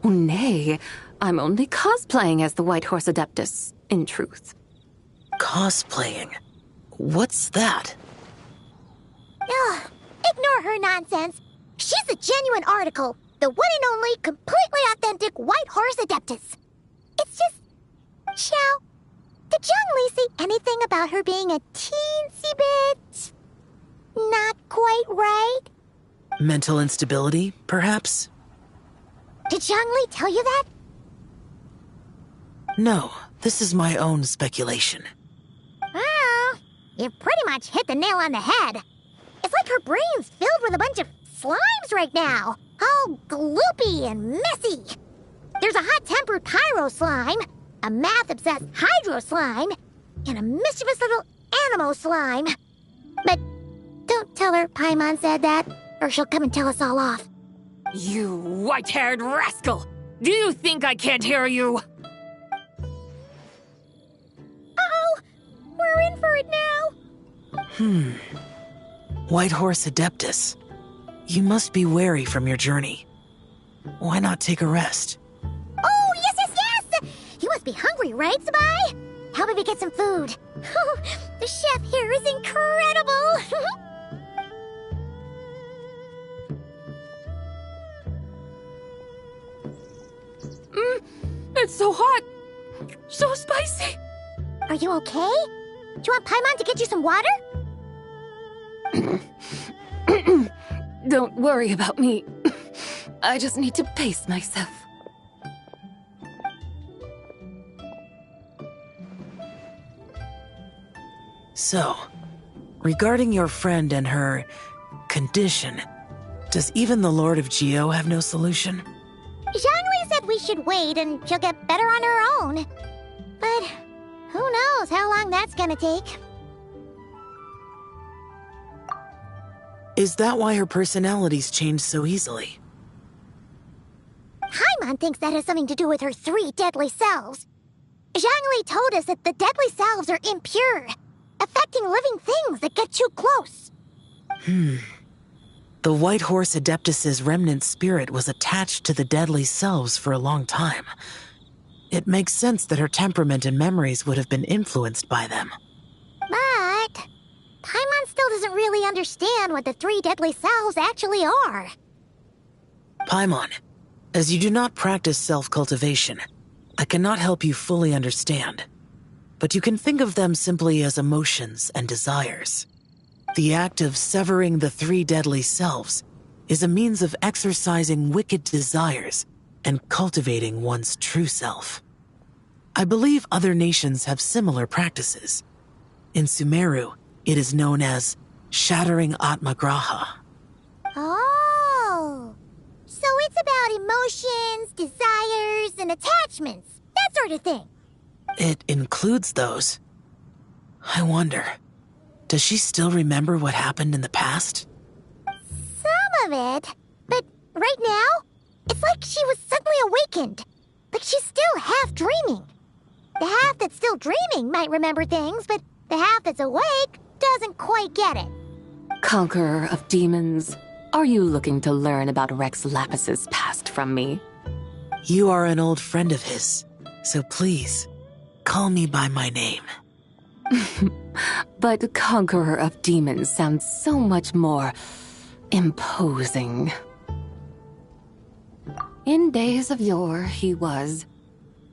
Nay, I'm only cosplaying as the White Horse Adeptus, in truth. Cosplaying? What's that? Ugh, ignore her nonsense. She's a genuine article. The one and only, completely authentic White Horse Adeptus. It's just... Xiao, did Zhang Li say anything about her being a teensy bit... not quite right? Mental instability, perhaps? Did Zhang Li tell you that? No, this is my own speculation. Well, you pretty much hit the nail on the head. It's like her brain's filled with a bunch of slimes right now. All gloopy and messy. There's a hot-tempered pyro slime, a math-obsessed hydro slime, and a mischievous little animal slime. But don't tell her Paimon said that, or she'll come and tell us all off. You white-haired rascal! Do you think I can't hear you? Uh-oh! We're in for it now! White Horse Adeptus. You must be weary from your journey. Why not take a rest? Oh, yes, yes, yes! You must be hungry, right, Sabai? How about we get some food? The chef here is incredible! It's so hot! So spicy! Are you okay? Do you want Paimon to get you some water? Don't worry about me. I just need to pace myself. So, regarding your friend and her condition, does even the Lord of Geo have no solution? Zhangli said we should wait and she'll get better on her own. But who knows how long that's gonna take. Is that why her personalities change so easily? Paimon thinks that has something to do with her 3 deadly selves. Zhangli told us that the deadly selves are impure, affecting living things that get too close. The White Horse Adeptus's remnant spirit was attached to the deadly selves for a long time. It makes sense that her temperament and memories would have been influenced by them. But Paimon still doesn't really understand what the 3 deadly selves actually are. Paimon, as you do not practice self-cultivation, I cannot help you fully understand. But you can think of them simply as emotions and desires. The act of severing the 3 deadly selves is a means of exercising wicked desires and cultivating one's true self. I believe other nations have similar practices. In Sumeru, it is known as shattering Atmagraha. Oh, so it's about emotions, desires, and attachments, that sort of thing. It includes those. I wonder, does she still remember what happened in the past? Some of it, but right now, it's like she was suddenly awakened. Like she's still half dreaming. The half that's still dreaming might remember things, but the half that's awake doesn't quite get it. Conqueror of demons, are you looking to learn about Rex Lapis's past from me? You are an old friend of his, so please, call me by my name. But Conqueror of Demons sounds so much more imposing. In days of yore, he was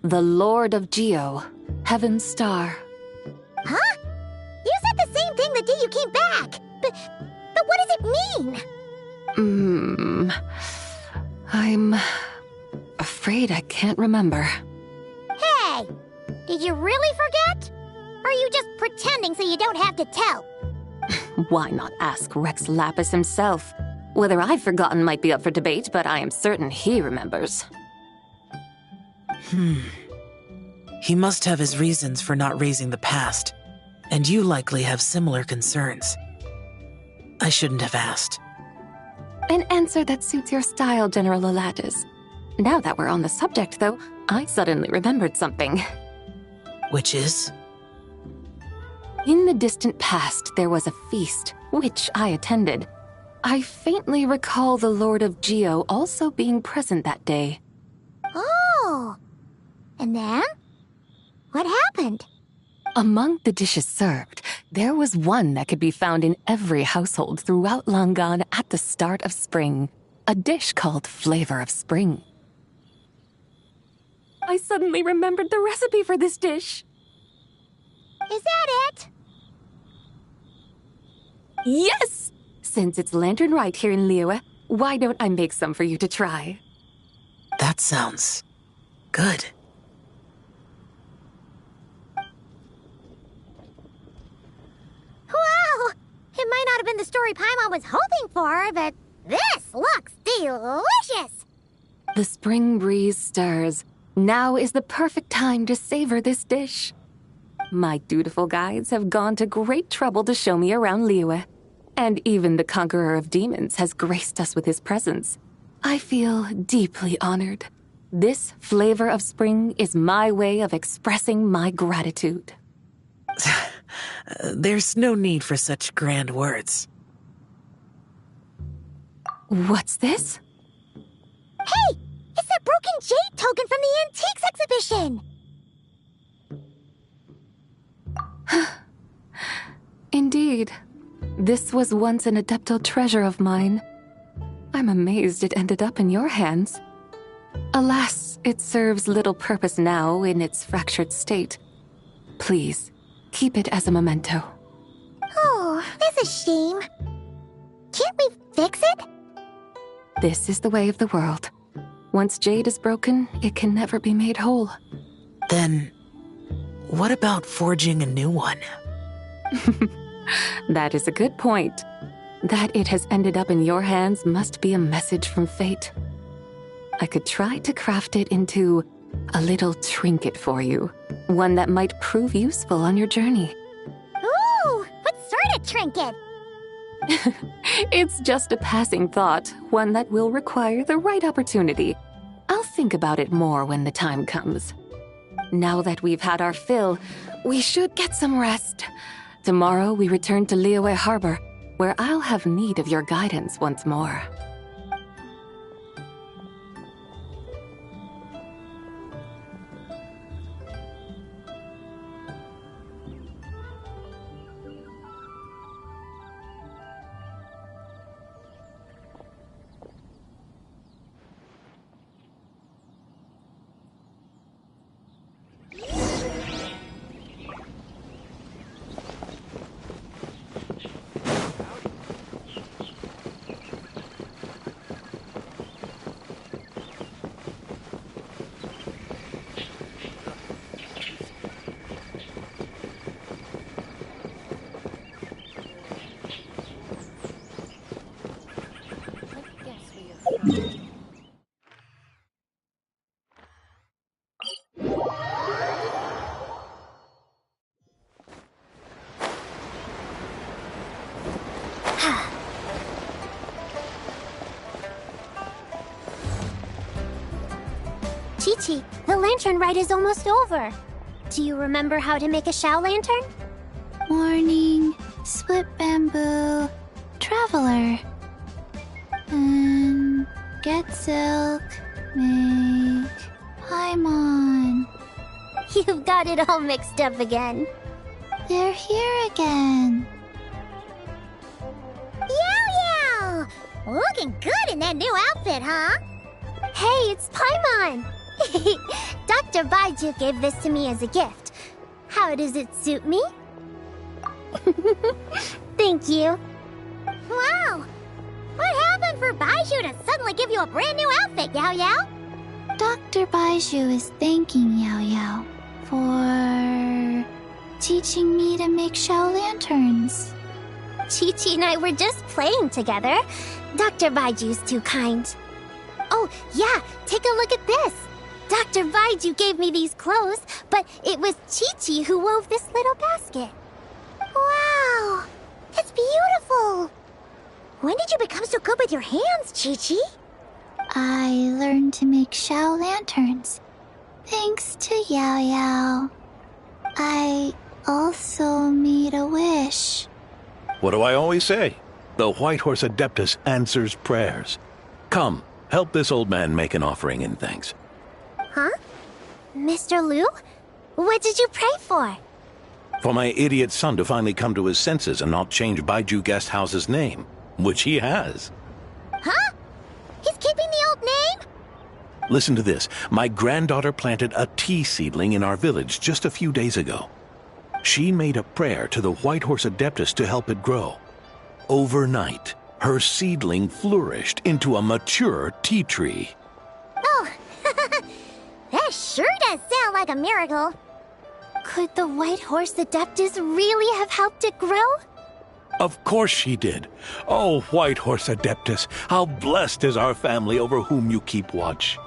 the Lord of Geo, Heaven's Star. Huh? You said the same thing the day you came back, but what does it mean? I'm afraid I can't remember. Hey, did you really forget? Or are you just pretending so you don't have to tell? Why not ask Rex Lapis himself? Whether I've forgotten might be up for debate, but I am certain he remembers. He must have his reasons for not raising the past, and you likely have similar concerns. I shouldn't have asked. An answer that suits your style, General Olatis. Now that we're on the subject, though, I suddenly remembered something. Which is? In the distant past, there was a feast, which I attended. I faintly recall the Lord of Geo also being present that day. Oh! And then? What happened? Among the dishes served, there was one that could be found in every household throughout Langan at the start of spring. A dish called Flavor of Spring. I suddenly remembered the recipe for this dish. Is that it? Yes! Since it's Lanternlit here in Liyue, why don't I make some for you to try? That sounds good. Wow! It might not have been the story Paimon was hoping for, but this looks delicious! The spring breeze stirs. Now is the perfect time to savor this dish. My dutiful guides have gone to great trouble to show me around Liyue, and even the conqueror of demons has graced us with his presence. I feel deeply honored. This flavor of spring is my way of expressing my gratitude. There's no need for such grand words. What's this? Hey! It's that broken jade token from the antiques exhibition! Indeed. This was once an adeptal treasure of mine. I'm amazed it ended up in your hands. Alas, it serves little purpose now in its fractured state. Please, keep it as a memento. Oh, that's a shame. Can't we fix it? This is the way of the world. Once jade is broken, it can never be made whole. Then, what about forging a new one? That is a good point. That it has ended up in your hands must be a message from fate. I could try to craft it into a little trinket for you. One that might prove useful on your journey. Ooh, what sort of trinket? It's just a passing thought, one that will require the right opportunity. I'll think about it more when the time comes. Now that we've had our fill, we should get some rest. Tomorrow we return to Liyue Harbor, where I'll have need of your guidance once more. Chi-Chi, the lantern ride is almost over. Do you remember how to make a Shao lantern? Morning, split bamboo, traveler. Get silk, make Paimon. You've got it all mixed up again. They're here again. Yow! Looking good in that new outfit, huh? Hey, it's Paimon! Dr. Baiju gave this to me as a gift. How does it suit me? Thank you. Wow! What happened for Baiju to suddenly give you a brand new outfit, Yao Yao? Dr. Baiju is thanking Yao Yao for teaching me to make Shao lanterns. Chi-Chi and I were just playing together. Dr. Baiju's too kind. Oh, yeah, take a look at this. Dr. Baiju gave me these clothes, but it was Chi-Chi who wove this little basket. Wow, it's beautiful. When did you become so good with your hands, Chi-Chi? I learned to make Shao lanterns Thanks to Yao Yao, I also made a wish. What do I always say? The White Horse Adeptus answers prayers. Come, help this old man make an offering in thanks. Huh? Mr. Liu? What did you pray for? For my idiot son to finally come to his senses and not change Baiju Guest House's name, which he has. Huh? He's keeping the old name? Listen to this. My granddaughter planted a tea seedling in our village just a few days ago. She made a prayer to the White Horse Adeptus to help it grow. Overnight, her seedling flourished into a mature tea tree. Oh, that sure does sound like a miracle. Could the White Horse Adeptus really have helped it grow? Of course she did. Oh, White Horse Adeptus, how blessed is our family over whom you keep watch.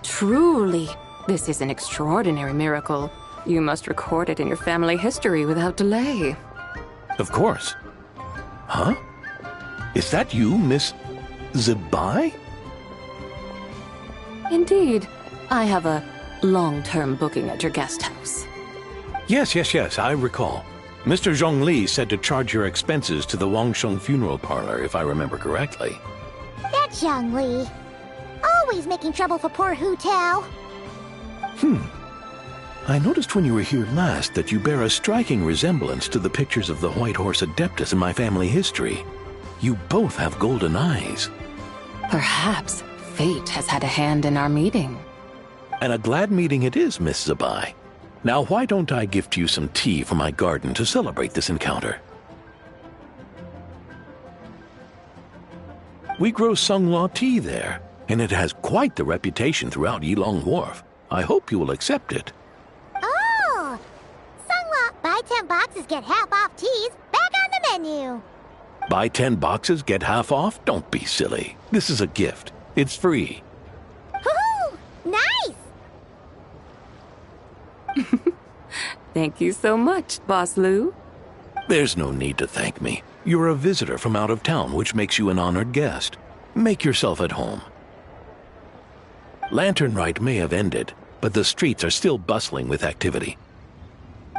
Truly, this is an extraordinary miracle. You must record it in your family history without delay. Of course. Huh? Is that you, Miss Zibai? Indeed. I have a long-term booking at your guest house. Yes, I recall. Mr. Zhongli said to charge your expenses to the Wangsheng funeral parlor, if I remember correctly. That Zhongli. Always making trouble for poor Hu Tao. I noticed when you were here last that you bear a striking resemblance to the pictures of the White Horse Adeptus in my family history. You both have golden eyes. Perhaps fate has had a hand in our meeting. And a glad meeting it is, Miss Zabai. Now why don't I gift you some tea from my garden to celebrate this encounter? We grow Sunghua tea there, and it has quite the reputation throughout Yilong Wharf. I hope you will accept it. Oh! Sunghua, buy 10 boxes, get half off teas, back on the menu. Buy 10 boxes, get half off? Don't be silly. This is a gift. It's free. Woohoo! Nice! Thank you so much, Boss Liu. There's no need to thank me. You're a visitor from out of town, which makes you an honored guest. Make yourself at home. Lanternlit may have ended, but the streets are still bustling with activity.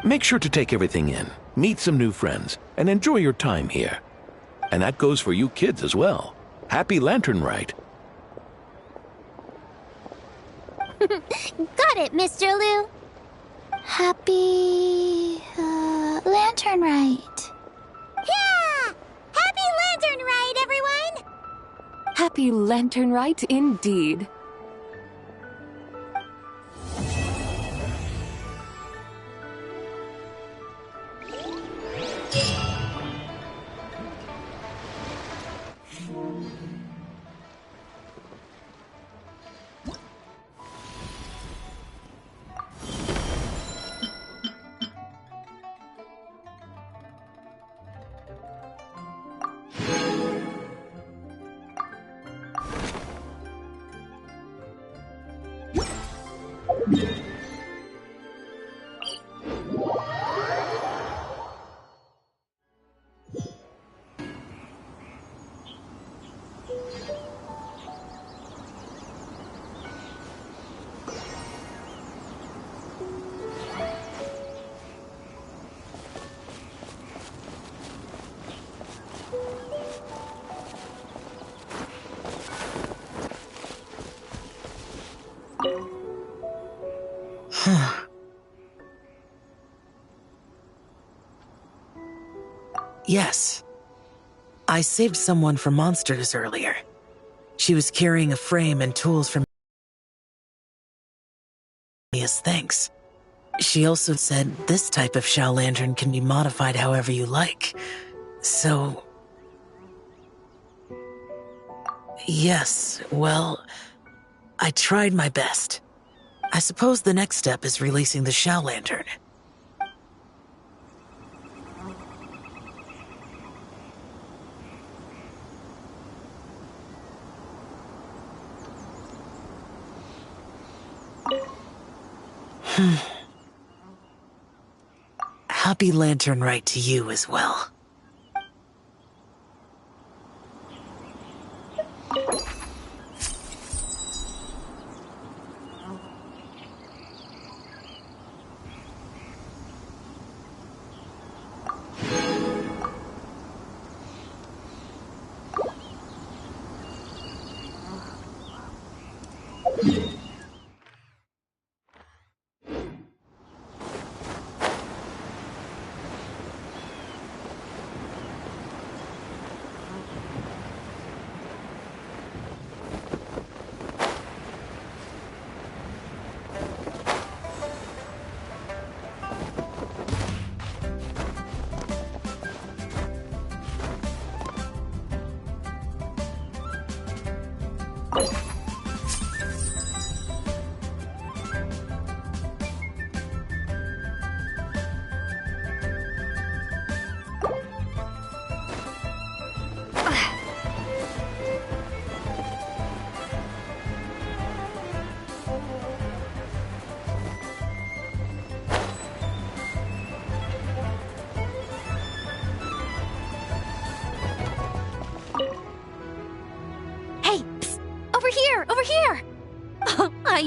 Make sure to take everything in, meet some new friends, and enjoy your time here. And that goes for you kids as well. Happy Lanternlit. Got it, Mr. Liu. Happy... Lanternlit. Yeah! Happy Lanternlit, everyone! Happy Lanternlit indeed. Yes. I saved someone from monsters earlier. She was carrying a frame and tools from me as thanks. She also said this type of Xiao Lantern can be modified however you like. So... yes, well... I tried my best. I suppose the next step is releasing the Xiao Lantern. Happy Lanternlit to you as well.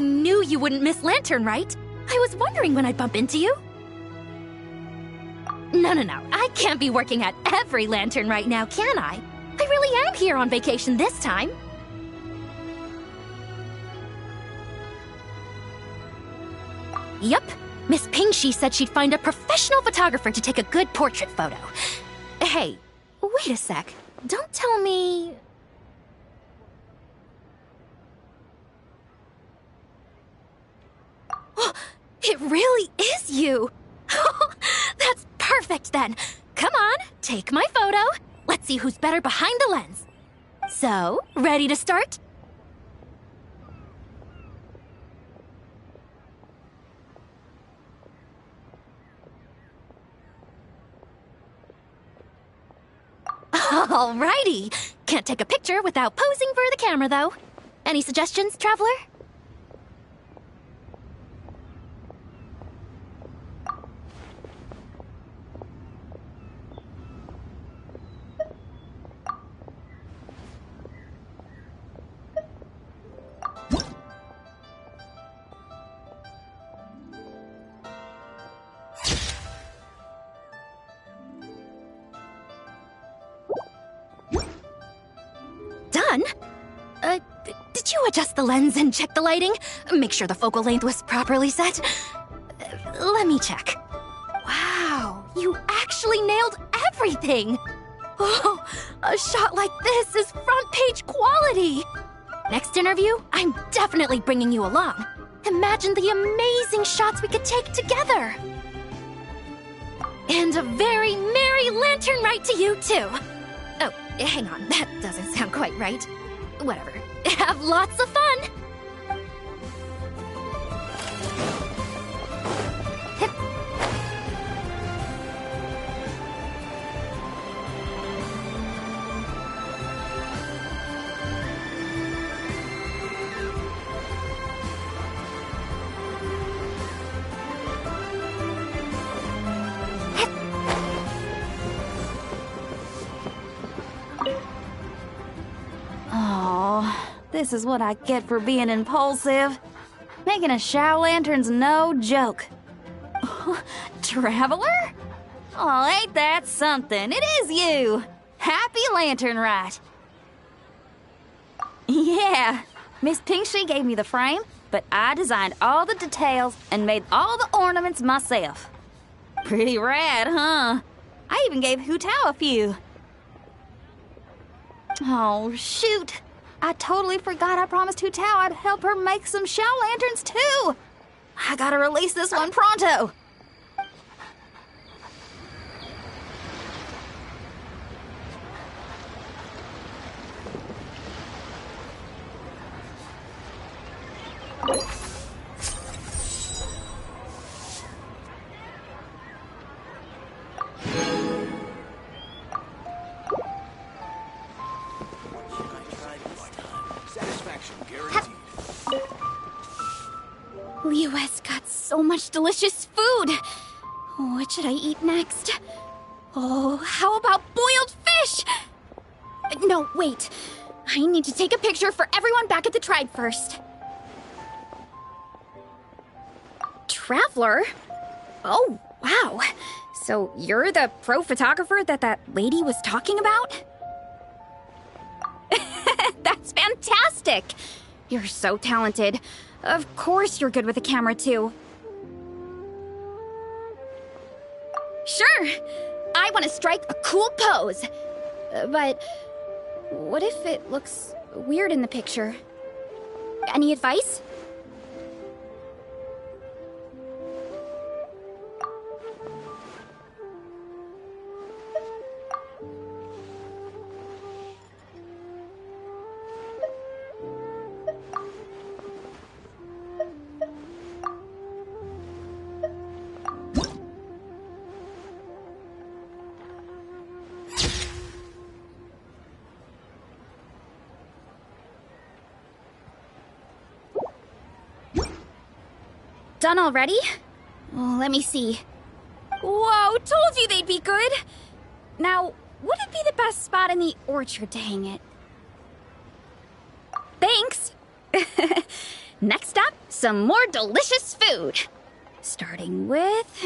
knew you wouldn't miss Lanternlit. I was wondering when I'd bump into you. No. I can't be working at every lantern right now, can I? I really am here on vacation this time. Yup. Miss Pingshi said she'd find a professional photographer to take a good portrait photo. Hey, wait a sec. Don't tell me... It really is you! That's perfect then! Come on, take my photo. Let's see who's better behind the lens. So, ready to start? Alrighty! Can't take a picture without posing for the camera, though. Any suggestions, Traveler? Done? Did you adjust the lens and check the lighting? Make sure the focal length was properly set? Let me check. Wow, you actually nailed everything! Oh, a shot like this is front page quality! Next interview, I'm definitely bringing you along. Imagine the amazing shots we could take together! And a very merry Lanternlit to you, too! Oh, hang on, that doesn't sound quite right. Whatever. Have lots of fun! Hip. Oh, this is what I get for being impulsive. Making a shower lantern's no joke. Traveler? Oh, ain't that something? It is you! Happy Lanternlit! Yeah, Miss Pingshi gave me the frame, but I designed all the details and made all the ornaments myself. Pretty rad, huh? I even gave Hu Tao a few. Oh, shoot. I totally forgot I promised Hu Tao I'd help her make some shower lanterns, too. I gotta release this one pronto. Liyue's got so much delicious food. What should I eat next? Oh, how about boiled fish? No, wait. I need to take a picture for everyone back at the tribe first. Traveler? Oh, wow. So you're the pro photographer that lady was talking about? That's fantastic! You're so talented. Of course you're good with a camera, too. Sure! I want to strike a cool pose. But what if it looks weird in the picture? Any advice? Done already? Oh, let me see. Whoa, told you they'd be good! Now, would it be the best spot in the orchard to hang it? Thanks! Next up, some more delicious food. Starting with...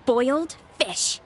boiled fish.